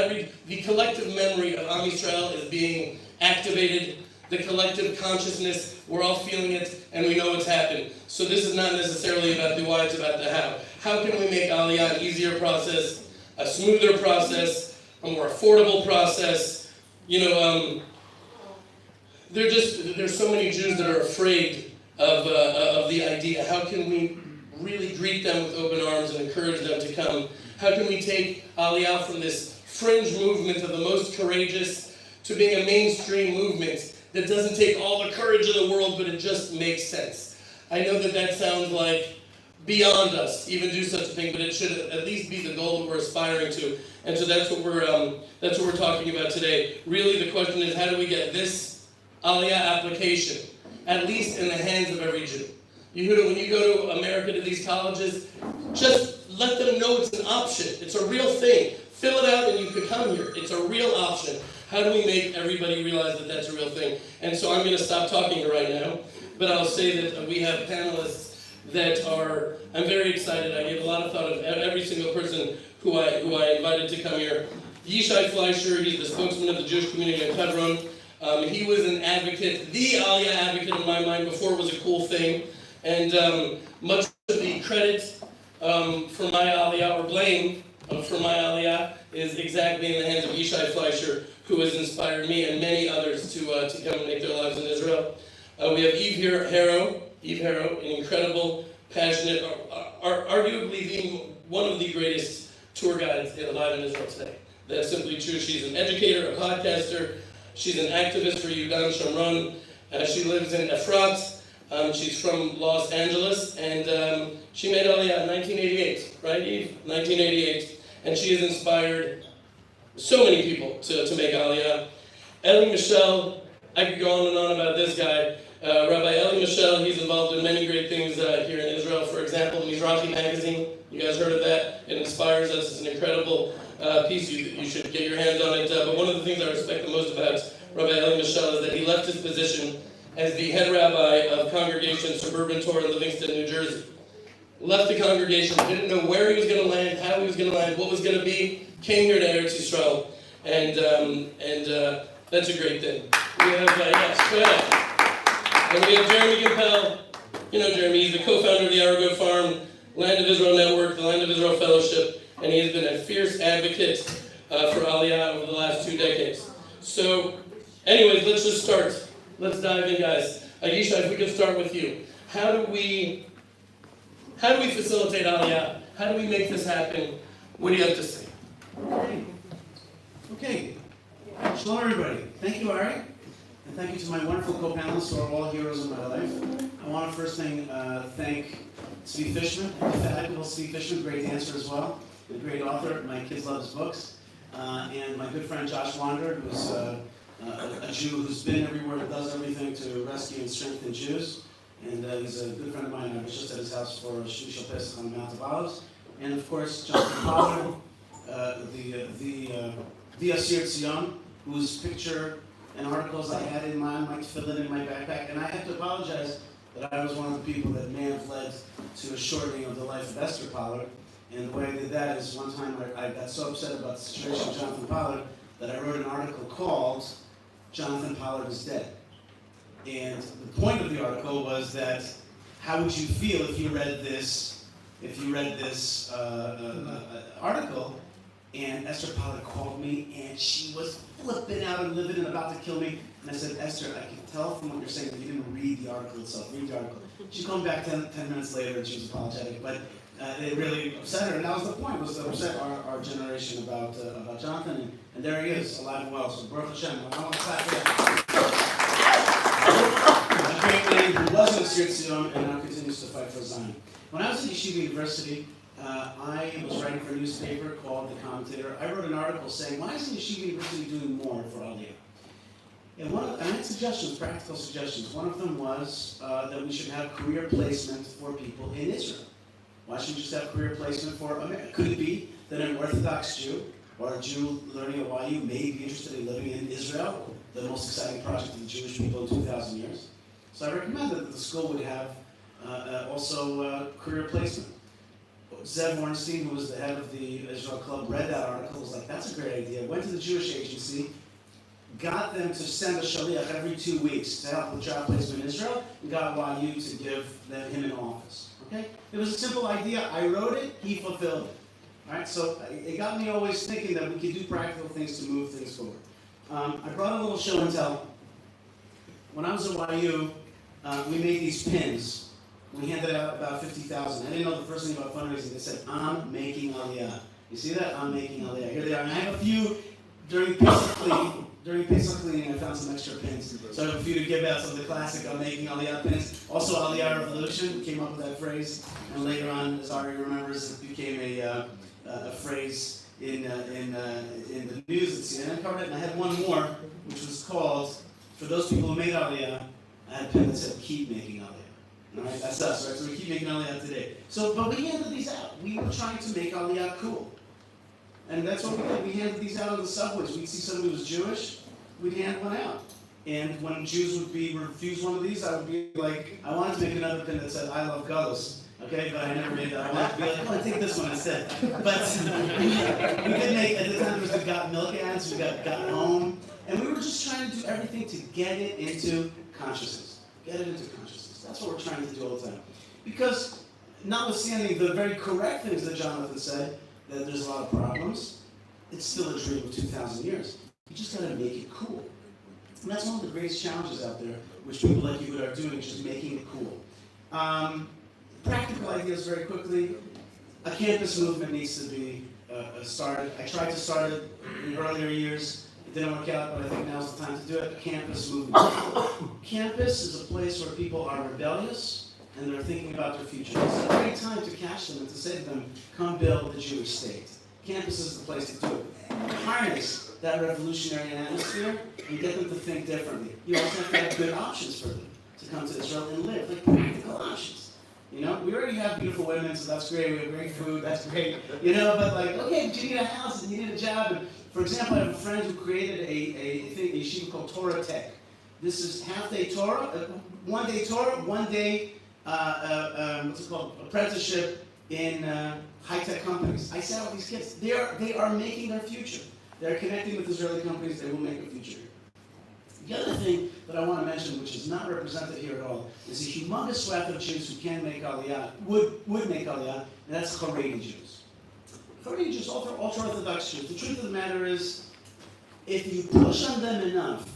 the collective memory of Am Yisrael is being activated. The collective consciousness, we're all feeling it, and we know what's happened. So this is not necessarily about the why, it's about the how. How can we make Aliyah an easier process, a smoother process, a more affordable process? There's so many Jews that are afraid of the idea. How can we really greet them with open arms and encourage them to come? How can we take Aliyah from this fringe movement of the most courageous to being a mainstream movement that doesn't take all the courage in the world, but it just makes sense? I know that sounds like beyond us, even do such a thing, but it should at least be the goal that we're aspiring to. And so that's what we're talking about today. Really, the question is, how do we get this Aliyah application at least in the hands of every Jew? Yehuda, when you go to America to these colleges, just let them know it's an option. It's a real thing. Fill it out and you could come here. It's a real option. How do we make everybody realize that that's a real thing? And so I'm going to stop talking right now, but I'll say that we have panelists that are, I'm very excited. I gave a lot of thought of every single person who I invited to come here. Yishai Fleischer, he's the spokesman of the Jewish community in Hebron. He was an advocate, the Aliyah advocate in my mind before it was a cool thing. And much of the credit for my Aliyah, or blame for my Aliyah, is exactly in the hands of Yishai Fleischer, who has inspired me and many others to come and make their lives in Israel. We have Eve Harrow, an incredible, passionate, arguably one of the greatest tour guides alive in Israel today. That's simply true. She's an educator, a podcaster. She's an activist for Yudan Shamron. She lives in Efrat. She's from Los Angeles, and she made Aliyah in 1988, right, Eve? 1988. And she has inspired so many people to make Aliyah. Eli Michel, I could go on and on about this guy. Rabbi Eli Michel, he's involved in many great things here in Israel. For example, Mizrahi magazine, you guys heard of that? It inspires us. It's an incredible piece. You should get your hands on it. But one of the things I respect the most about Rabbi Eli Michel is that he left his position as the head rabbi of Congregation Suburban Torah in Livingston, New Jersey. Left the congregation, didn't know where he was going to land, how he was going to land, what was going to be, came here to Eretz Yisrael, and that's a great thing. We have, yes, go ahead. And we have Jeremy Gimpel. You know Jeremy, he's the co-founder of the Arago Farm, Land of Israel Network, the Land of Israel Fellowship, and he has been a fierce advocate for Aliyah over the last 2 decades. So, anyways, let's just start. Let's dive in, guys. Yishai, if we could start with you. How do we facilitate Aliyah? How do we make this happen? What do you have to say? Okay. Shalom, everybody. Thank you, Ari. And thank you to my wonderful co-panelists who are all heroes in my life. I want to first thank Zvi Fishman, the fabulous Zvi Fishman, great dancer as well, a great author. My kids love his books. And my good friend Josh Wander, who's a Jew who's been everywhere, does everything to rescue and strengthen Jews. And he's a good friend of mine. I was just at his house for Shishal Pesach on the Mount of Olives. And of course, Jonathan Pollard, the Asir Tzion, whose picture and articles I had in my tefillin in my backpack. And I have to apologize that I was one of the people that may have led to a shortening of the life of Esther Pollard. And the way I did that is one time I got so upset about the situation of Jonathan Pollard that I wrote an article called Jonathan Pollard is Dead. And the point of the article was that how would you feel if you read this article and Esther Pollard called me and she was flipping out and livid and about to kill me. And I said, Esther, I can tell from what you're saying that you didn't read the article itself. Read the article. She called me back 10 minutes later and she was apologetic, but it really upset her. And that was the point, was to upset our generation about Jonathan. And there he is, alive and well. So Baruch Hashem, I want to clap for that. A great man who was in Asir Tzion and now continues to fight for Zion. When I was at Yeshiva University, I was writing for a newspaper called The Commentator. I wrote an article saying, why isn't Yeshiva University doing more for Aliyah? And I had suggestions, practical suggestions. One of them was that we should have career placement for people in Israel. Why shouldn't we just have career placement for America? Could it be that an Orthodox Jew or a Jew learning at YU may be interested in living in Israel, the most exciting project of the Jewish people in 2,000 years? So I recommended that the school would have Also career placement. Zev Ornstein, who was the head of the Israel Club, read that article, was like, that's a great idea, went to the Jewish agency, got them to send a shaliach every 2 weeks to help with job placement in Israel, and got YU to give him an office. Okay? It was a simple idea. I wrote it, he fulfilled it. All right? So it got me always thinking that we could do practical things to move things forward. I brought a little show and tell. When I was at YU, we made these pins. We handed out about 50,000. I didn't know the first thing about fundraising. They said, I'm making Aliyah. You see that? I'm making Aliyah. Here they are. And I have a few during Pesach cleaning. During Pesach cleaning, I found some extra pins. So I have a few to give out. Some of the classic I'm making Aliyah pins. Also, Aliyah Revolution came up with that phrase. And later on, as Ari remembers, it became a phrase in the news at CNN covered it. And I had one more, which was called, for those people who made Aliyah, I had a pin that said, keep making Aliyah. All right, that's us, right? So we keep making Aliyah today. But we handed these out. We were trying to make Aliyah cool. And that's what we did. We handed these out on the subways. We'd see somebody who was Jewish, we'd hand one out. And when Jews would be refused one of these, I would be like, I wanted to make another pin that said, I love Gullus. Okay, but I never made that. I wanted to be like, oh, I take this one instead. But we did make, at the time, there was the Got Milk ads, we got Home. And we were just trying to do everything to get it into consciousness. Get it into consciousness. That's what we're trying to do all the time. Because, notwithstanding the very correct things that Jonathan said, that there's a lot of problems, it's still a dream of 2,000 years. You just gotta make it cool. And that's one of the greatest challenges out there, which people like you are doing, just making it cool. Practical ideas very quickly. A campus movement needs to be started. I tried to start it in earlier years. It didn't work out, but I think now's the time to do it. A campus movement. Campus is a place where people are rebellious and they're thinking about their future. It's a great time to catch them and to say to them, come build the Jewish state. Campus is the place to do it. Harness that revolutionary atmosphere and get them to think differently. You also have to have good options for them to come to Israel and live, like practical options. You know, we already have beautiful women, so that's great. We have great food, that's great. You know, but like, okay, but you need a house and you need a job. And for example, I have a friend who created a yeshiva called Torah Tech. This is half-day Torah, 1 day Torah, 1 day, what's it called, apprenticeship in high-tech companies. I sat with these kids. They are making their future. They're connecting with Israeli companies. They will make a future. The other thing that I want to mention, which is not represented here at all, is a humongous swath of Jews who can make Aliyah, would make Aliyah, and that's Haredi Jews. Haredi Jews, ultra-Orthodox Jews. The truth of the matter is, if you push on them enough,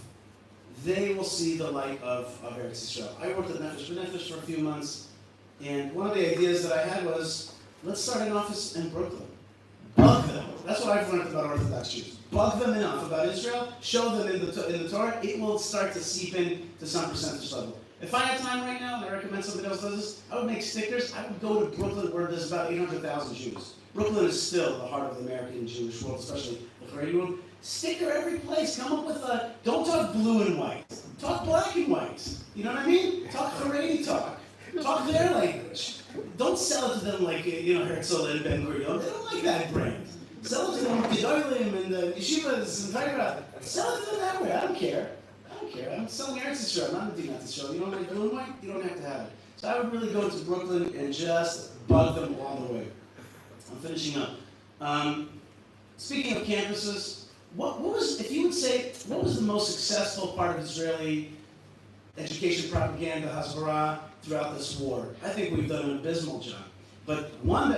they will see the light of Eretz Yisrael. I worked at Nefesh B'Nefesh for a few months, and one of the ideas that I had was, let's start an office in Brooklyn. Bug them. That's what I've learned about Orthodox Jews. Bug them enough about Israel, show them in the Torah, it will start to seep in to some percentage level. If I had time right now, and I recommend somebody else does this, I would make stickers. I would go to Brooklyn where there's about 800,000 Jews. Brooklyn is still the heart of the American Jewish world, especially the Haredi world. Sticker every place. Come up with don't talk blue and white. Talk black and white. You know what I mean? Talk Haredi talk. Talk their language. Don't sell it to them like, Herzl and Ben Gurion. They don't like that brand. Sell it to them with the Gedolim and the Yeshivas and Torah. Sell it to them that way. I don't care. I'm selling Eretz Yisrael, not a Dinat Yisrael. You don't like blue and white? You don't have to have it. So I would really go to Brooklyn and just bug them all the way. I'm finishing up. Speaking of campuses, what was the most successful part of Israeli education propaganda, Hasbara, throughout this war? I think we've done an abysmal job. But one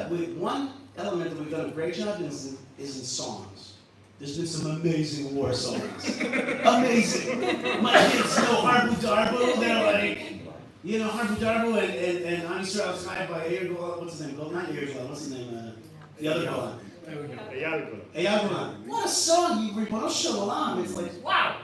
element that we've done a great job is in songs. There's been some amazing war songs. Amazing. My kids know Harbu Darbu. They're like, Harbu Darbu and Am Yisrael Chai by Yair Golan. What's his name? Not Yair Golan. What's his name? The other Golan. Eyal Golan. What a song! Ribono Shel Olam. It's like, wow.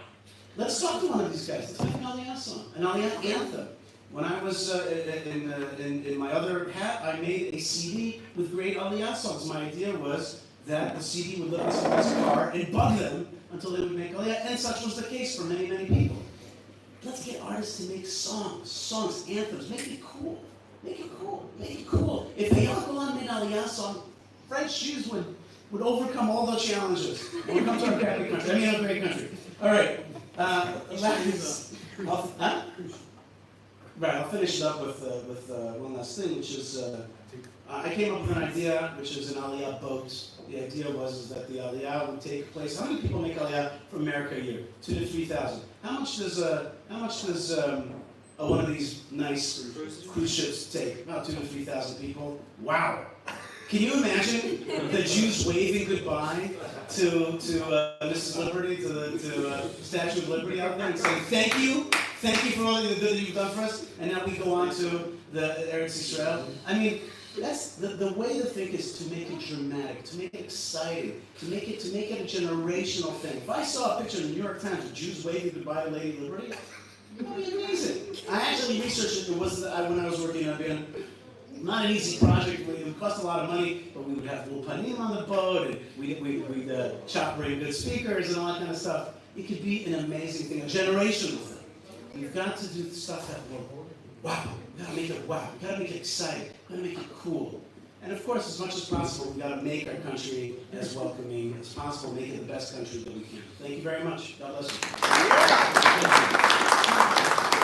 Let's talk to one of these guys. Let's make an Aliyah song, an Aliyah anthem. When I was in my other hat, I made a CD with great Aliyah songs. My idea was that the CD would live in someone's car and bug them until they would make Aliyah, and such was the case for many, many people. Let's get artists to make songs, anthems. Make it cool. Make it cool. If Eyal Golan made an Aliyah song, French Jews would overcome all those challenges when it comes to our great country. Our great country. All right. Right, I'll finish it up with one last thing, which is I came up with an idea, which is an Aliyah boat. The idea was that the Aliyah would take place. How many people make Aliyah from America a year? 2,000 to 3,000. How much does one of these nice cruise ships take? About 2,000 to 3,000 people. Wow. Can you imagine the Jews waving goodbye to Mrs. Liberty, to the Statue of Liberty out there, and saying thank you for all the good that you've done for us, and now we go on to the Eretz Yisrael. I mean, that's the way to think is to make it dramatic, to make it exciting, to make it a generational thing. If I saw a picture in the New York Times of Jews waving goodbye to Lady Liberty, it would be amazing. I actually researched it. It was when I was working on being not an easy project. It would cost a lot of money, but we would have little panim on the boat, and we'd chop really good speakers and all that kind of stuff. It could be an amazing thing, a generational thing. You've got to do stuff that will, wow, you gotta make it wow, you gotta make it exciting, you gotta make it cool. And of course, as much as possible, we gotta make our country as welcoming as possible, make it the best country that we can. Thank you very much. God bless you.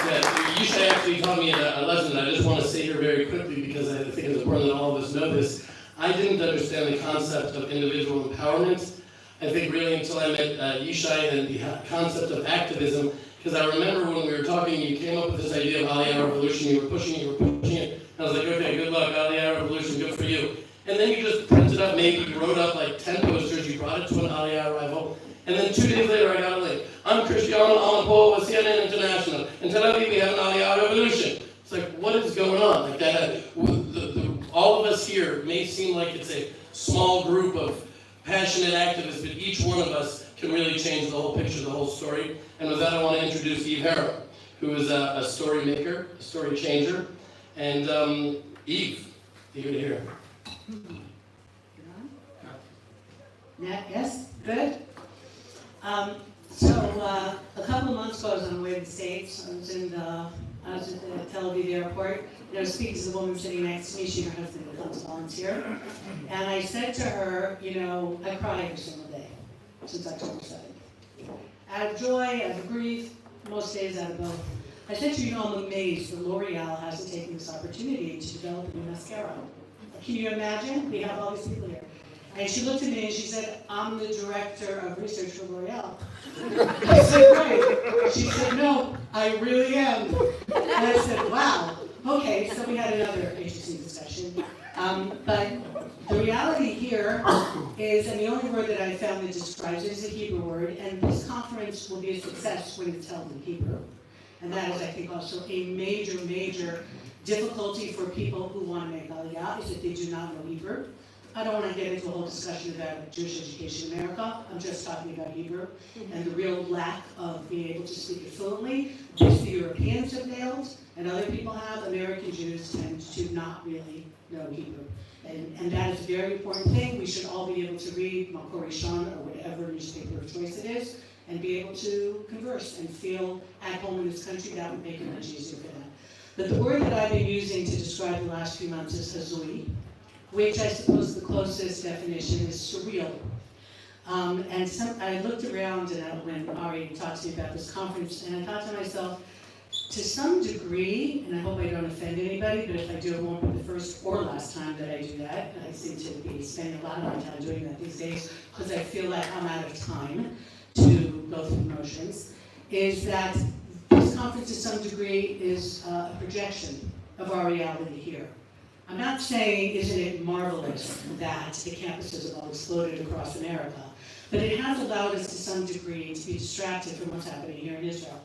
Yeah, you should actually taught me a lesson. I just want to say here very quickly because I think it's important that all of us know this. I didn't understand the concept of individual empowerment. I think really until I met Yishai and the concept of activism, because I remember when we were talking, you came up with this idea of Aliyah Revolution, you were pushing it. And I was like, okay, good luck, Aliyah Revolution, good for you. And then you just printed up, maybe you wrote up like 10 posters, you brought it to an Aliyah arrival, and then 2 days later I got a link. I'm Cristiano Amapo with CNN International. In Tel Aviv we have an Aliyah Revolution. It's like, what is going on? Like that, all of us here may seem like it's a small group of passionate activists, but each one of us can really change the whole picture, the whole story. And with that, I want to introduce Eve Harrow, who is a story maker, a story changer. And Eve, you're here. Yes, good. So a couple of months ago, I was on the way to the States. I was at the Tel Aviv airport, and I was speaking to the woman sitting next to me. She and her husband had come to volunteer. And I said to her, you know, I cry every single day since October 7th. Out of joy, out of grief, most days out of both. I said to her, you know, I'm amazed that L'Oreal hasn't taken this opportunity to develop a new mascara. Can you imagine? We have all these people here. And she looked at me and she said, I'm the director of research for L'Oreal. I said, great. She said, no, I really am. And I said, wow. Okay, so we had another interesting discussion. But the reality here is, and the only word that I found that describes it is a Hebrew word, and this conference will be a success when it's held in Hebrew. And that is, I think, also a major, major difficulty for people who want to make Aliyah, is that they do not know Hebrew. I don't want to get into a whole discussion about Jewish education in America. I'm just talking about Hebrew and the real lack of being able to speak it fluently, which the Europeans have nailed and other people have. American Jews tend to not really know Hebrew. And that is a very important thing. We should all be able to read Makor Rishon or whatever newspaper of choice it is and be able to converse and feel at home in this country. That would make it much easier for them. But the word that I've been using to describe the last few months is hazui, which I suppose the closest definition is surreal. I looked around when Ari talked to me about this conference, and I thought to myself, to some degree, and I hope I don't offend anybody, but if I do, it won't be the first or last time that I do that. I seem to be spending a lot of my time doing that these days because I feel like I'm out of time to go through the motions, is that this conference to some degree is a projection of our reality here. I'm not saying, isn't it marvelous that the campuses have all exploded across America, but it has allowed us to some degree to be distracted from what's happening here in Israel.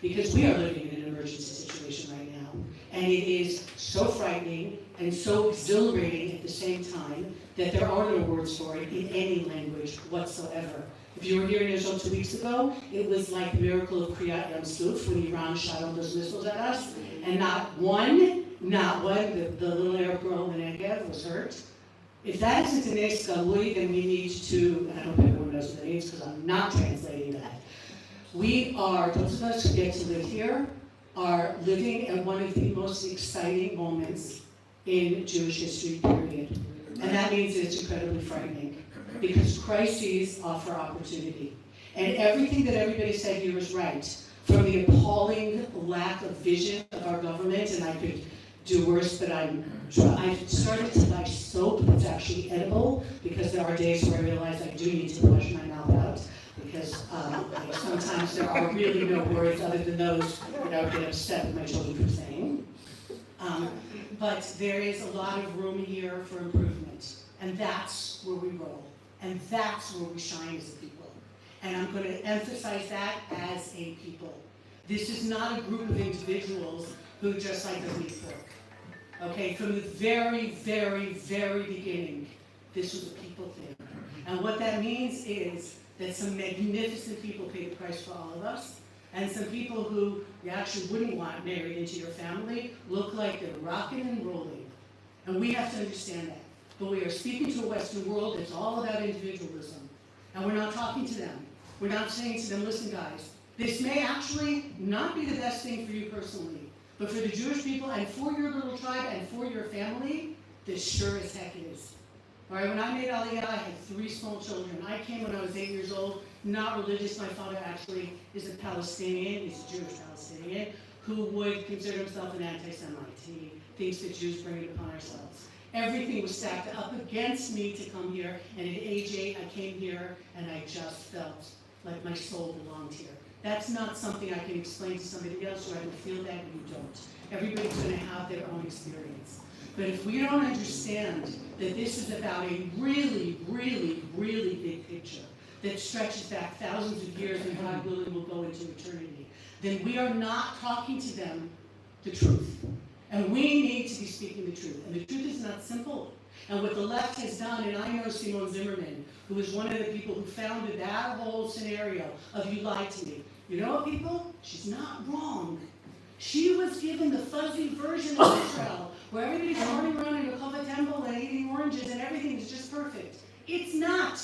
Because we are living in an emergency situation right now. And it is so frightening and so exhilarating at the same time that there are no words for it in any language whatsoever. If you were here in Israel 2 weeks ago, it was like the miracle of Kriyat Yam Suf when Iran shot all those missiles at us, and not one, the little Arab girl in the Negev was hurt. If that isn't an Nes Galui, then we need to, and I hope everyone knows what that means because I'm not translating that. We are, those of us who get to live here, are living at one of the most exciting moments in Jewish history, period. And that means it's incredibly frightening because crises offer opportunity. And everything that everybody said here is right. from the appalling lack of vision of our government, and I could do worse, but I've started to buy soap that's actually edible, because there are days where I realize I do need to flush my mouth out, because sometimes there are really no words other than those that I would get upset with my children for saying. But there is a lot of room here for improvement, and that's where we roll, and that's where we shine as a people. And I'm going to emphasize that as a people. This is not a group of individuals who just like the leaf work. Okay, from the very, very, very beginning, this was a people thing. And what that means is that some magnificent people paid the price for all of us, and some people who you actually wouldn't want married into your family look like they're rocking and rolling. And we have to understand that. But we are speaking to a Western world that's all about individualism. And we're not talking to them. We're not saying to them, listen guys, this may actually not be the best thing for you personally, but for the Jewish people and for your little tribe and for your family, this sure as heck is. All right, when I made Aliyah, I had 3 small children. I came when I was 8 years old, not religious. My father actually is a Palestinian, he's a Jewish Palestinian, who would consider himself an anti-Semite. He thinks that Jews bring it upon ourselves. Everything was stacked up against me to come here, and at age 8, I came here, and I just felt like my soul belonged here. That's not something I can explain to somebody else, or I would feel that, and you don't. Everybody's going to have their own experience. But if we don't understand that this is about a really, really, really big picture that stretches back thousands of years and God willing will go into eternity, then we are not talking to them the truth. And we need to be speaking the truth. And the truth is not simple. And what the left has done, and I know Simone Zimmerman, who is one of the people who founded that whole scenario of you lied to me. You know what, people? She's not wrong. She was given the fuzzy version of Israel, where everybody's running around in a Kova temple and eating oranges and everything is just perfect. It's not.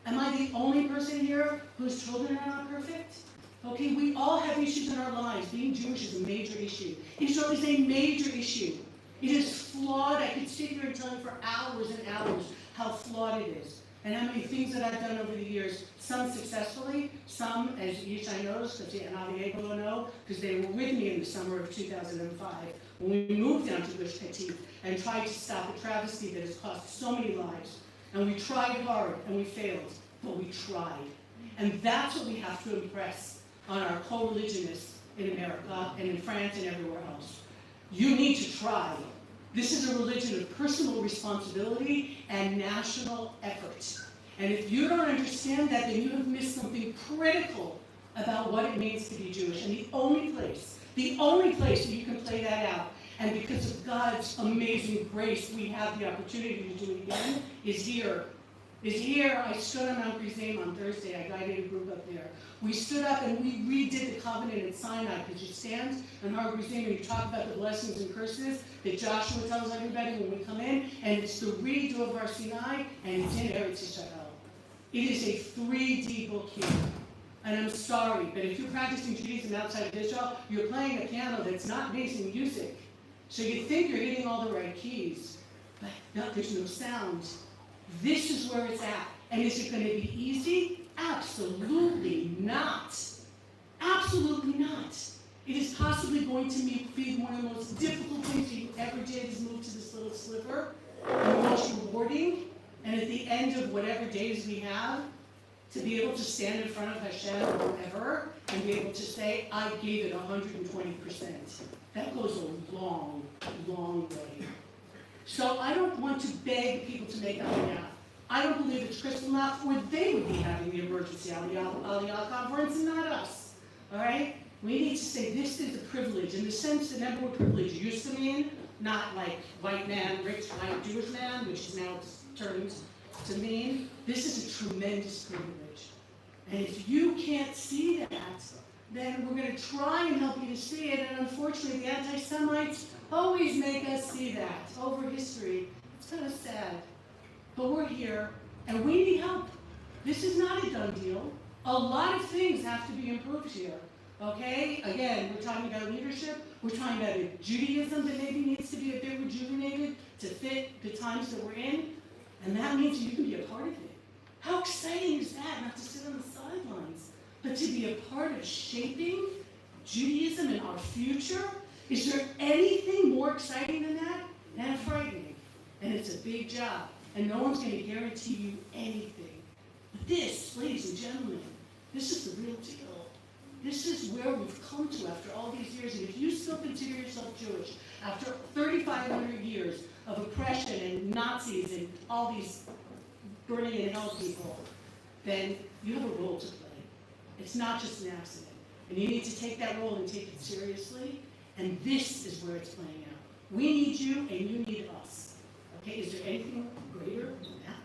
Am I the only person here whose children are not perfect? Okay, we all have issues in our lives. Being Jewish is a major issue. Israel is a major issue. It is flawed. I could sit here and tell you for hours and hours how flawed it is. And how many things that I've done over the years, some successfully, some, as Yishai knows, and Aviego will know, because they were with me in the summer of 2005, when we moved down to Gush Katif and tried to stop a travesty that has cost so many lives. And we tried hard, and we failed, but we tried. And that's what we have to impress on our co-religionists in America and in France and everywhere else. You need to try. This is a religion of personal responsibility and national effort. And if you don't understand that, then you have missed something critical about what it means to be Jewish. And the only place that you can play that out, and because of God's amazing grace, we have the opportunity to do it again, is here. I stood on Mount Gerizim on Thursday. I guided a group up there. We stood up and we redid the covenant at Sinai, because you stand on Mount Gerizim and you talk about the blessings and curses that Joshua tells everybody when we come in, and it's the redo of our Sinai, and it's in Eretz Yisrael. It is a 3D book here. And I'm sorry, but if you're practicing Judaism outside of Israel, you're playing a piano that's not making music. So you think you're hitting all the right keys, but no, there's no sound. This is where it's at. And is it going to be easy? Absolutely not. Absolutely not. It is possibly going to be one of the most difficult things you ever did, is move to this little sliver, and the most rewarding. And at the end of whatever days we have, to be able to stand in front of Hashem or whoever and be able to say, I gave it 120%. That goes a long, long way. So I don't want to beg people to make Aliyah. I don't believe it's crystal enough, or they would be having the emergency Aliyah conference and not us. All right? We need to say this is a privilege in the sense that remember what privilege used to mean, not like white man, rich white Jewish man, which is now turned to mean. This is a tremendous privilege. And if you can't see that, then we're going to try and help you to see it. And unfortunately, the anti-Semites always make us see that over history. It's kind of sad. But we're here, and we need help. This is not a done deal. A lot of things have to be improved here. Okay? Again, we're talking about leadership. We're talking about a Judaism that maybe needs to be a bit rejuvenated to fit the times that we're in. And that means you can be a part of it. How exciting is that, not to sit on the sidelines, but to be a part of shaping Judaism and our future? Is there anything more exciting than that? And frightening. And it's a big job. And no one's going to guarantee you anything. But this, ladies and gentlemen, this is the real deal. This is where we've come to after all these years. And if you still consider yourself Jewish, after 3,500 years of oppression and Nazis and all these burning in hell people, then you have a role to play. It's not just an accident. And you need to take that role and take it seriously. And this is where it's playing out. We need you and you need us. Okay, is there anything greater than that?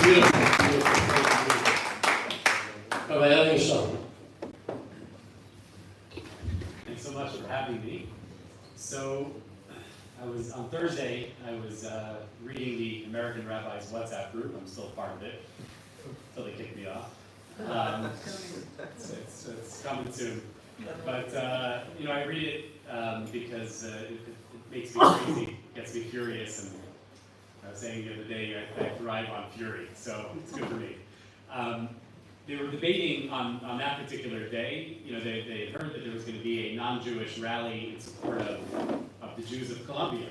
Beautiful. All right, Elliot Shaw. Thanks so much for having me. So, on Thursday, I was reading the American Rabbis WhatsApp group. I'm still part of it, until they kick me off. It's coming soon. But, I read it because it makes me crazy, gets me furious, and I was saying the other day, I thrive on fury, so it's good for me. They were debating on that particular day. They had heard that there was going to be a non-Jewish rally in support of the Jews of Colombia.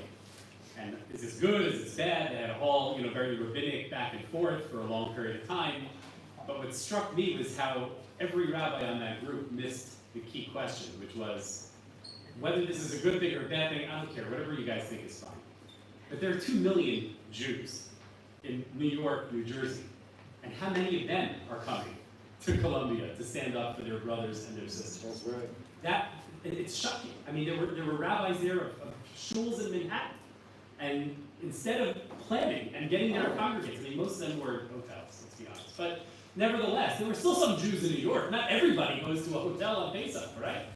And is this good? Is this bad? They had a whole, very rabbinic back and forth for a long period of time. But what struck me was how every rabbi on that group missed the key question, which was whether this is a good thing or a bad thing. I don't care. Whatever you guys think is fine. But there are 2 million Jews in New York, New Jersey. And how many of them are coming to Colombia to stand up for their brothers and their sisters? That's right. It's shocking. I mean, there were rabbis there of shuls in Manhattan. And instead of planning and getting their congregates, most of them were hotels, let's be honest. But nevertheless, there were still some Jews in New York. Not everybody goes to a hotel on Pesach, right?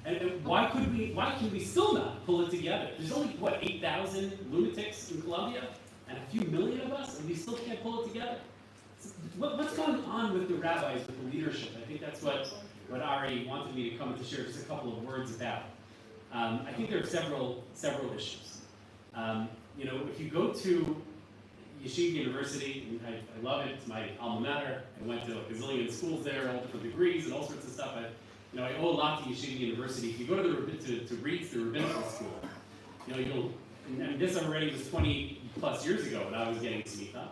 And why can we still not pull it together? There's only, 8,000 lunatics in Colombia? And a few million of us? And we still can't pull it together? What's going on with the rabbis, with the leadership? I think that's what Ari wanted me to come to share just a couple of words about. I think there are several issues. If you go to Yeshiva University, and I love it, it's my alma mater. I went to a gazillion schools there, all different degrees and all sorts of stuff. I owe a lot to Yeshiva University. If you go to the REITs, the rabbinical school, and this already was 20 plus years ago when I was getting smicha.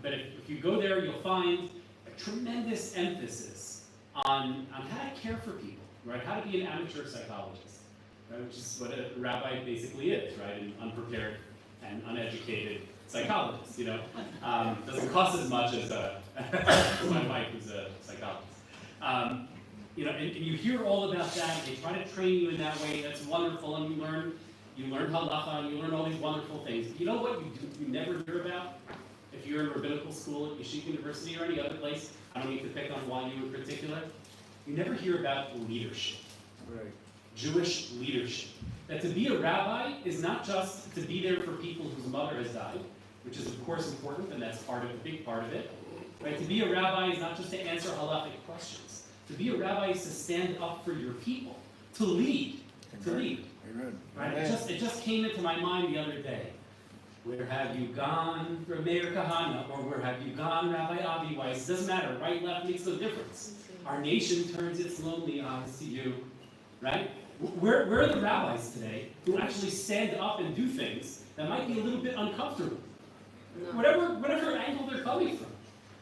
But if you go there, you'll find a tremendous emphasis on how to care for people, right? How to be an amateur psychologist, right? Which is what a rabbi basically is, right? An unprepared and uneducated psychologist, Doesn't cost as much as my wife who's a psychologist. And you hear all about that, they try to train you in that way, that's wonderful, and you learn halacha, and you learn all these wonderful things. But you know what you never hear about? If you're in rabbinical school at Yeshiva University or any other place, I don't need to pick on YU in particular, you never hear about leadership. Right. Jewish leadership. That to be a rabbi is not just to be there for people whose mother has died, which is of course important, and that's a big part of it. Right? To be a rabbi is not just to answer halachic questions. To be a rabbi is to stand up for your people, to lead, to lead. Amen. Right? It just came into my mind the other day. Where have you gone, Meir Kahana, or where have you gone, Rabbi Avi Weiss? Doesn't matter, right, left makes no difference. Our nation turns its lonely eyes to you, right? Where are the rabbis today who actually stand up and do things that might be a little bit uncomfortable? No. Whatever angle they're coming from,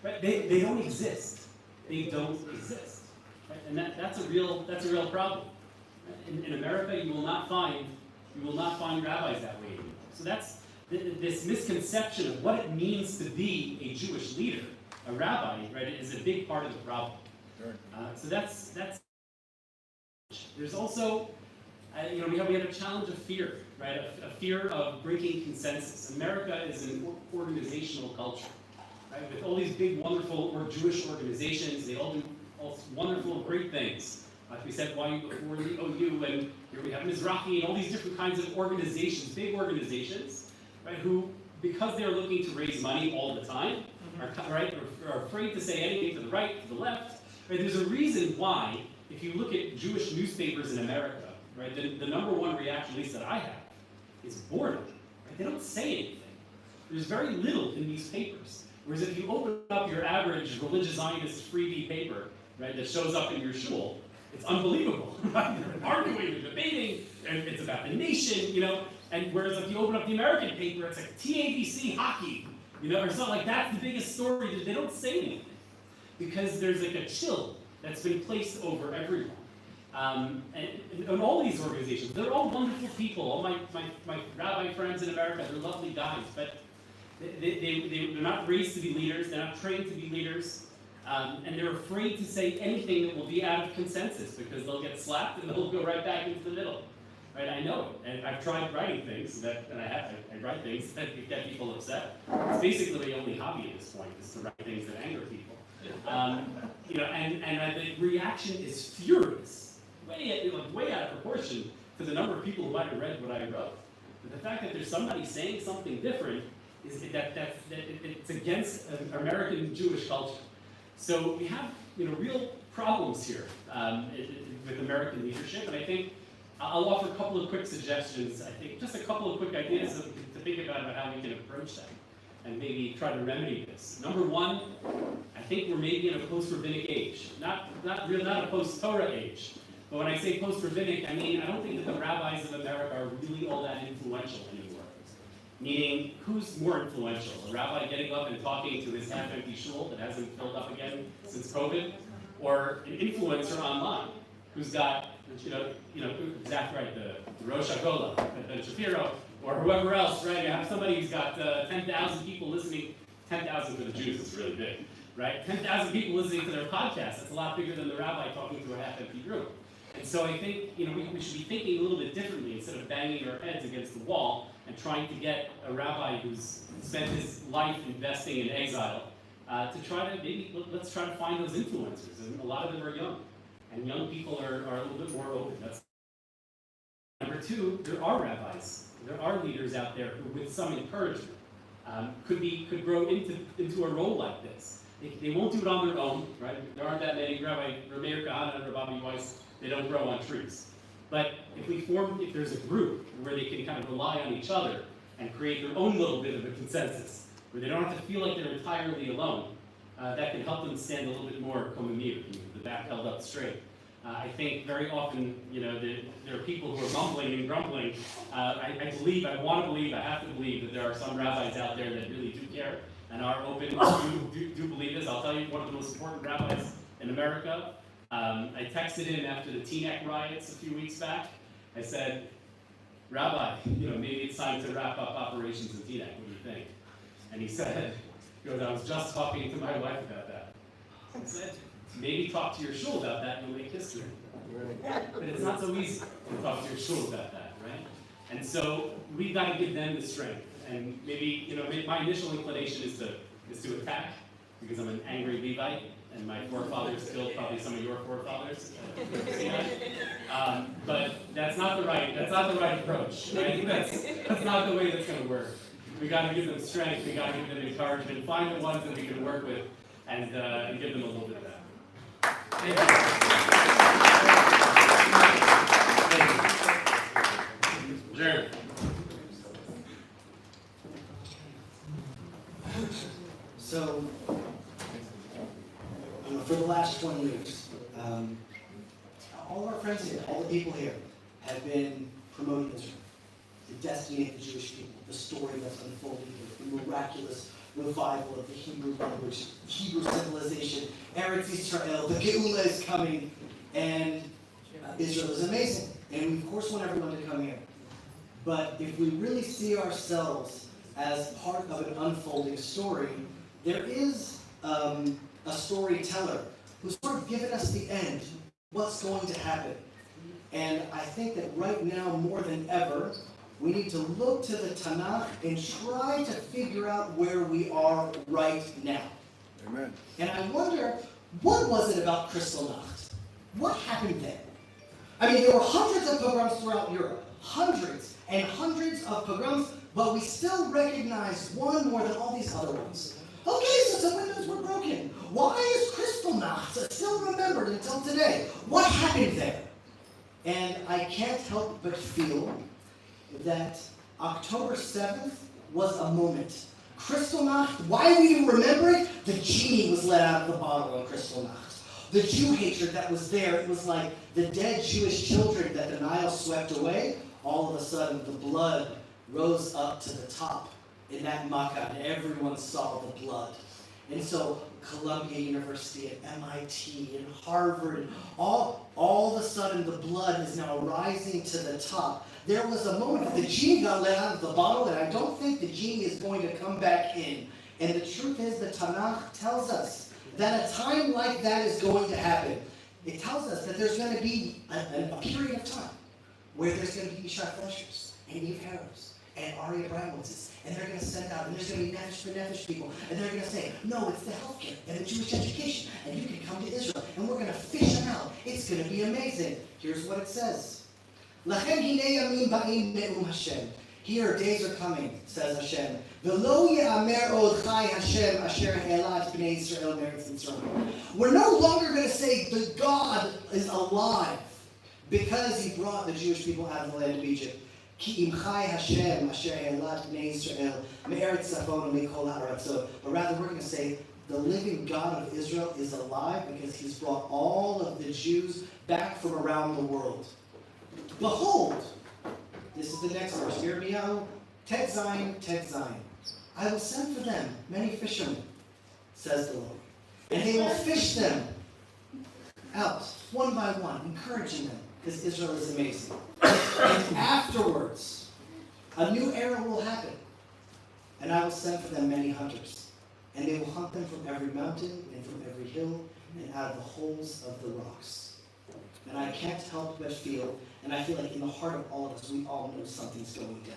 right? They don't exist. They don't exist, right? And that's a real problem. In America, you will not find rabbis that way anymore. So that's this misconception of what it means to be a Jewish leader, a rabbi, right, is a big part of the problem. So that's. There's also, we had a challenge of fear, right? A fear of breaking consensus. America is an organizational culture, right? With all these big, wonderful, Jewish organizations, they all do all wonderful, great things. Like we said, YU before, the OU, and here we have Mizrahi, and all these different kinds of organizations, big organizations, right? Who, because they're looking to raise money all the time, are afraid to say anything to the right, to the left. Right? There's a reason why. If you look at Jewish newspapers in America, right, the number one reaction, at least that I have, is boredom. Right? They don't say anything. There's very little in these papers. Whereas if you open up your average religious Zionist freebie paper, right, that shows up in your shul, it's unbelievable. Right? They're arguing, they're debating, and it's about the nation, you know. And whereas if you open up the American paper, it's like TABC hockey, you know, or something like that's the biggest story. They don't say anything because there's like a chill that's been placed over everyone. And all these organizations, they're all wonderful people. All my rabbi friends in America, they're lovely guys, but they're not raised to be leaders, they're not trained to be leaders, and they're afraid to say anything that will be out of consensus because they'll get slapped and they'll go right back into the middle. Right? I know it, and I've tried writing things I write things that get people upset. It's basically my only hobby at this point, is to write things that anger people. You know, and the reaction is furious, way out of proportion to the number of people who might have read what I wrote. But the fact that there's somebody saying something different is that it's against American Jewish culture. So we have, you know, real problems here with American leadership, and I think I'll offer a couple of quick suggestions. I think just a couple of quick ideas to think about how we can approach that and maybe try to remedy this. Number one, I think we're maybe in a post-rabbinic age, not a post-Torah age. But when I say post-rabbinic, I mean I don't think that the rabbis of America are really all that influential anymore. Meaning, who's more influential? A rabbi getting up and talking to his half-empty shul that hasn't filled up again since COVID, or an influencer online who's got, you know, exactly right, the Rosh Geula, Ben Shapiro, or whoever else, right? You have somebody who's got 10,000 people listening. 10,000 for the Jews is really big, right? 10,000 people listening to their podcast. That's a lot bigger than the rabbi talking to a half-empty room. And so I think, you know, we should be thinking a little bit differently instead of banging our heads against the wall and trying to get a rabbi who's spent his life investing in exile to try to let's try to find those influencers. And a lot of them are young, and young people are a little bit more open. That's number two. There are rabbis, there are leaders out there who, with some encouragement, could grow into a role like this. They won't do it on their own, right? There aren't that many. Rabbi Rameir Kahana and Rabbi Weiss, they don't grow on trees. But if there's a group where they can kind of rely on each other and create their own little bit of a consensus, where they don't have to feel like they're entirely alone, that can help them stand a little bit more community, the back held up straight. I think very often, you know, there are people who are mumbling and grumbling. I have to believe that there are some rabbis out there that really do care and are open, do believe this. I'll tell you, one of the most important rabbis in America, I texted him after the Teaneck riots a few weeks back. I said, Rabbi, you know, maybe it's time to wrap up operations in Teaneck. What do you think? And he said, I was just talking to my wife about that. I said, maybe talk to your shul about that and you'll make history. But it's not so easy to talk to your shul about that, right? And so we've got to give them the strength. And maybe, you know, my initial inclination is to attack because I'm an angry Levite. And my forefathers killed probably some of your forefathers. But that's not the right approach. Right? That's not the way that's going to work. We got to give them strength. We got to give them encouragement. Find the ones that we can work with, and give them a little bit of that. Thank you. Jared. So. For the last 20 years, all of our friends here, all the people here, have been promoting Israel, the destiny of the Jewish people, the story that's unfolding here, the miraculous revival of the Hebrew language, Hebrew civilization, Eretz Yisrael, the Geula is coming, and Israel is amazing. And we, of course, want everyone to come here. But if we really see ourselves as part of an unfolding story, there is a storyteller who's sort of given us the end, what's going to happen. And I think that right now, more than ever, we need to look to the Tanakh and try to figure out where we are right now. Amen. And I wonder, what was it about Kristallnacht? What happened then? I mean, there were hundreds of pogroms throughout Europe, hundreds and hundreds of pogroms, but we still recognize one more than all these other ones. Okay, so the windows were broken. Why is Kristallnacht still remembered until today? What happened there? And I can't help but feel that October 7th was a moment, Kristallnacht, why do we even remember it? The genie was let out of the bottle on Kristallnacht. The Jew hatred that was there, it was like the dead Jewish children that the Nile swept away. All of a sudden, the blood rose up to the top in that Makkah, and everyone saw the blood. And so Columbia University and MIT and Harvard, and all of a sudden the blood is now rising to the top. There was a moment that the genie got let out of the bottle, and I don't think the genie is going to come back in. And the truth is, the Tanakh tells us that a time like that is going to happen. It tells us that there's going to be a period of time where there's going to be Yishai Fleshers and Eve Harrows and Ari Abramowitzes, and they're going to send out, and there's going to be Nefesh B'Nefesh people, and they're going to say, no, it's the healthcare and the Jewish education, and you can come to Israel, and we're going to fish them out. It's going to be amazing. Here's what it says. Lachem hinei yamim ba'im me'um Hashem. Here, days are coming, says Hashem. V'lo ye'amer od chai Hashem asher ha'elat b'nei Yisrael me'eretz Yisrael. We're no longer going to say that God is alive because he brought the Jewish people out of the land of Egypt. Ki im chai Hashem asher ha'elat b'nei Yisrael me'eretz tzavon u'mikol ha'aratzot. But rather, we're going to say the living God of Israel is alive because he's brought all of the Jews back from around the world. Behold, this is the next verse. Yirmiyahu, Tet Zayin. I will send for them many fishermen, says the Lord. And they will fish them out, one by one, encouraging them, because Israel is amazing. And afterwards, a new era will happen. And I will send for them many hunters. And they will hunt them from every mountain and from every hill and out of the holes of the rocks. And I can't help but feel, and I feel like in the heart of all of us, we all know something's going down.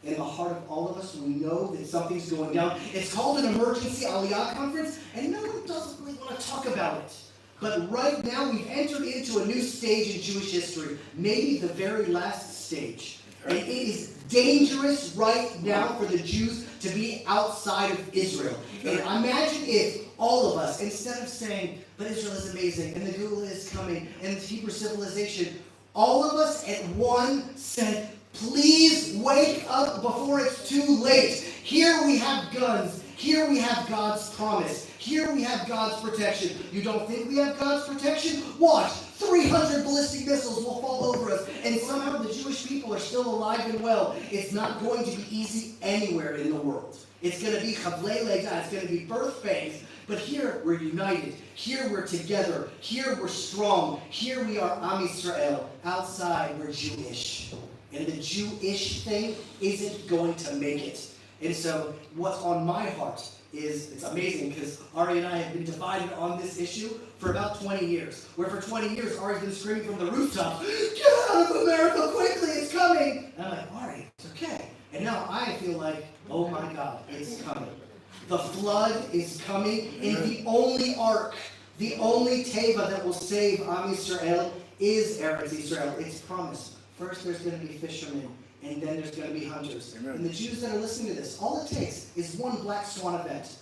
In the heart of all of us, we know that something's going down. It's called an emergency Aliyah conference, and no one doesn't really want to talk about it. But right now, we've entered into a new stage in Jewish history, maybe the very last stage. And it is dangerous right now for the Jews to be outside of Israel. And imagine if all of us, instead of saying, but Israel is amazing, and the Geula is coming, and the Hebrew civilization, all of us at one said, please wake up before it's too late. Here we have guns. Here we have God's promise. Here we have God's protection. You don't think we have God's protection? Watch. 300 ballistic missiles will fall over us, and somehow the Jewish people are still alive and well. It's not going to be easy anywhere in the world. It's going to be Chavlei Leida. It's going to be birth pains. But here we're united. Here we're together. Here we're strong. Here we are Am Yisrael. Outside we're Jewish. And the Jewish thing isn't going to make it. And so what's on my heart is, it's amazing because Ari and I have been divided on this issue for about 20 years. Where for 20 years, Ari's been screaming from the rooftop, get out of America quickly, it's coming! And I'm like, Ari, it's okay. And now I feel like, oh my God, it's coming. The flood is coming, and the only ark, the only teva that will save Am Yisrael is Eretz Yisrael. It's promised. First there's going to be fishermen, and then there's going to be hunters. Amen. And the Jews that are listening to this, all it takes is one black swan event.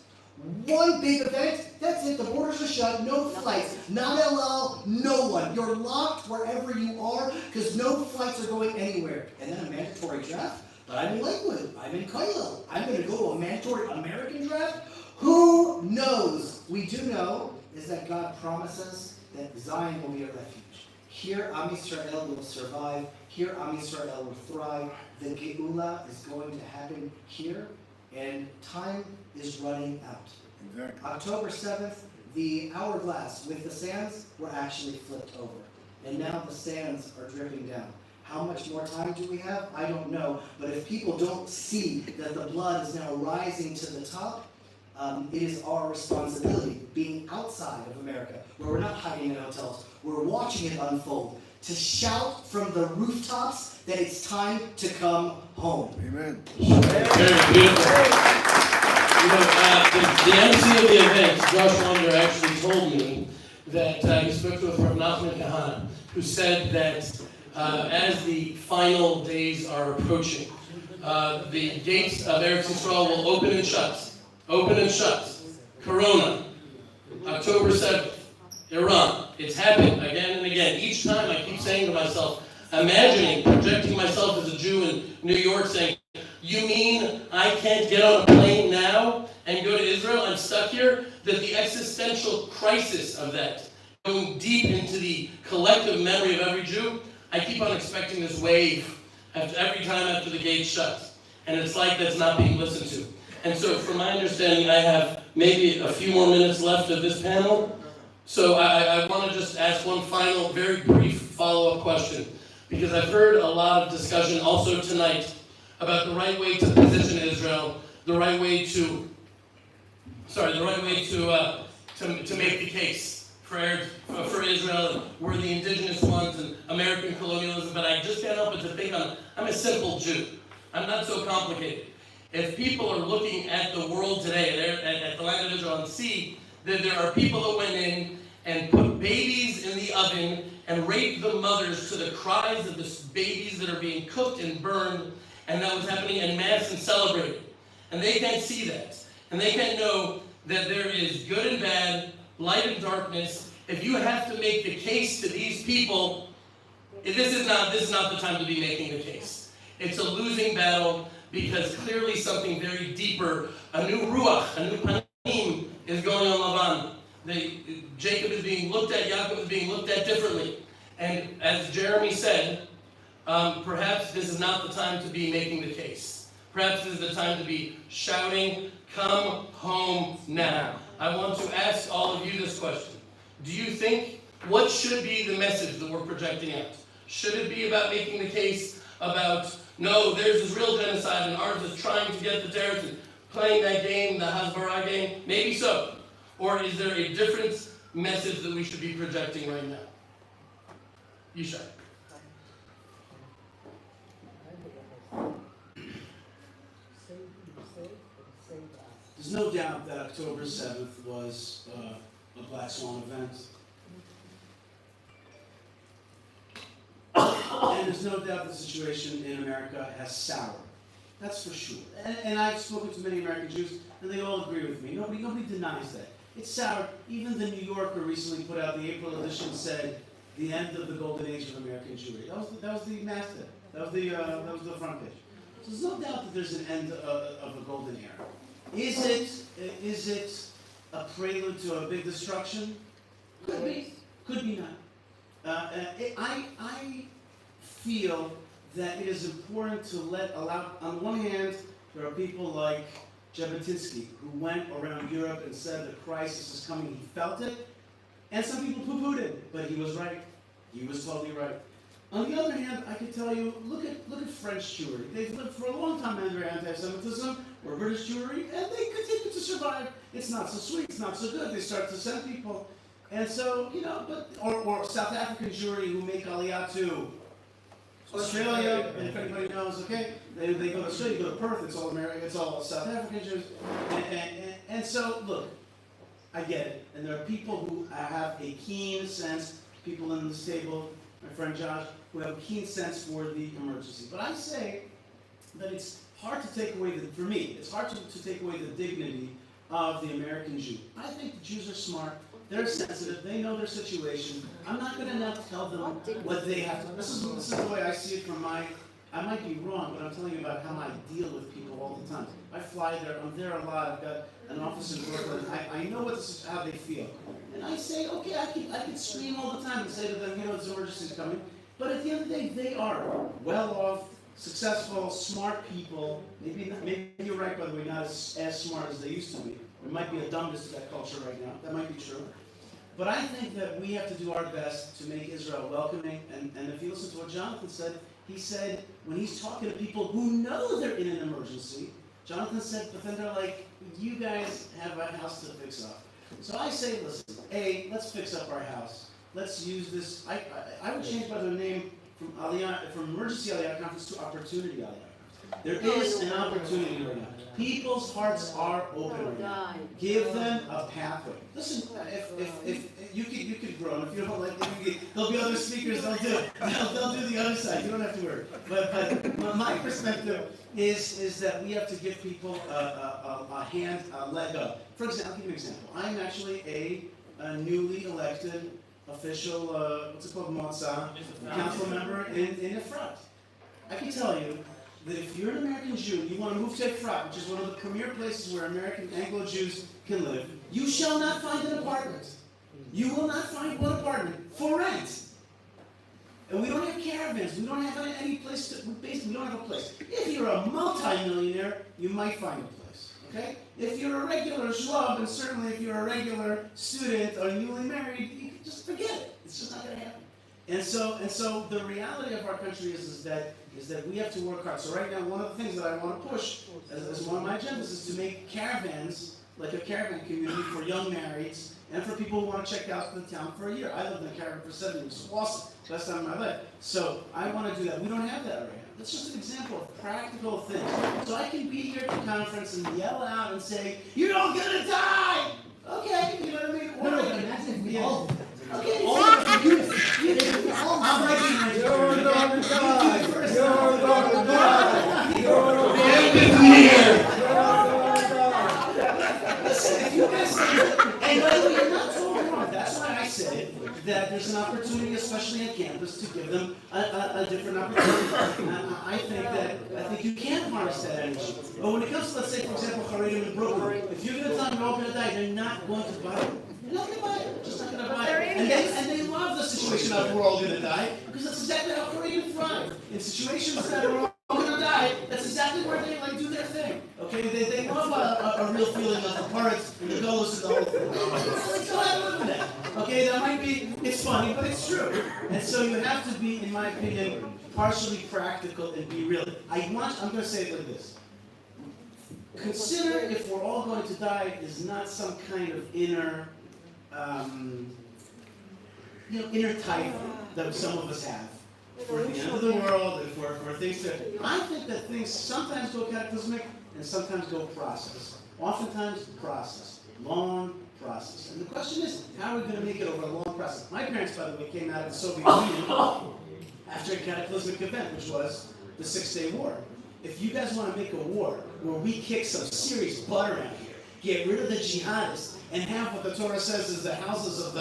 One big event, that's it. The borders are shut, no flights, not El Al, no one. You're locked wherever you are because no flights are going anywhere. And then a mandatory draft. But I'm in Lakewood, I'm in Geula. I'm going to go to a mandatory American draft? Who knows? We do know is that God promises that Zion will be a refuge. Here Am Yisrael will survive. Here Am Yisrael will thrive. The Geula is going to happen here. And time is running out. Exactly. October 7th, the hourglass with the sands were actually flipped over. And now the sands are dripping down. How much more time do we have? I don't know. But if people don't see that the blood is now rising to the top, it is our responsibility, being outside of America, where we're not hiding in hotels, we're watching it unfold, to shout from the rooftops that it's time to come home. Amen. Very beautiful. You know, the MC of the event, Josh Wander, actually told me that he spoke with Rav Nachman Kahana, who said that as the final days are approaching, the gates of Eretz Yisrael will open and shut. Open and shut. Corona. October 7th. Iran. It's happened again and again. Each time I keep saying to myself, imagining, projecting myself as a Jew in New York saying, You mean I can't get on a plane now and go to Israel? I'm stuck here? That the existential crisis of that, going deep into the collective memory of every Jew, I keep on expecting this wave every time after the gate shuts. And it's like that's not being listened to. And so from my understanding, I have maybe a few more minutes left of this panel. So I want to just ask one final, very brief follow-up question. Because I've heard a lot of discussion also tonight about the right way to position Israel, the right way to make the case for Israel. We're the indigenous ones and American colonialism, but I just can't help but to think I'm a simple Jew. I'm not so complicated. If people are looking at the world today, at the land of Israel, and see that there are people that went in and put babies in the oven and raped the mothers to the cries of the babies that are being cooked and burned, and that was happening en masse and celebrated. And they can't see that. And they can't know that there is good and bad, light and darkness. If you have to make the case to these people, this is not the time to be making the case. It's a losing battle because clearly something very deeper, a new ruach, a new panim is going on Lavan. Jacob is being looked at, Yaakov is being looked at differently. And as Jeremy said, perhaps this is not the time to be making the case. Perhaps this is the time to be shouting, come home now. I want to ask all of you this question. Do you think, what should be the message that we're projecting out? Should it be about making the case about, no, there's this real genocide and ours is trying to get the terrorists and playing that game, the Hasbara game? Maybe so. Or is there a different message that we should be projecting right now? Yishai. There's no doubt that October 7th was a Black Swan event. And there's no doubt the situation in America has soured. That's for sure. And I've spoken to many American Jews, and they all agree with me. Nobody denies that. It's soured. Even the New Yorker recently put out the April edition, said the end of the golden age of American Jewry. That was the masthead. That was the front page. So there's no doubt that there's an end of a golden era. Is it a prelude to a big destruction? Could be. Could be not. I feel that it is important to allow. On one hand, there are people like Jabotinsky who went around Europe and said the crisis is coming. He felt it, and some people poo-pooed it, but he was right. He was totally right. On the other hand, I can tell you, look at French Jewry. They've lived for a long time under anti-Semitism, or British Jewry, and they continue to survive. It's not so sweet, it's not so good. They start to send people. And so, or South African Jewry who make Aliyah to Australia, and if anybody knows, okay, they go to Australia, go to Perth, it's all American, it's all South African Jews. And so, look, I get it. And there are people who have a keen sense, people in this table, my friend Josh, who have a keen sense for the emergency. But I say that it's hard to take away, for me, it's hard to take away the dignity of the American Jew. I think the Jews are smart, they're sensitive, they know their situation. I'm not going to now tell them what they have to. This is the way I see it from I might be wrong, but I'm telling you about how I deal with people all the time. I fly there, I'm there a lot, I've got an office in Brooklyn, I know how they feel. And I say, okay, I can scream all the time and say to them, this emergency's coming. But at the end of the day, they are well-off, successful, smart people. Maybe you're right, by the way, not as smart as they used to be. There might be a dumbness to that culture right now. That might be true. But I think that we have to do our best to make Israel welcoming. And if you listen to what Jonathan said, he said, when he's talking to people who know they're in an emergency, Jonathan said, but then they're like, you guys have a house to fix up. So I say, listen, let's fix up our house. Let's use this. I would change by the name from Emergency Aliyah Conference to Opportunity Aliyah Conference. There is an opportunity right now. People's hearts are open right now. Give them a pathway. Listen, if you could grow, and if you don't like it, there'll be other speakers. They'll do the other side. You don't have to worry. But my perspective is that we have to give people a leg up. For example, I'll give you an example. I'm actually a newly elected official, what's it called, Motzah, council member in Efrat. I can tell you that if you're an American Jew, you want to move to Efrat, which is one of the premier places where American Anglo-Jews can live, you shall not find an apartment. You will not find one apartment for rent. And we don't have caravans. We don't have any place to, basically we don't have a place. If you're a multi-millionaire, you might find a place, okay? If you're a regular shlub, and certainly if you're a regular student or newly married, you can just forget it. It's just not going to happen. And so the reality of our country is that we have to work hard. So right now, one of the things that I want to push as one of my agendas is to make caravans, like a caravan community for young marrieds and for people who want to check out the town for a year. I lived in a caravan for 7 years. It was awesome. Best time of my life. So I want to do that. We don't have that right now. That's just an example of practical things. So I can be here at the conference and yell out and say, "You're all gonna die!" Okay, you know what I mean? No, imagine if we all did that. Okay, All of us, you I'm recognizing you. You're gonna die. You're gonna die. You're gonna Listen, if you guys say, and by the way, you're not totally wrong. That's why I said that there's an opportunity, especially on campus, to give them a different opportunity. I think you can harness that energy. But when it comes to, let's say, for example, Haredim in Brooklyn, if you're going to tell them they're all going to die, they're not going to buy it. They're not going to buy it. They're just not going to buy it. And they love the situation of we're all going to die, because that's exactly how Haredim thrive. In situations that are all going to die, that's exactly where they do their thing. Okay, they love a real feeling of the parts and the Geulas and the whole thing. So go ahead and live with that. Okay, that might be, it's funny, but it's true. And so you have to be, in my opinion, partially practical and be real. I'm going to say it like this. Consider if we're all going to die is not some kind of inner title that some of us have for the end of the world and for things that, I think that things sometimes go cataclysmic and sometimes go process. Oftentimes process, long process. And the question is, how are we going to make it over a long process? My parents, by the way, came out of the Soviet Union after a cataclysmic event, which was the 6-Day War. If you guys want to make a war where we kick some serious butt around here, get rid of the jihadists, and have what the Torah says is the houses of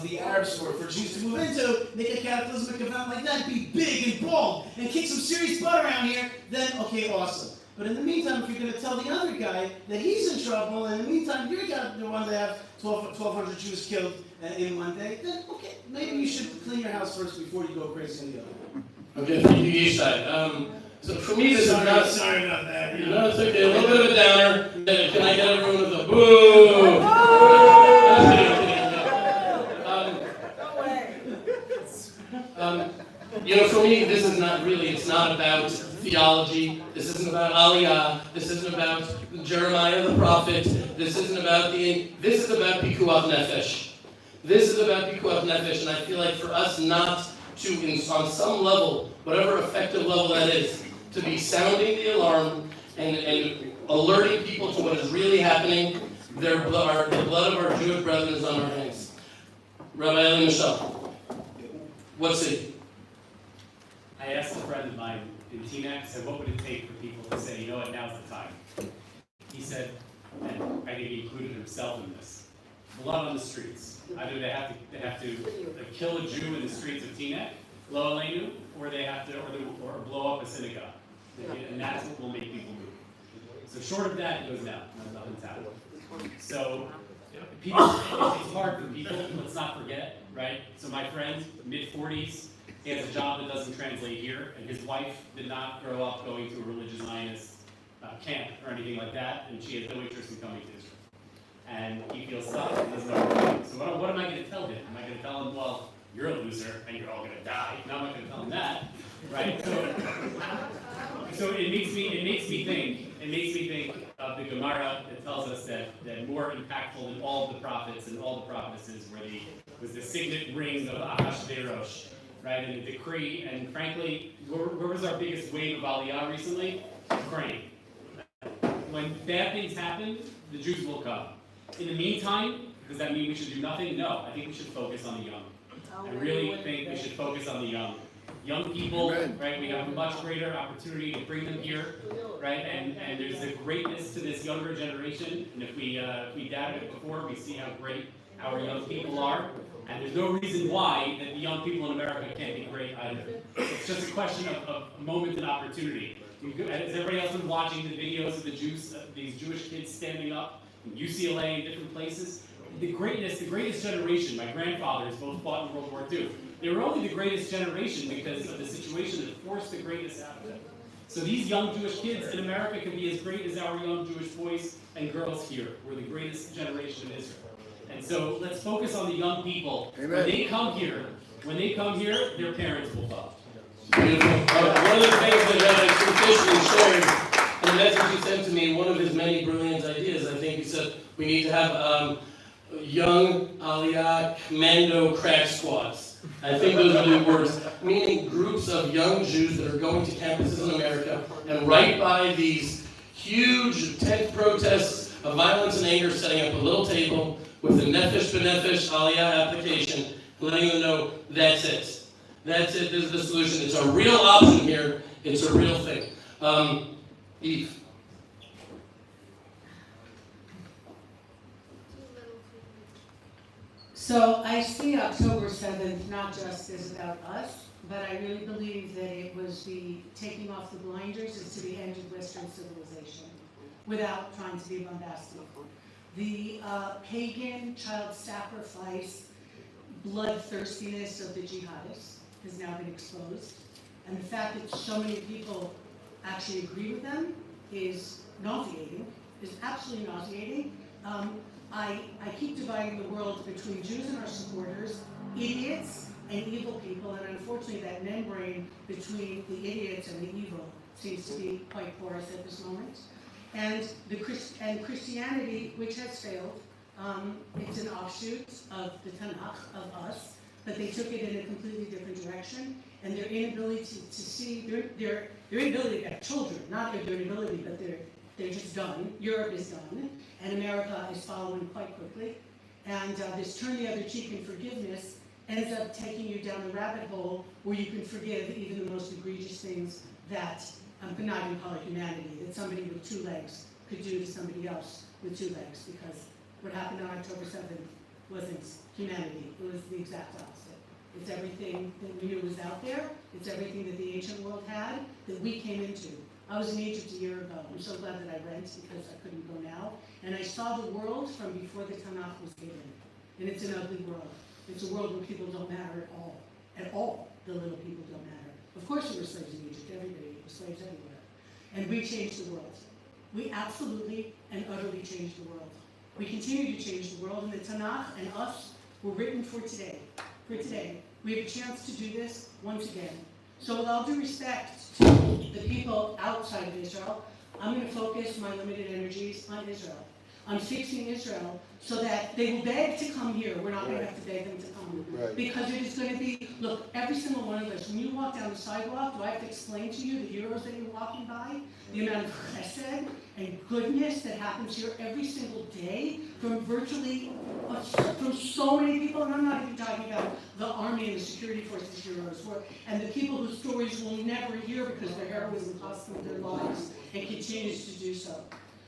the Arabs for Jews to move into, make a cataclysmic event like that, be big and bold, and kick some serious butt around here, then okay, awesome. But in the meantime, if you're going to tell the other guy that he's in trouble, and in the meantime you're the one that have 1,200 Jews killed in one day, then okay, maybe you should clean your house first before you go crazy on the other one. Okay, thank you, Yishai. So for me, this is not... Sorry about that. You No, it's okay. A little bit of a downer. Can I get everyone with a boo? For me, this is not really, it's not about theology. This isn't about Aliyah. This isn't about Jeremiah the prophet. This is about Pikuach Nefesh. This is about Pikuach Nefesh, and I feel like for us not to, on some level, whatever effective level that is, to be sounding the alarm and alerting people to what is really happening. The blood of our Jewish brethren is on our hands. Rabbi Eli Michel, what's it? I asked a friend of mine in Teaneck, I said, what would it take for people to say, you know what, now's the time? He said, and I think he included himself in this, blood on the streets. Either they have to kill a Jew in the streets of Teaneck, Lo Aleinu, or they have to, or blow up a synagogue. And that's what will make people move. So short of that, it goes down. Nothing's happening. So people, it's hard for people. Let's not forget, right? So my friend, mid-40s, he has a job that doesn't translate here, and his wife did not grow up going to a religious Zionist camp or anything like that, and she has no interest in coming to Israel. And he feels stuck and doesn't know what to do. So what am I going to tell him? Am I going to tell him, well, you're a loser and you're all going to die? No, I'm not going to tell him that, right? So it makes me think of the Gemara that tells us that more impactful than all of the prophets and all the prophetesses was the signet ring of Ahasuerus, right? And the decree, and frankly, where was our biggest wave of Aliyah recently? Ukraine. When bad things happen, the Jews will come. In the meantime, does that mean we should do nothing? No, I think we should focus on the young. I really think we should focus on the young. Young people, right, we have a much greater opportunity to bring them here, right, and there's a greatness to this younger generation, and if we doubted it before, we see how great our young people are, and there's no reason why that the young people in America can't be great either. It's just a question of moment and opportunity. Has everybody else been watching the videos of these Jewish kids standing up in UCLA and different places? The greatest generation, my grandfathers both fought in World War II. They were only the greatest generation because of the situation that forced the greatness out of them. So these young Jewish kids in America can be as great as our young Jewish boys and girls here. We're the greatest generation in Israel. And so let's focus on the young people. Amen. When they come here, their parents will follow. Beautiful. One of the things that Steve shared in the message he sent to me, one of his many brilliant ideas, I think he said we need to have young Aliyah commando crack squads. I think those are the words, meaning groups of young Jews that are going to campuses in America and right by these huge tent protests of violence and anger, setting up a little table with the Nefesh B'Nefesh Aliyah application, letting them know that's it. That's it, this is the solution. It's a real option here. It's a real thing. Eve. So I see October 7th not just as about us, but I really believe that it was the taking off the blinders as to the end of Western civilization, without trying to be bombastic. The pagan child sacrifice, bloodthirstiness of the jihadists has now been exposed, and the fact that so many people actually agree with them is nauseating, is absolutely nauseating. I keep dividing the world between Jews and our supporters, idiots and evil people, and unfortunately that membrane between the idiots and the evil seems to be quite porous at this moment. And Christianity, which has failed, it's an offshoot of the Tanakh, of us, but they took it in a completely different direction, and their inability to see, their inability to have children, not their inability, but they're just done. Europe is done, and America is following quite quickly. And this turn the other cheek and forgiveness ends up taking you down the rabbit hole where you can forgive even the most egregious things that, not even call it humanity, that somebody with two legs could do to somebody else with two legs, because what happened on October 7th wasn't humanity, it was the exact opposite. It's everything that we knew was out there, it's everything that the ancient world had, that we came into. I was in Egypt a year ago. I'm so glad that I went because I couldn't go now. And I saw the world from before the Tanakh was given. And it's an ugly world. It's a world where people don't matter at all. At all, the little people don't matter. Of course there were slaves in Egypt. Everybody was slaves everywhere. And we changed the world. We absolutely and utterly changed the world. We continue to change the world, and the Tanakh and us were written for today. For today. We have a chance to do this once again. So with all due respect to the people outside of Israel, I'm going to focus my limited energies on Israel. I'm fixing Israel so that they will beg to come here. We're not going to have to beg them to come. Right. Because it is going to be, look, every single one of us, when you walk down the sidewalk, do I have to explain to you the heroes that you're walking by? The amount of chesed and goodness that happens here every single day from virtually, from so many people, and I'm not even talking about the army and the security forces heroes, and the people whose stories we'll never hear because their heroism cost them their lives and continues to do so.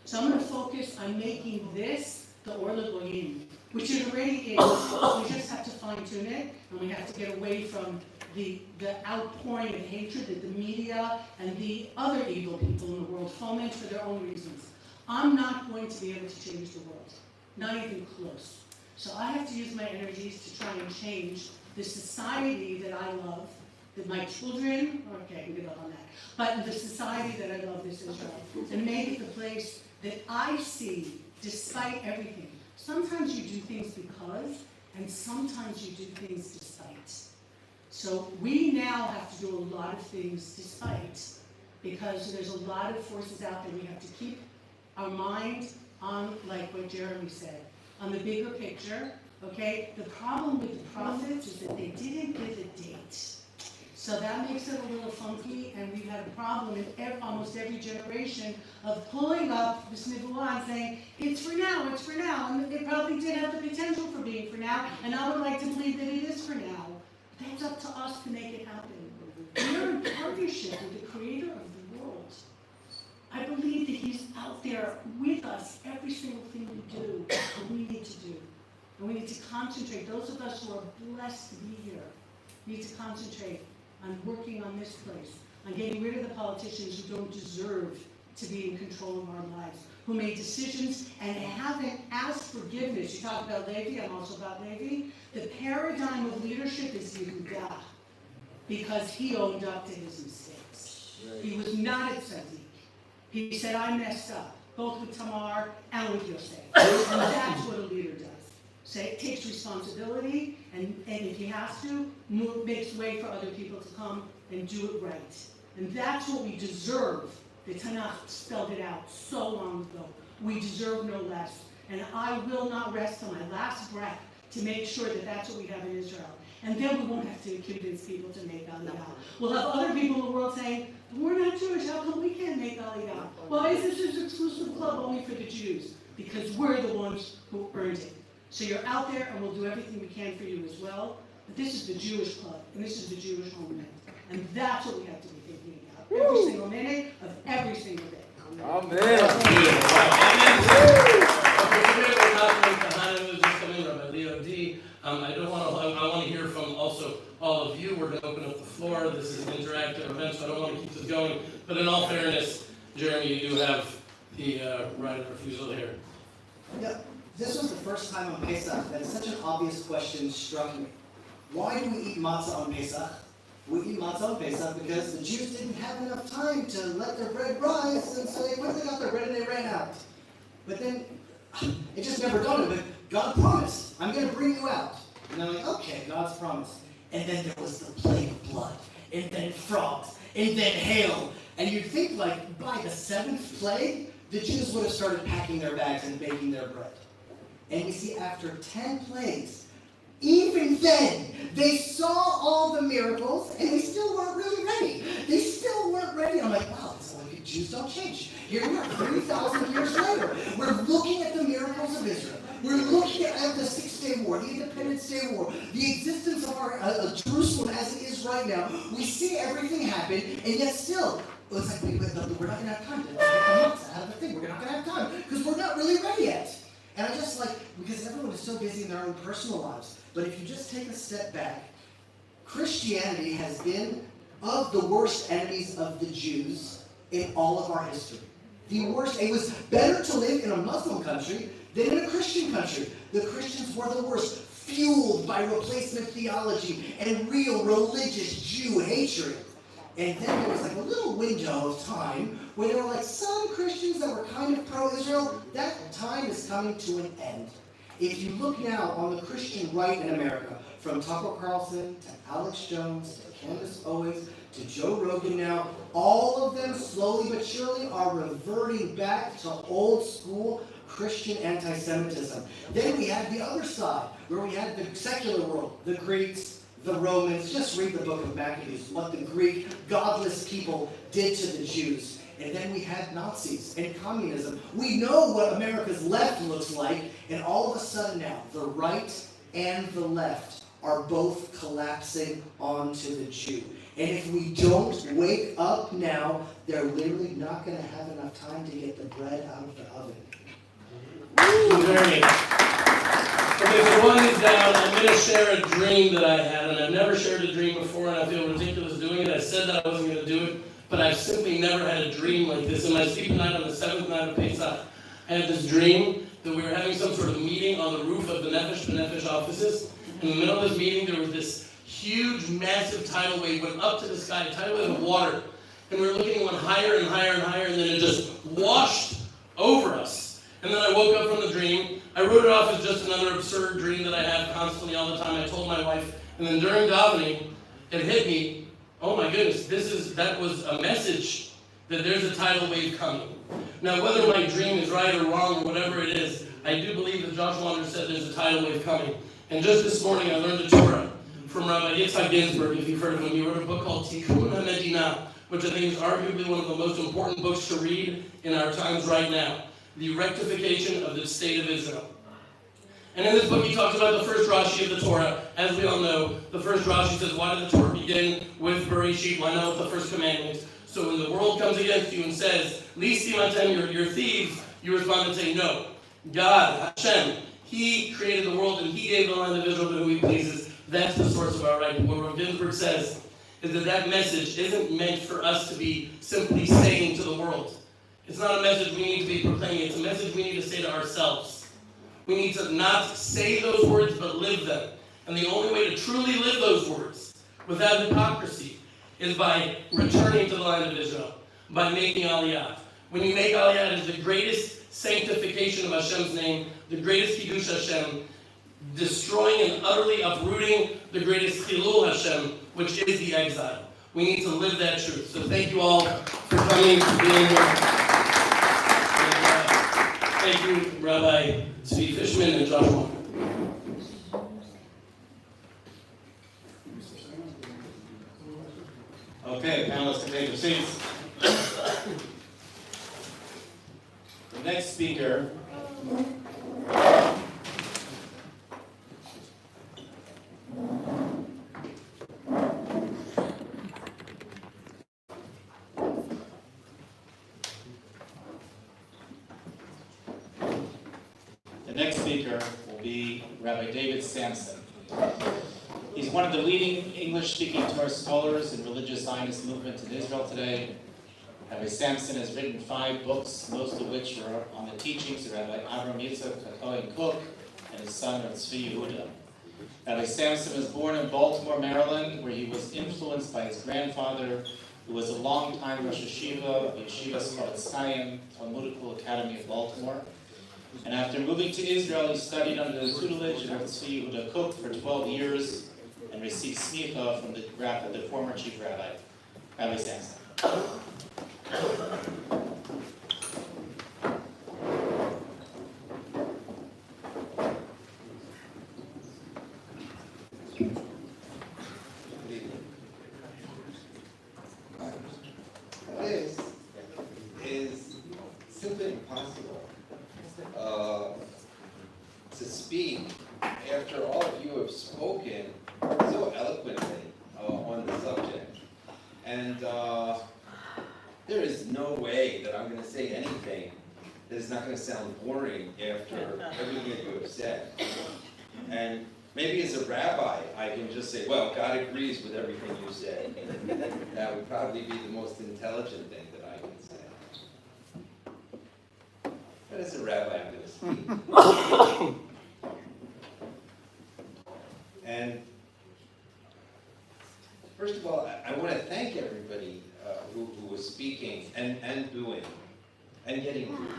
So I'm going to focus on making this the Or L'Goyim, which it already is. We just have to fine-tune it, and we have to get away from the outpouring of hatred that the media and the other evil people in the world foment for their own reasons. I'm not going to be able to change the world, not even close. So I have to use my energies to try and change the society that I love, that my children, okay, we give up on that, but the society that I love, this Israel, and make it the place that I see, despite everything. Sometimes you do things because, and sometimes you do things despite. So we now have to do a lot of things despite, because there's a lot of forces out there. We have to keep our mind on, like what Jeremy said, on the bigger picture, okay? The problem with the prophets is that they didn't give a date. So that makes it a little funky, and we've had a problem in almost every generation of pulling up this Nebuah and saying, it's for now, and it probably did have the potential for being for now, and I would like to believe that it is for now. That's up to us to make it happen. We're in partnership with the creator of the world. I believe that he's out there with us, every single thing we do, and we need to do. And we need to concentrate, those of us who are blessed to be here, need to concentrate on working on this place, on getting rid of the politicians who don't deserve to be in control of our lives, who made decisions and haven't asked forgiveness. You talk about Levi, I'm also about Levi. The paradigm of leadership is Yehuda, because he owned up to his mistakes. He was not at Sadiq. He said, I messed up, both with Tamar and with Yosef. And that's what a leader does. Takes responsibility, and if he has to, makes way for other people to come and do it right. And that's what we deserve. The Tanakh spelled it out so long ago. We deserve no less. And I will not rest till my last breath to make sure that that's what we have in Israel. And then we won't have to convince people to make Aliyah. We'll have other people in the world saying, we're not Jewish, how come we can't make Aliyah? Why is this an exclusive club only for the Jews? Because we're the ones who earned it. So you're out there, and we'll do everything we can for you as well. But this is the Jewish club, and this is the Jewish homeland. And that's what we have to be thinking about every single minute of every single day. I want to hear from also all of you. We're going to open up the floor. This is an interactive event, so I don't want to keep this going. But in all fairness, Jeremy, you do have the right of refusal here. Yeah, this was the first time on Pesach that such an obvious question struck me. Why do we eat matzah on Pesach? We eat matzah on Pesach because the Jews didn't have enough time to let their bread rise, and so they quickly got their bread and they ran out. But then, it just never dawned on me, but God promised, I'm going to bring you out. And I'm like, okay, God's promise. And then there was the plague of blood, and then frogs, and then hail. And you'd think like by the 7th plague, the Jews would have started packing their bags and baking their bread. And we see after 10 plagues, even then, they saw all the miracles, and they still weren't really ready. They still weren't ready. I'm like, wow, it's like Jews don't change. Here we are, 3,000 years later. We're looking at the miracles of Israel. We're looking at the 6-Day War, the Independence Day War, the existence of our Jerusalem as it is right now. We see everything happen, and yet still, it's like, we're not going to have time to get the matzah out of the thing. We're not going to have time, because we're not really ready yet. And I just like, because everyone is so busy in their own personal lives. But if you just take a step back, Christianity has been of the worst enemies of the Jews in all of our history. The worst. It was better to live in a Muslim country than in a Christian country. The Christians were the worst, fueled by replacement theology and real religious Jew hatred. And then there was like a little window of time where there were like some Christians that were kind of pro-Israel. That time is coming to an end. If you look now on the Christian right in America, from Tucker Carlson to Alex Jones to Candace Owens to Joe Rogan now, all of them slowly but surely are reverting back to old school Christian anti-Semitism. Then we had the other side, where we had the secular world, the Greeks, the Romans. Just read the book of Maccabees, what the Greek godless people did to the Jews. And then we had Nazis and communism. We know what America's left looks like, and all of a sudden now, the right and the left are both collapsing onto the Jew. And if we don't wake up now, they're literally not going to have enough time to get the bread out of the oven. Jeremy. Okay, so one is down. I'm going to share a dream that I had, and I've never shared a dream before, and I feel ridiculous doing it. I said that I wasn't going to do it, but I've simply never had a dream like this. In my sleeping night on the 7th night of Pesach, I had this dream that we were having some sort of meeting on the roof of the Nefesh B'Nefesh offices. In the middle of this meeting, there was this huge, massive tidal wave went up to the sky, a tidal wave of water, and we were looking, it went higher and higher and higher, and then it just washed over us. And then I woke up from the dream. I wrote it off as just another absurd dream that I have constantly all the time. I told my wife, and then during davening, it hit me, oh my goodness, that was a message that there's a tidal wave coming. Now, whether my dream is right or wrong or whatever it is, I do believe that Josh Wander said there's a tidal wave coming. And just this morning, I learned the Torah from Rabbi Yitzhak Ginsburg, if you've heard of him. He wrote a book called Tikkun HaMedinah, which I think is arguably one of the most important books to read in our times right now. The rectification of the state of Israel. And in this book, he talks about the first Rashi of the Torah. As we all know, the first Rashi says, why did the Torah begin with Bereshit? Why not with the first commandment? So when the world comes against you and says, Listim atem, you're thieves, you respond and say, no. God, Hashem, He created the world and He gave the land of Israel to who He pleases. That's the source of our right. What Rav Ginsburg says is that that message isn't meant for us to be simply saying to the world. It's not a message we need to be proclaiming, it's a message we need to say to ourselves. We need to not say those words, but live them. And the only way to truly live those words, without hypocrisy, is by returning to the land of Israel, by making Aliyah. When you make Aliyah, it is the greatest sanctification of Hashem's name, the greatest Kiddush Hashem, destroying and utterly uprooting the greatest Chilul Hashem, which is the exile. We need to live that truth. So thank you all for coming, for being here. And, thank you, Rabbi Tzvi Fishman and Josh Walker. Okay, panelists can take their seats. The next speaker will be Rabbi David Sampson. He's one of the leading English-speaking Torah scholars in religious Zionist movement in Israel today. Rabbi Sampson has written 5 books, most of which are on the teachings of Rabbi Avram Yitzchak Cohen Cook and his son Tzvi Yehuda. Rabbi Sampson was born in Baltimore, Maryland, where he was influenced by his grandfather, who was a longtime Rosh Yeshiva of Yeshiva Sfarat Chaim, Talmudical Academy of Baltimore. And after moving to Israel, he studied under the tutelage of Tzvi Yehuda Cook for 12 years and received smicha from the former chief rabbi, Rabbi Sampson. This is simply impossible to speak after all of you have spoken so eloquently on the subject. And there is no way that I'm going to say anything that is not going to sound boring after everything that you have said. And maybe as a rabbi, I can just say, well, God agrees with everything you said. That would probably be the most intelligent thing that I can say. But as a rabbi, I'm going to speak. And first of all, I want to thank everybody who was speaking and doing and getting through.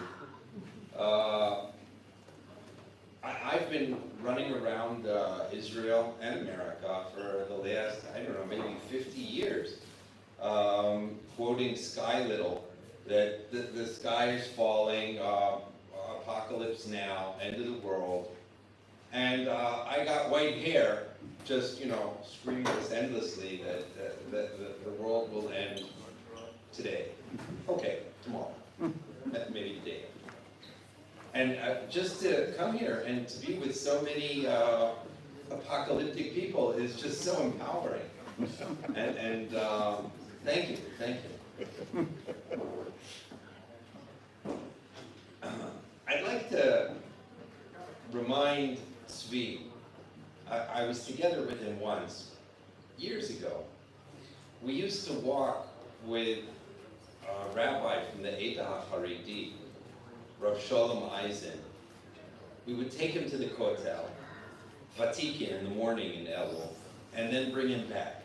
I've been running around Israel and America for the last, I don't know, maybe 50 years, quoting Sky Little, that the sky is falling, apocalypse now, end of the world. And I got white hair, just, screaming this endlessly that the world will end today. Okay, tomorrow, maybe the day. And just to come here and to be with so many apocalyptic people is just so empowering. And thank you. I'd like to remind Tzvi, I was together with him once, years ago. We used to walk with a rabbi from the Eidah HaCharedi, Rav Shalom Eisen. We would take him to the Kotel, Vatikin in the morning in Elul, and then bring him back.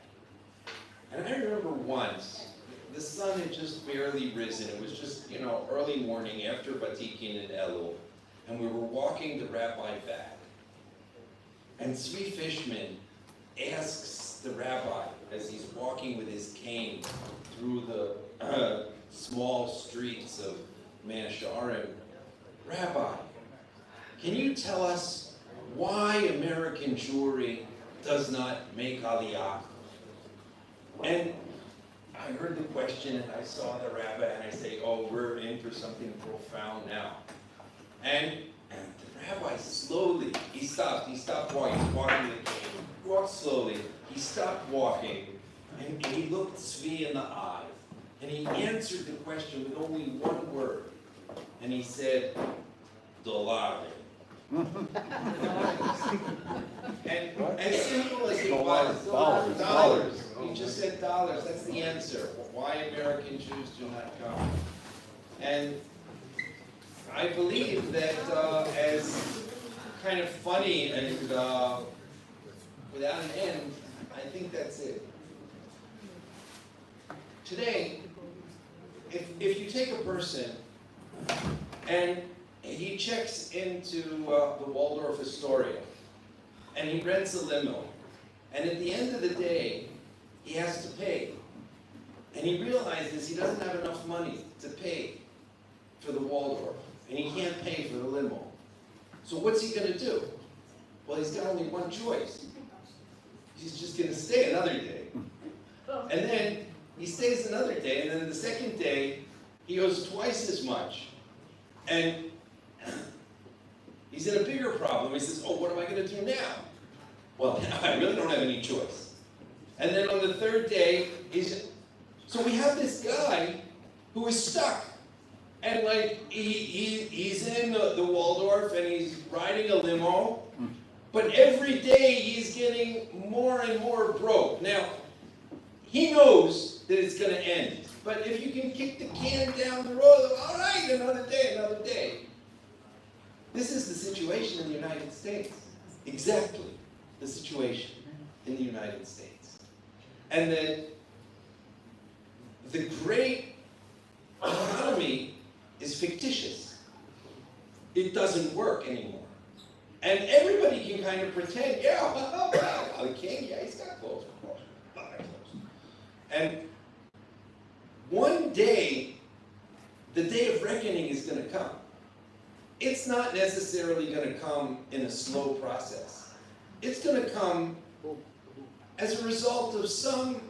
And I remember once, the sun had just barely risen. It was just, early morning after Vatikin in Elul, and we were walking the rabbi back. And Tzvi Fishman asks the rabbi, as he's walking with his cane through the small streets of Mea Shearim, Rabbi, can you tell us why American Jewry does not make Aliyah? And I heard the question and I saw the rabbi and I say, oh, we're in for something profound now. And the rabbi slowly, he stopped walking, he walked slowly, he stopped walking, and he looked Tzvi in the eye, and he answered the question with only one word, and he said, dollar. And as simple as it was, dollars. He just said dollars. answer why American Jews do not come. And I believe that as kind of funny and without an end, I think that's it. Today, if you take a person and he checks into the Waldorf Astoria and he rents a limo, and at the end of the day, he has to pay. And he realizes he doesn't have enough money to pay for the Waldorf, and he can't pay for the limo. So what's he going to do? Well, he's got only one choice. He's just going to stay another day. And then he stays another day, and then the second day, he owes twice as much. And he's in a bigger problem. He says, oh, what am I going to do now? Well, I really don't have any choice. And then on the third day, so we have this guy who is stuck. And like, he's in the Waldorf and he's riding a limo, but every day he's getting more and more broke. Now, he knows that it's going to end, but if you can kick the can down the road, all right, another day, another day. This is the situation in the United States. Exactly the situation in the United States. And that the great economy is fictitious. It doesn't work anymore. And everybody can kind of pretend, yeah, well, the king, yeah, he's got clothes, of course. And one day, the day of reckoning is going to come. It's not necessarily going to come in a slow process. It's going to come as a result of some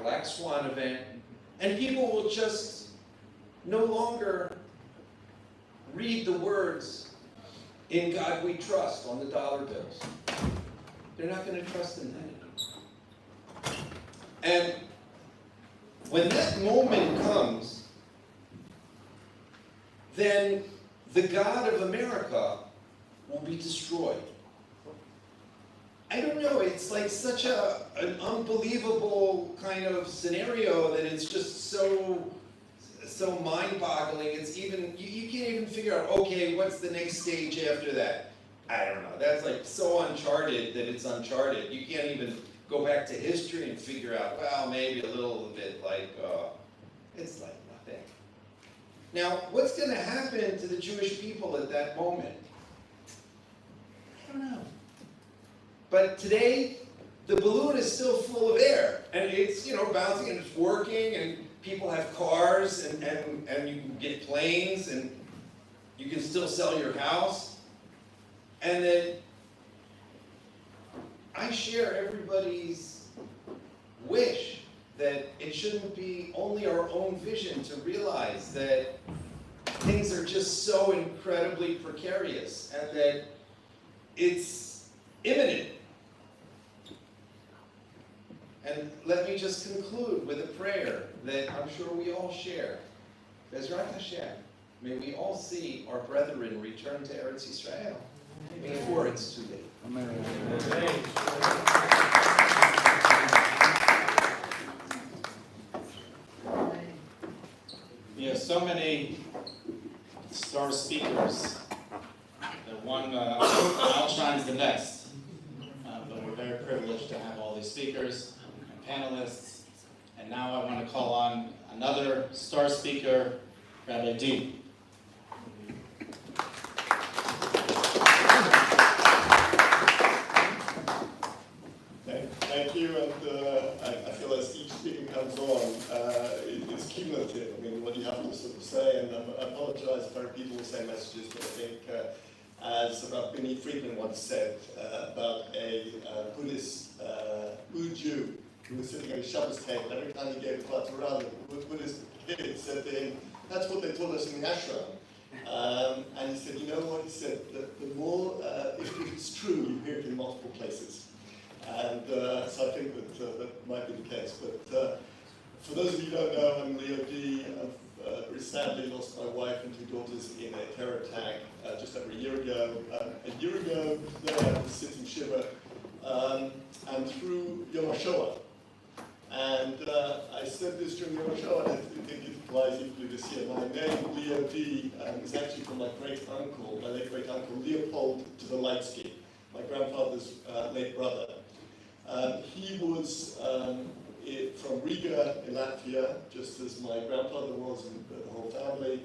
black swan event, and people will just no longer read the words, "In God we trust," on the dollar bills. They're not going to trust in that anymore. And when that moment comes, then the God of America will be destroyed. I don't know, it's like such an unbelievable kind of scenario that it's just so mind-boggling. It's even, you can't even figure out, okay, what's the next stage after that? I don't know. That's like so uncharted that it's uncharted. You can't even go back to history and figure out, well, maybe a little bit like, it's like nothing. Now, what's going to happen to the Jewish people at that moment? I don't know. But today, the balloon is still full of air, and it's, bouncing and it's working, and people have cars, and you can get planes, and you can still sell your house. And then I share everybody's wish that it shouldn't be only our own vision to realize that things are just so incredibly precarious, and that it's imminent. And let me just conclude with a prayer that I'm sure we all share. Bezrat Hashem, may we all see our brethren return to Eretz Yisrael before it's too late. Amen. We have so many star speakers that one outshines the next. But we're very privileged to have all these speakers and panelists. And now I want to call on another star speaker, Rabbi D. Thank you, and I feel as each speaker comes on, it's cumulative. I mean, what you have to sort of say, and I apologize if I repeat all the same messages, but I think, as Rabbi Friedman once said about a Buddhist Jew who was sitting at a Shabbos table, every time he gave a Torah, the Buddhist kid said to him, "That's what they taught us in the ashram." And he said, you know what? He said, the more, if it's true, you hear it in multiple places. And so I think that might be the case. But for those of you who don't know, I'm Leo D. I've very sadly lost my wife and two daughters in a terror attack just over a year ago. A year ago, today I was sitting Shiva, and through Yom HaShoah. And And I said this during the show, and I think it applies equally this year. My name, Leo D, is actually from my great-uncle, my late great-uncle, Leopold to the Lightsky, my grandfather's late brother. He was from Riga in Latvia, just as my grandfather was and the whole family.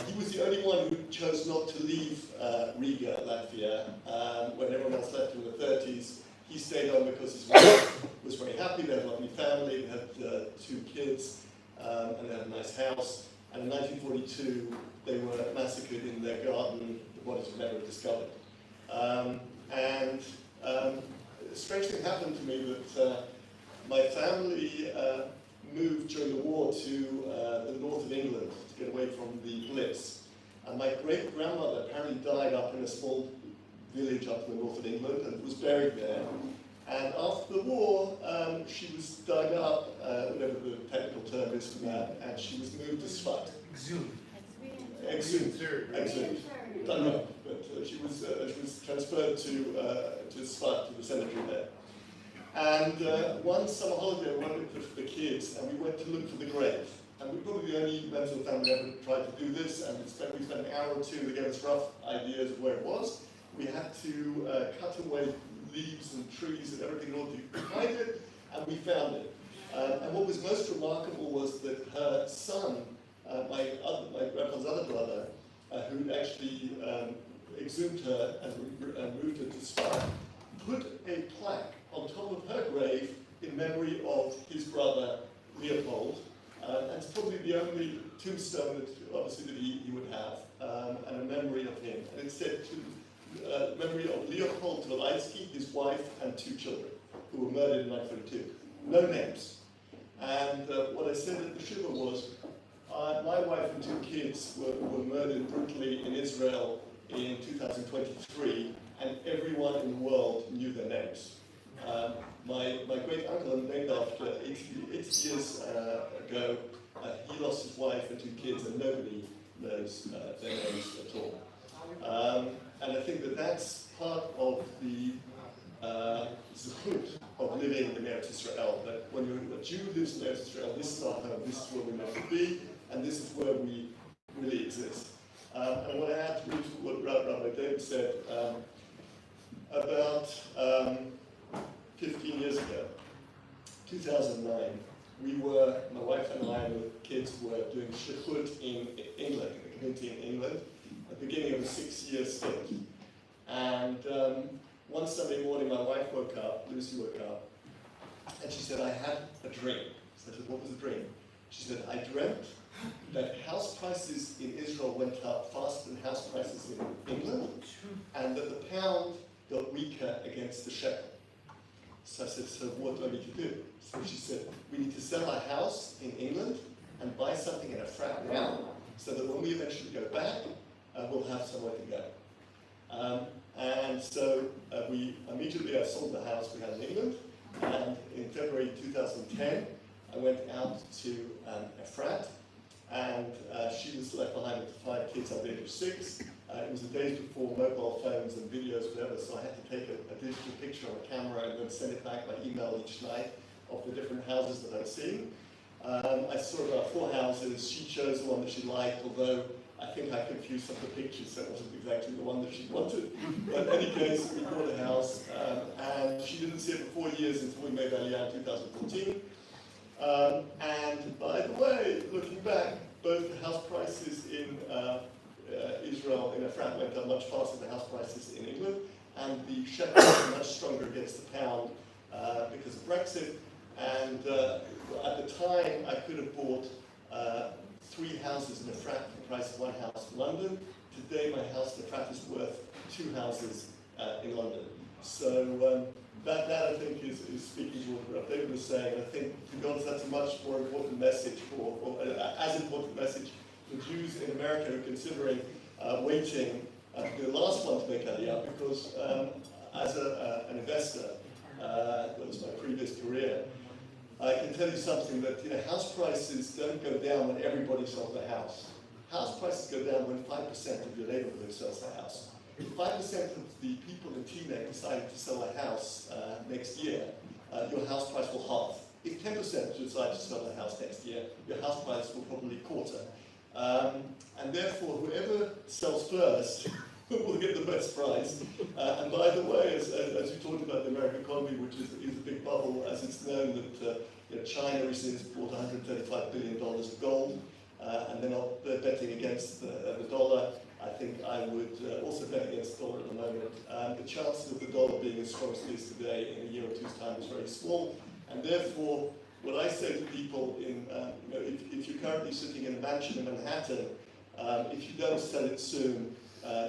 He was the only one who chose not to leave Riga, Latvia, when everyone else left in the 30s. He stayed on because his wife was very happy. They had a lovely family, they had 2 kids, and they had a nice house. And in 1942, they were massacred in their garden. The bodies were never discovered. And a strange thing happened to me that my family moved during the war to the north of England to get away from the Blitz. And my great-grandmother apparently died up in a small village up in the north of England and was buried there. And after the war, she was dug up, whatever the technical term is for that, and she was moved to Sfat. Exhumed. Don't know, but she was transferred to Sfat, to the cemetery there. And one summer holiday, I went with the kids, and we went to look for the grave. And we're probably the only members of the family ever tried to do this, and we spent an hour or 2 to get us rough ideas of where it was. We had to cut away leaves and trees and everything in order to find it, and we found it. And what was most remarkable was that her son, my grandfather's other brother, who actually exhumed her and moved her to Spa, put a plaque on top of her grave in memory of his brother Leopold. And it's probably the only tombstone that obviously that he would have, and a memory of him. And it said memory of Leopold Tverlaitsky, his wife, and 2 children, who were murdered in 1942. No names. And what I said at the shiva was, my wife and 2 kids were murdered brutally in Israel in 2023, and everyone in the world knew their names. My great-uncle, named after 80 years ago, he lost his wife and 2 kids, and nobody knows their names at all. And I think that that's part of the zechut of living in Eretz Yisrael, that when a Jew lives in Eretz Yisrael, this is our home, this is where we're meant to be, and this is where we really exist. And I want to add to what Rabbi David said. About 15 years ago, 2009, my wife and I and the kids were doing shlichut in England, in the community in England, at the beginning of a 6-year stint. And one Sunday morning, my wife woke up, Lucy woke up, and she said, I had a dream. So I said, what was the dream? She said, I dreamt that house prices in Israel went up faster than house prices in England, and that the pound got weaker against the shekel. So I said, so what do I need to do? So she said, we need to sell our house in England and buy something in a frat now, so that when we eventually go back, we'll have somewhere to go. And so we immediately sold the house we had in England, and in February 2010, I went out to a frat, and she was left behind with 5 kids under the age of 6. It was the days before mobile phones and videos, whatever, so I had to take a digital picture on a camera and then send it back by email each night of the different houses that I'd seen. I saw about 4 houses. She chose the one that she liked, although I think I confused some of the pictures, so it wasn't exactly the one that she wanted. But in any case, we bought a house, and she didn't see it for 4 years until we made Aliyah in 2014. And by the way, looking back, both the house prices in Israel in Efrat went up much faster than the house prices in England, and the shekel was much stronger against the pound because of Brexit. And at the time, I could have bought 3 houses in Efrat for the price of 1 house in London. Today, my house in Efrat is worth 2 houses in London. So that I think is speaking to what David was saying. I think, to be honest, that's a much more important message, or as important message for Jews in America who are considering waiting to the last one to make Aliyah, because as an investor, that was my previous career, I can tell you something, that house prices don't go down when everybody sells their house. House prices go down when 5% of your neighborhood sells their house. If 5% of the people in Teaneck decide to sell a house next year, your house price will halve. If 10% 10% decide to sell the house next year, your house price will probably quarter. And therefore, whoever sells first will get the best price. And by the way, as you talked about the American economy, which is a big bubble, as it's known that China recently has bought $135 billion of gold, and they're betting against the dollar. I think I would also bet against the dollar at the moment. The chances of the dollar being as strong as it is today in a year or two's time is very small, and therefore, what I say to people if you're currently sitting in a mansion in Manhattan, if you don't sell it soon,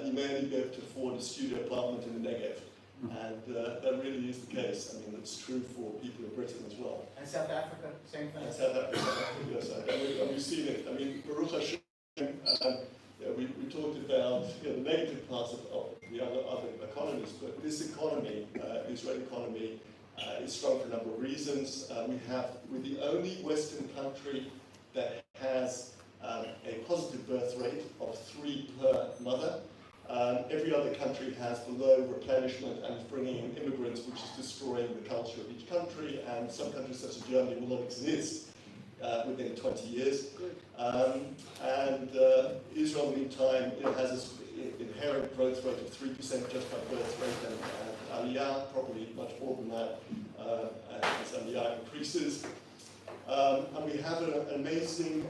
you may only be able to afford a studio apartment in the Negev. And that really is the case. I mean, it's true for people in Britain as well. And South Africa, same thing. And South Africa, yes. And we've seen it. I mean, Baruch Hashem, we talked about the negative parts of the other economies, but this economy, the Israeli economy, is strong for a number of reasons. We're the only Western country that has a positive birth rate of 3 per mother. Every other country has below replenishment and is bringing in immigrants, which is destroying the culture of each country, and some countries such as Germany will not exist within 20 years. Israel, meantime, has this inherent growth rate of 3% just by birth rate, and Aliyah probably much more than that as Aliyah increases. And we have an amazing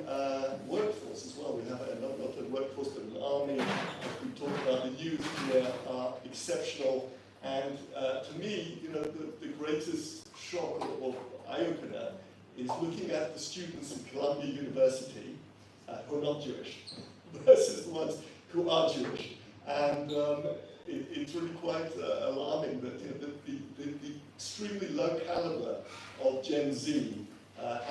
workforce as well. We have not a workforce, but an army. We talked about the youth here are exceptional. And to me, the greatest shock or eye-opener is looking at the students in Columbia University who are not Jewish versus the ones who are Jewish. And it's really quite alarming that the extremely low caliber of Gen Z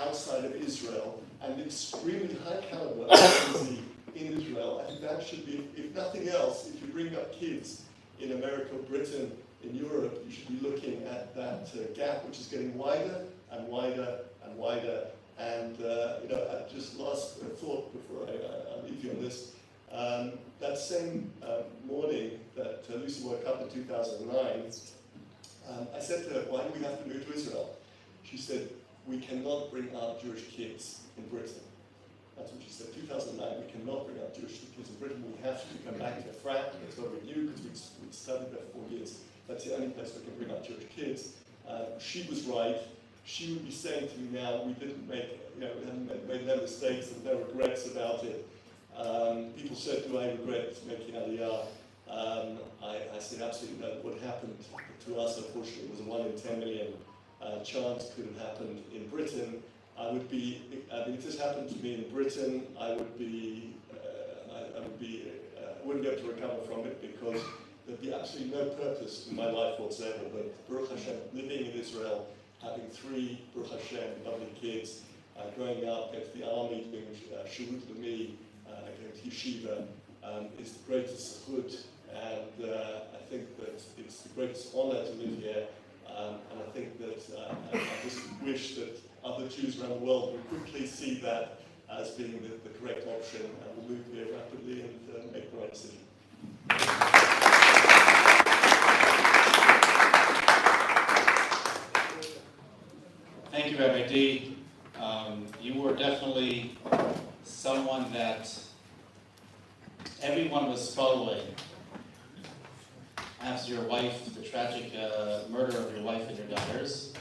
outside of Israel and the extremely high caliber of Gen Z in Israel. I think that should be, if nothing else, if you bring up kids in America, Britain, in Europe, you should be looking at that gap, which is getting wider and wider and wider. And just last thought before I leave you on this. That same morning that Lucy woke up in 2009, I said to her, why do we have to move to Israel? She said, we cannot bring up Jewish kids in Britain. That's what she said. 2009, we cannot bring up Jewish kids in Britain. We have to come back to Efrat. That's what we knew because we studied there for 4 years. That's the only place we can bring up Jewish kids. She was right. She would be saying to me now, we didn't make, we haven't made no mistakes and no regrets about it. People said, do I regret making Aliyah? I said, absolutely no. What happened to us, unfortunately, was a 1 in 10 million chance could have happened in Britain. If this happened to me in Britain, I wouldn't be able to recover from it because there'd be absolutely no purpose in my life whatsoever. But Baruch Hashem, living in Israel, having 3 Baruch Hashem lovely kids, growing up, going to the army, doing Shirut Lami, going to yeshiva, is the greatest zechut, and I think that it's the greatest honor to live here. And I think that I just wish that other Jews around the world would quickly see that as being the correct option and will move here rapidly and make the right decision. Thank you, Rabbi D. You were definitely someone that everyone was following after your wife, the tragic murder of your wife and your daughters.